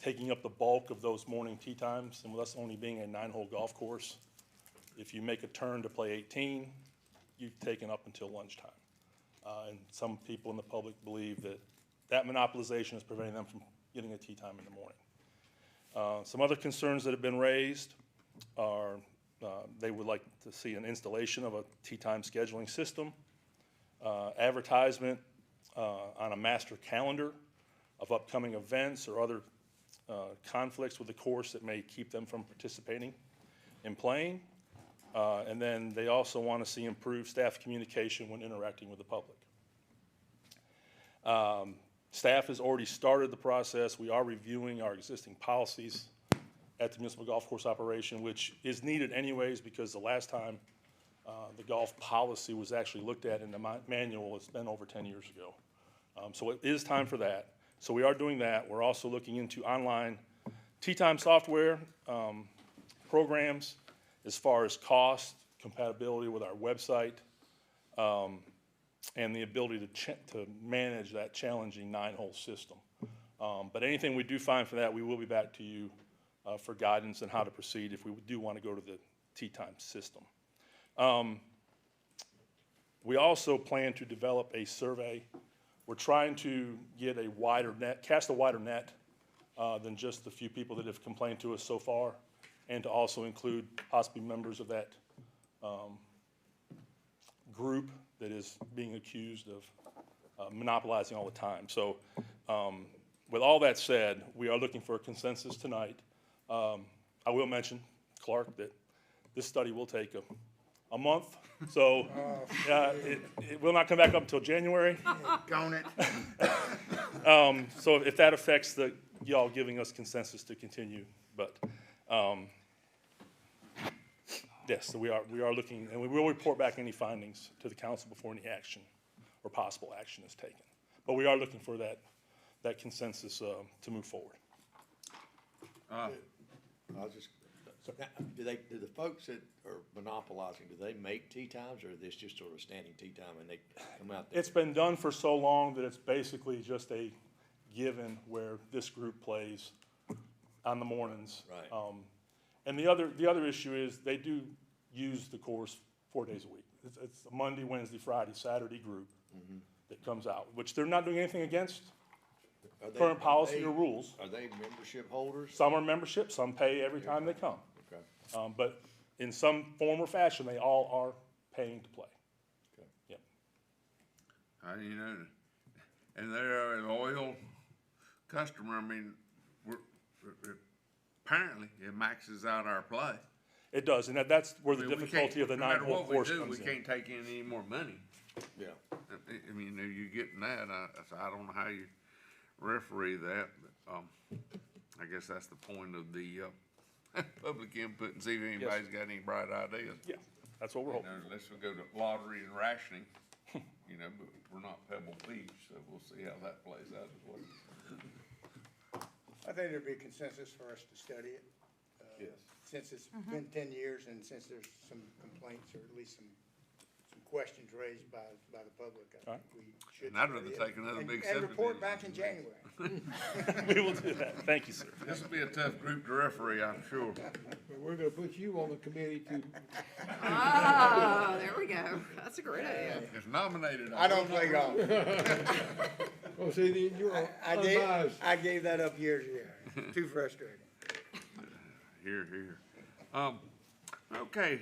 taking up the bulk of those morning tee times, and with us only being a 9-hole golf course, if you make a turn to play 18, you've taken up until lunchtime. And some people in the public believe that that monopolization is preventing them from getting a tea time in the morning. Some other concerns that have been raised are they would like to see an installation of a tea time scheduling system, advertisement on a master calendar of upcoming events or other conflicts with the course that may keep them from participating in playing. And then they also want to see improved staff communication when interacting with the public. Staff has already started the process. We are reviewing our existing policies at the municipal golf course operation, which is needed anyways because the last time the golf policy was actually looked at in the manual, it's been over 10 years ago. So it is time for that. So we are doing that. We're also looking into online tea time software programs as far as cost, compatibility with our website, and the ability to manage that challenging 9-hole system. But anything we do find for that, we will be back to you for guidance on how to proceed if we do want to go to the tea time system. We also plan to develop a survey. We're trying to get a wider net, cast a wider net than just the few people that have complained to us so far, and to also include possibly members of that group that is being accused of monopolizing all the time. So with all that said, we are looking for a consensus tonight. I will mention, Clark, that this study will take a month, so it will not come back up until January. Gone it. So if that affects y'all giving us consensus to continue, but yes, so we are looking, and we will report back any findings to the council before any action or possible action is taken. But we are looking for that consensus to move forward. Do the folks that are monopolizing, do they make tea times, or is this just sort of standing tea time and they come out there? It's been done for so long that it's basically just a given where this group plays on the mornings. Right. And the other issue is they do use the course 4 days a week. It's a Monday, Wednesday, Friday, Saturday group that comes out, which they're not doing anything against current policy or rules. Are they membership holders? Some are membership, some pay every time they come. Okay. But in some form or fashion, they all are paying to play. Okay. Yep. You know, and they're a loyal customer. I mean, apparently it maxes out our play. It does, and that's where the difficulty of the 9-hole course comes in. We can't take in any more money. Yeah. I mean, you're getting that. I don't know how you referee that, but I guess that's the point of the public input and see if anybody's got any bright ideas. Yeah, that's what we're hoping. Unless we go to lottery and rationing, but we're not Pebble Beach, so we'll see how that plays out as well. I think there'd be consensus for us to study it. Yes. Since it's been 10 years and since there's some complaints or at least some questions raised by the public, I think we should. And I'd rather take another big And report subdivision. back in January. We will do that. Thank you, sir. This will be a tough group to referee, I'm sure. But we're gonna put you on the committee to. Oh, there we go. That's a great idea. It's nominated. I don't play golf. Oh, see, you're unbiased. I gave that up years ago. Too frustrating. Here. Okay,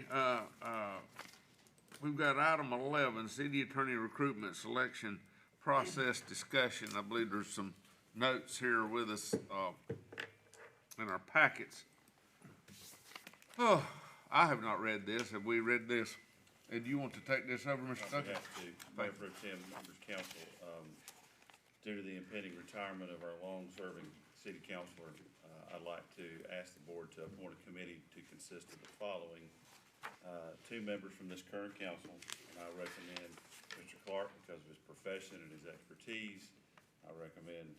we've got item 11, city attorney recruitment selection process discussion. I believe there's some notes here with us in our packets. Oh, I have not read this. Have we read this? Do you want to take this over, Mr. Tucker? Mayor Pro Tem, members of council, due to the impending retirement of our long-serving city councilor, I'd like to ask the board to appoint a committee to consist of the following. 2 members from this current council, and I recommend Mr. Clark because of his profession and his expertise. I recommend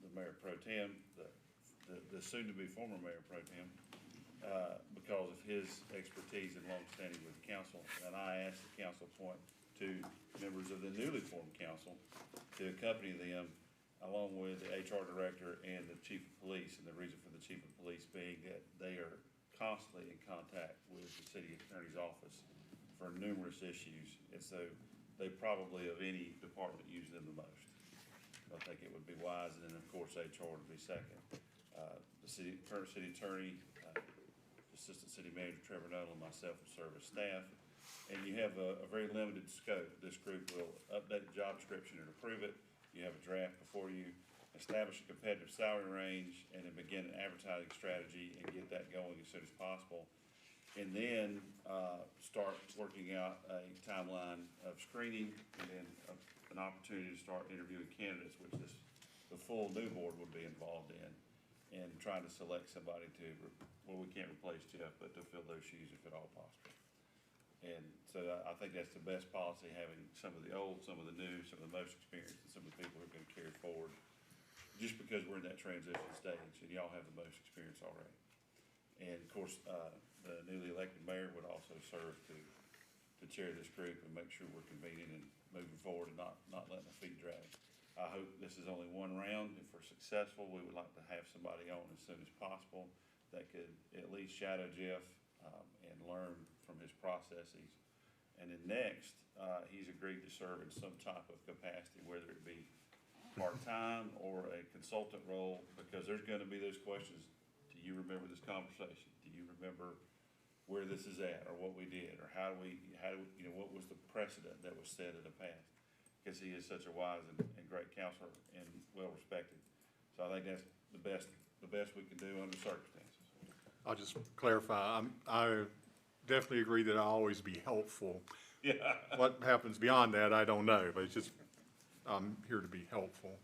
the Mayor Pro Tem, the soon-to-be former Mayor Pro Tem, because of his expertise and longstanding with the council. And I ask the council appoint 2 members of the newly formed council to accompany them, along with the HR director and the chief of police. And the reason for the chief of police being that they are constantly in contact with the city attorney's office for numerous issues. And so they probably, of any department, use them the most. I think it would be wise, and then, of course, HR would be second. The current city attorney, Assistant City Manager Trevor Nunnall, and myself will serve as staff. And you have a very limited scope. This group will update the job description and approve it. You have a draft before you, establish a competitive salary range, and then begin an advertising strategy and get that going as soon as possible. And then start working out a timeline of screening, and then an opportunity to start interviewing candidates, which the full new board would be involved in, and trying to select somebody well, we can't replace Jeff, but to fill those shoes if at all possible. And so I think that's the best policy, having some of the old, some of the new, some of the most experienced, and some of the people who are going to carry forward, just because we're in that transition stage, and y'all have the most experience already. And of course, the newly elected mayor would also serve to chair this group and make sure we're convening and moving forward and not letting our feet drag. I hope this is only one round. If we're successful, we would like to have somebody on as soon as possible that could at least shadow Jeff and learn from his processes. And then next, he's agreed to serve in some type of capacity, whether it be part-time or a consultant role, because there's gonna be those questions. Do you remember this conversation? Do you remember where this is at, or what we did, or how do we, what was the precedent that was set in the past? Because he is such a wise and great counselor and well-respected. So I think that's the best we can do under circumstances. I'll just clarify, I definitely agree that I'll always be helpful. Yeah. What happens beyond that, I don't know, but it's just, I'm here to be helpful,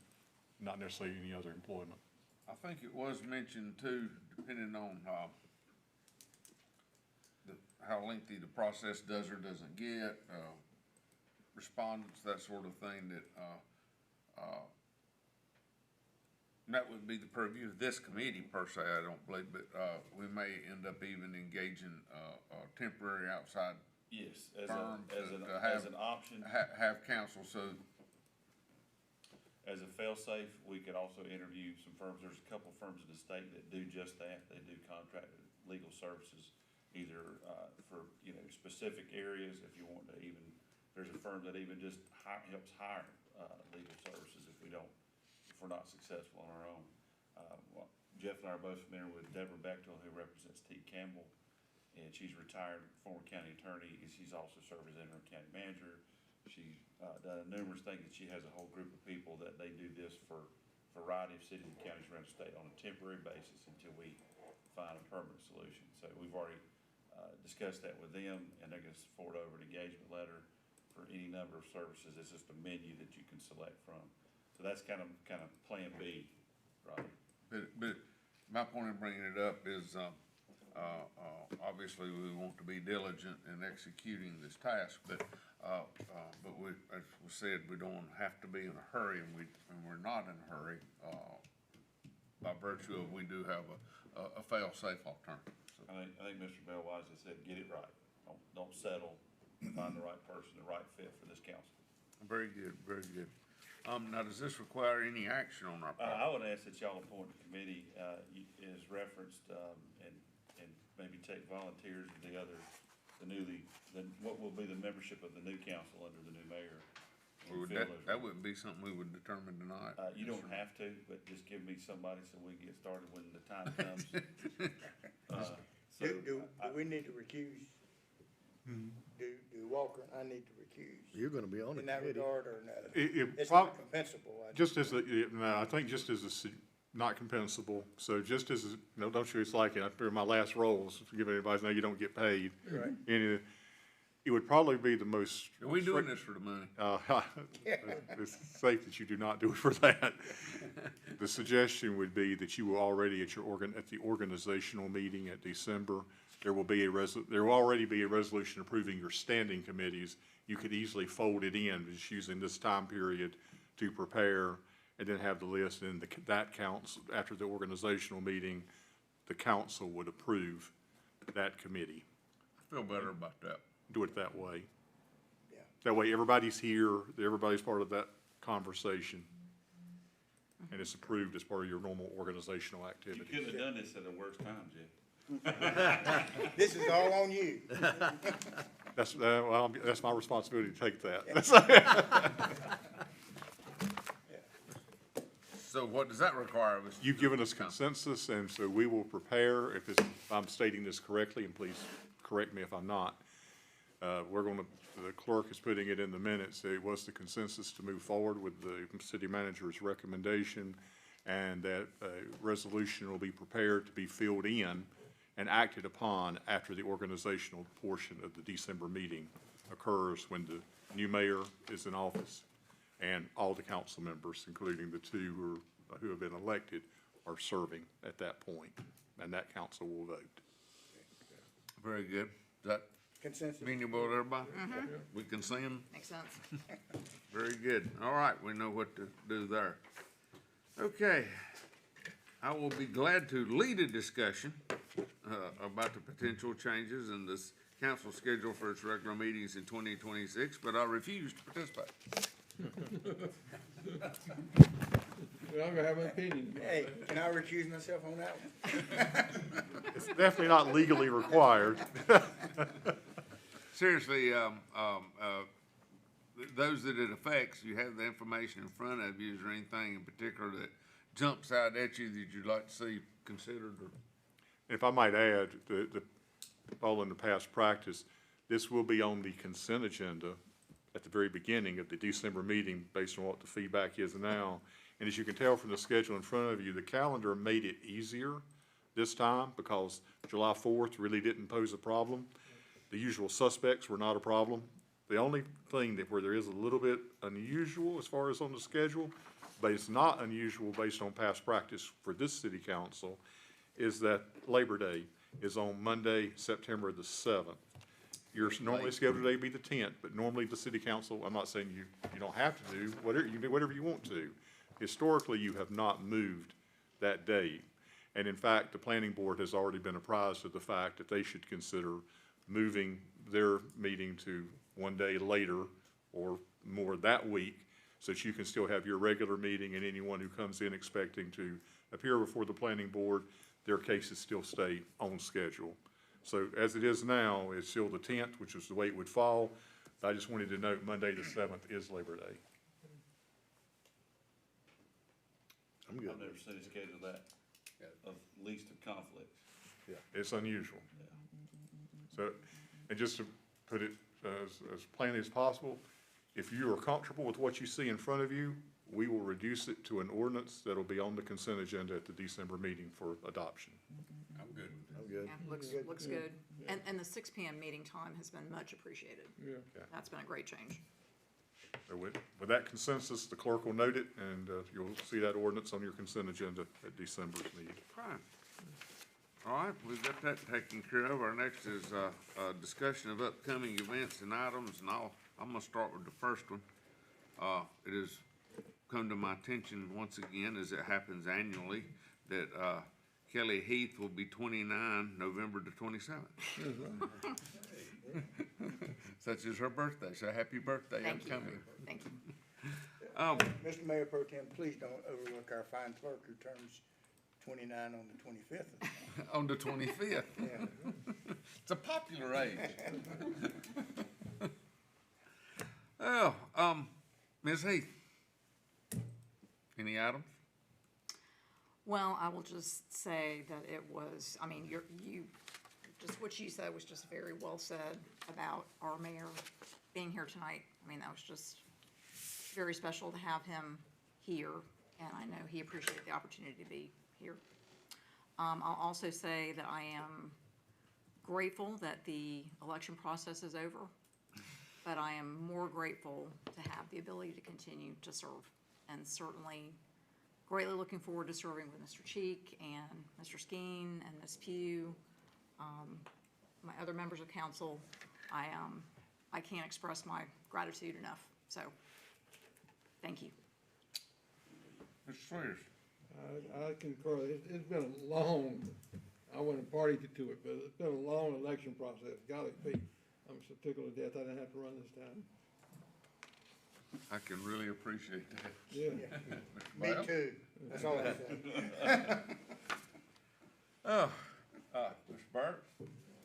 not necessarily any other employment. I think it was mentioned too, depending on how lengthy the process does or doesn't get, respondents, that sort of thing, that would be the purview of this committee per se, I don't believe, but we may end up even engaging a temporary outside Yes, firm as an option. Have counsel, so. As a fail-safe, we could also interview some firms. There's a couple of firms in the state that do just that. They do contracted legal services, either for specific areas. If you want to there's a firm that even just helps hire legal services if we're not successful on our own. Jeff and I are both familiar with Deborah Bechtel, who represents T. Campbell, and she's retired former county attorney. She's also served as interim county manager. She's done numerous things, and she has a whole group of people that they do this for a variety of cities and counties around the state on a temporary basis until we find a permanent solution. So we've already discussed that with them, and they're going to forward over an engagement letter for any number of services. It's just a menu that you can select from. So that's kind of plan B, right? But my point in bringing it up is, obviously we want to be diligent in executing this task, but we, as we said, we don't have to be in a hurry, and we're not in a hurry, by virtue of we do have a fail-safe alternative. So. I think Mr. Bell wisely said, get it right. Don't settle. Find the right person, the right fit for this council. Very good, very good. Now, does this require any action on our part? I would ask that y'all appoint a committee, as referenced, and maybe take volunteers and what will be the membership of the new council under the new mayor. That wouldn't be something we would determine tonight. You don't have to, but just give me somebody so we can get started when the time comes. Do we need to recuse? Do Walker and I need to recuse? You're gonna be on the in that committee. regard, or no? It's not compensable. I think just as not compensable, so just as, don't you, it's like, after my last roles, to give anybody, know you don't get paid. Right. And it would probably be the most. Are we doing this for the money? It's safe that you do not do it for that. The suggestion would be that you will already at the organizational meeting at December, there will already be a resolution approving your standing committees. You could easily fold it in, just using this time period to prepare, and then have the list, and that counts after the organizational meeting, the council would approve that committee. I feel better about that. Do it that way. Yeah. That way, everybody's here, everybody's part of that conversation, and it's approved as part of your normal organizational activity. You couldn't have done this at the worst time, Jeff. This is all on you. That's my responsibility to take that. So what does that require of us? You've given us consensus, and so we will prepare, if I'm stating this correctly, and please correct me if I'm not. The clerk is putting it in the minutes, it was the consensus to move forward with the city manager's recommendation, and that a resolution will be prepared to be filled in and acted upon after the organizational portion of the December meeting occurs, when the new mayor is in office and all the council members, including the two who have been elected, are serving at that point, and that council will vote. Very good. Is that Consensus. amenable to everybody? We can see them? Makes sense. Very good. All right, we know what to do there. Okay. I will be glad to lead a discussion about the potential changes in this council schedule for its regular meetings in 2026, but I refuse to participate. Well, I'm gonna have an opinion. Hey, can I recuse myself on that one? It's definitely not legally required. Seriously, those that it affects, you have the information in front of you. Is there anything in particular that jumps out at you that you'd like to see considered? Or? If I might add, following the past practice, this will be on the consent agenda at the very beginning of the December meeting, based on what the feedback is now. And as you can tell from the schedule in front of you, the calendar made it easier this time because July 4th really didn't pose a problem. The usual suspects were not a problem. The only thing where there is a little bit unusual as far as on the schedule, but it's not unusual based on past practice for this city council, is that Labor Day is on Monday, September the 7th. Your normally scheduled day would be the 10th, but normally the city council, I'm not saying you don't have to do whatever, you can do whatever you want to. Historically, you have not moved that date. And in fact, the planning board has already been apprised of the fact that they should consider moving their meeting to one day later or more that week, so that you can still have your regular meeting, and anyone who comes in expecting to appear before the planning board, their cases still stay on schedule. So as it is now, it's still the 10th, which is the way it would fall. I just wanted to note Monday the 7th is Labor Day. I'm good. I've never seen a schedule that of least of conflicts. Yeah, it's unusual. So, and just to put it as plainly as possible, if you are comfortable with what you see in front of you, we will reduce it to an ordinance that'll be on the consent agenda at the December meeting for adoption. I'm good. I'm good. Yeah, looks good. And the 6 PM meeting time has been much appreciated. Yeah. That's been a great change. So with that consensus, the clerk will note it, and you'll see that ordinance on your consent agenda at December's meeting. Fine. All right, we've got that taken care of. Our next is a discussion of upcoming events and items, and I'm gonna start with the first one. It has come to my attention once again, as it happens annually, that Kelly Heath will be 29 November the 27th. Such is her birthday, so happy birthday upcoming. Thank you. Mr. Mayor Pro Tem, please don't overlook our fine clerk who turns 29 on the 25th. On the 25th. Yeah. It's a popular age. Oh, Ms. Heath, any items? Well, I will just say that it was, I mean, just what you said was just very well said about our mayor being here tonight. I mean, that was just very special to have him here, and I know he appreciated the opportunity to be here. I'll also say that I am grateful that the election process is over, but I am more grateful to have the ability to continue to serve, and certainly greatly looking forward to serving with Mr. Cheek and Mr. Skeen and Ms. Pugh, my other members of council. I can't express my gratitude enough, so thank you. Mr. Swayers. I concur. It's been a long, I wouldn't party to it, but it's been a long election process. Golly gee, I'm so tickled to death I didn't have to run this time. I can really appreciate that. Yeah. Me too. That's all I say. Oh, Mr. Burt,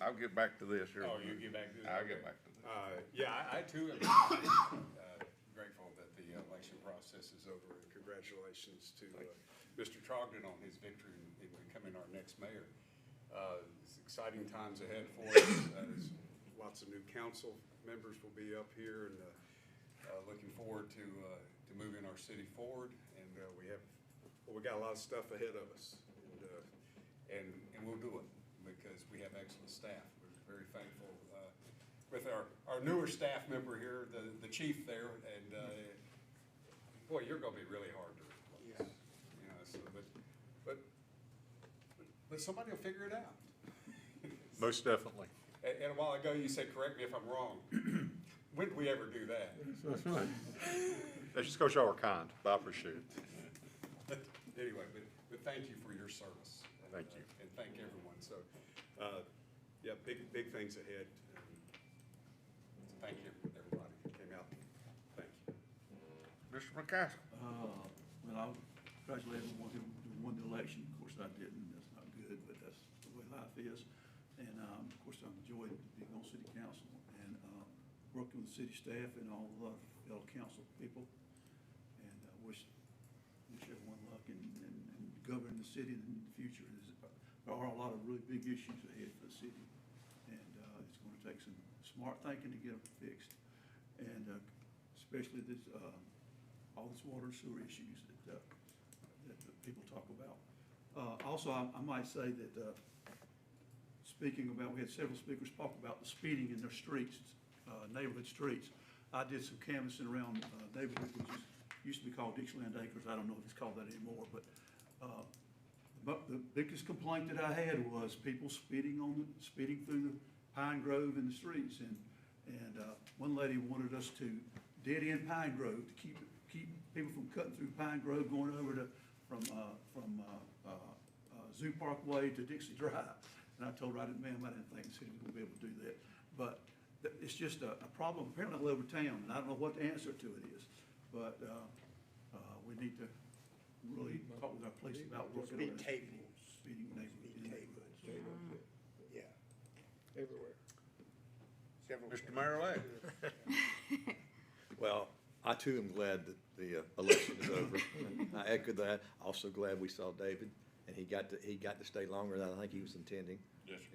I'll get back to this here. Oh, you get back to this? I'll get back to this. Yeah, I too am grateful that the election process is over, and congratulations to Mr. Trogdon on his victory in becoming our next mayor. It's exciting times ahead for us. Lots of new council members will be up here, and looking forward to moving our city forward. And we got a lot of stuff ahead of us, and we'll do it because we have excellent staff. We're very thankful with our newer staff member here, the chief there, and boy, you're going to be really hard to replace. You know, so, but somebody will figure it out. Most definitely. And a while ago, you said, correct me if I'm wrong. When did we ever do that? That's right. That's just because y'all are kind, but I appreciate it. Anyway, but thank you for your service. Thank you. And thank everyone. So, yeah, big things ahead. Thank you, everybody who came out. Thank you. Mr. McCaskill. Well, I'll congratulate everyone who won the election. Of course, I didn't. That's not good, but that's the way life is. And, of course, I've enjoyed being on city council and working with city staff and all the fellow council people. And I wish everyone luck in governing the city in the future. There are a lot of really big issues ahead for the city. And it's going to take some smart thinking to get them fixed. And especially this, all this water and sewer issues that people talk about. Also, I might say that speaking about, we had several speakers talk about the speeding in their streets, neighborhood streets. I did some canvassing around neighborhood, which used to be called Dixieland Acres. I don't know if it's called that anymore, but the biggest complaint that I had was people speeding through the Pine Grove in the streets, and one lady wanted us to dead end Pine Grove to keep people from cutting through Pine Grove going over to from Zoo Parkway to Dixie Drive. And I told her, ma'am, I didn't think the city was gonna be able to do that. But it's just a problem apparently all over town, and I don't know what the answer to it is. But we need to really talk with our police about what's going on. Speeding neighborhoods. Yeah, everywhere. Mr. Mayor-elect. Well, I too am glad that the election is over. I echo that. Also glad we saw David, and he got to stay longer than I think he was intending.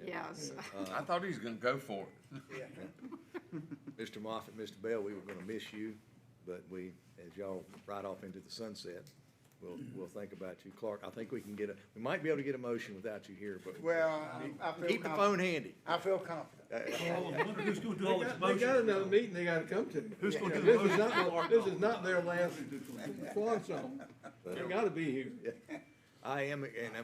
Yes. I thought he was gonna go for it. Yeah. Mr. Moffett, Mr. Bell, we were gonna miss you, but as y'all ride off into the sunset, we'll think about you. Clark, I think we might be able to get a motion without you here, but Well, I feel keep the phone handy. I feel confident. I wonder who's gonna do all this They motion. got another meeting they gotta come to. Who's gonna do the motion? This is not their last swan song. They gotta be here.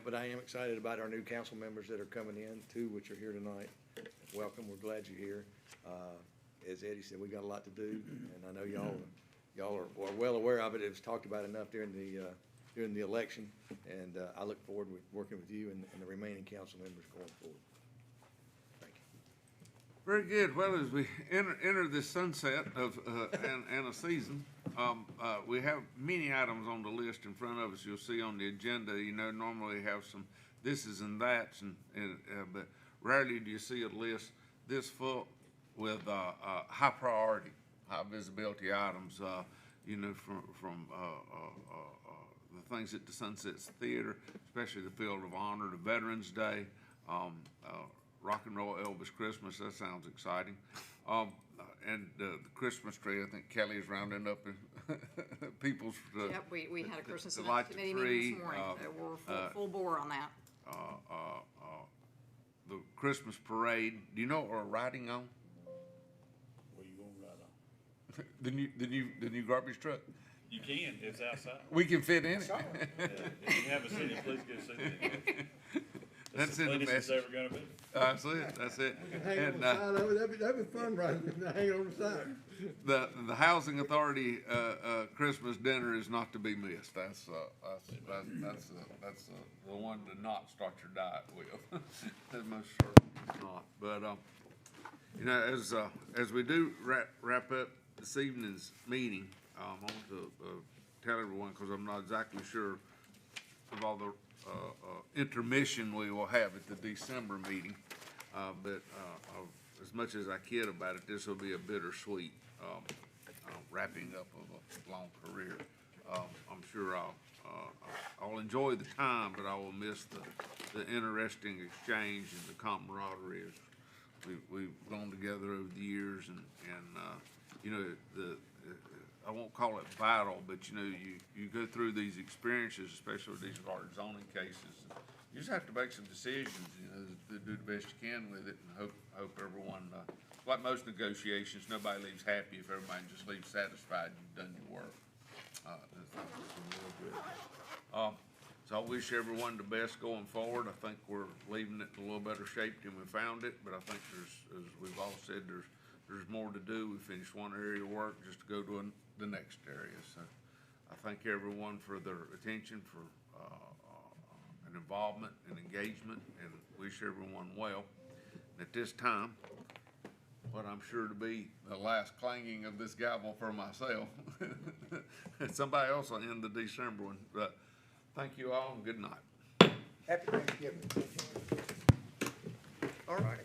But I am excited about our new council members that are coming in, two which are here tonight. Welcome, we're glad you're here. As Eddie said, we got a lot to do, and I know y'all are well aware of it. It was talked about enough during the election, and I look forward to working with you and the remaining council members going forward. Thank you. Very good. Well, as we enter this sunset of, and a season, we have many items on the list in front of us. You'll see on the agenda, normally we have some thises and that's, but rarely do you see a list this full with, high priority, high visibility items, from the things at the Sunsets Theater, especially the Field of Honor, the Veterans Day, Rock and Roll Elvis Christmas. That sounds exciting. And the Christmas tree, I think Kelly is rounding up people's. Yep, we had a Christmas to event light the committee tree, meeting this morning. We're full bore on that. The Christmas parade. Do you know what we're riding on? Where you gonna ride on? The new garbage truck. You can, it's outside. We can fit in it. If you haven't seen it, please go see it. That's in the cleanest it's message. ever gonna be. That's it. That's it. Hang on the side of it, that'd be fun, right? Hang on the side. The Housing Authority Christmas dinner is not to be missed. That's the one to not start your diet with. That most certainly not. But as we do wrap up this evening's meeting, I want to tell everyone, because I'm not exactly sure of all the intermission we will have at the December meeting, but as much as I kid about it, this will be a bittersweet wrapping up of a long career. I'm sure I'll enjoy the time, but I will miss the interesting exchange and the camaraderie as we've gone together over the years and you know, I won't call it battle, but you know, you go through these experiences, especially with these hard zoning cases. You just have to make some decisions, you know, to do the best you can with it, and hope everyone, like most negotiations, nobody leaves happy if everybody just leaves satisfied you've done your work. So I wish everyone the best going forward. I think we're leaving it in a little better shape than we found it, but I think as we've all said, there's more to do. We finished one area of work just to go to the next area. So I thank everyone for their attention, for and involvement and engagement, and wish everyone well. At this time, what I'm sure to be the last clanging of this gavel for myself. Somebody else will end the December one, but thank you all and good night. Happy Thanksgiving. All righty.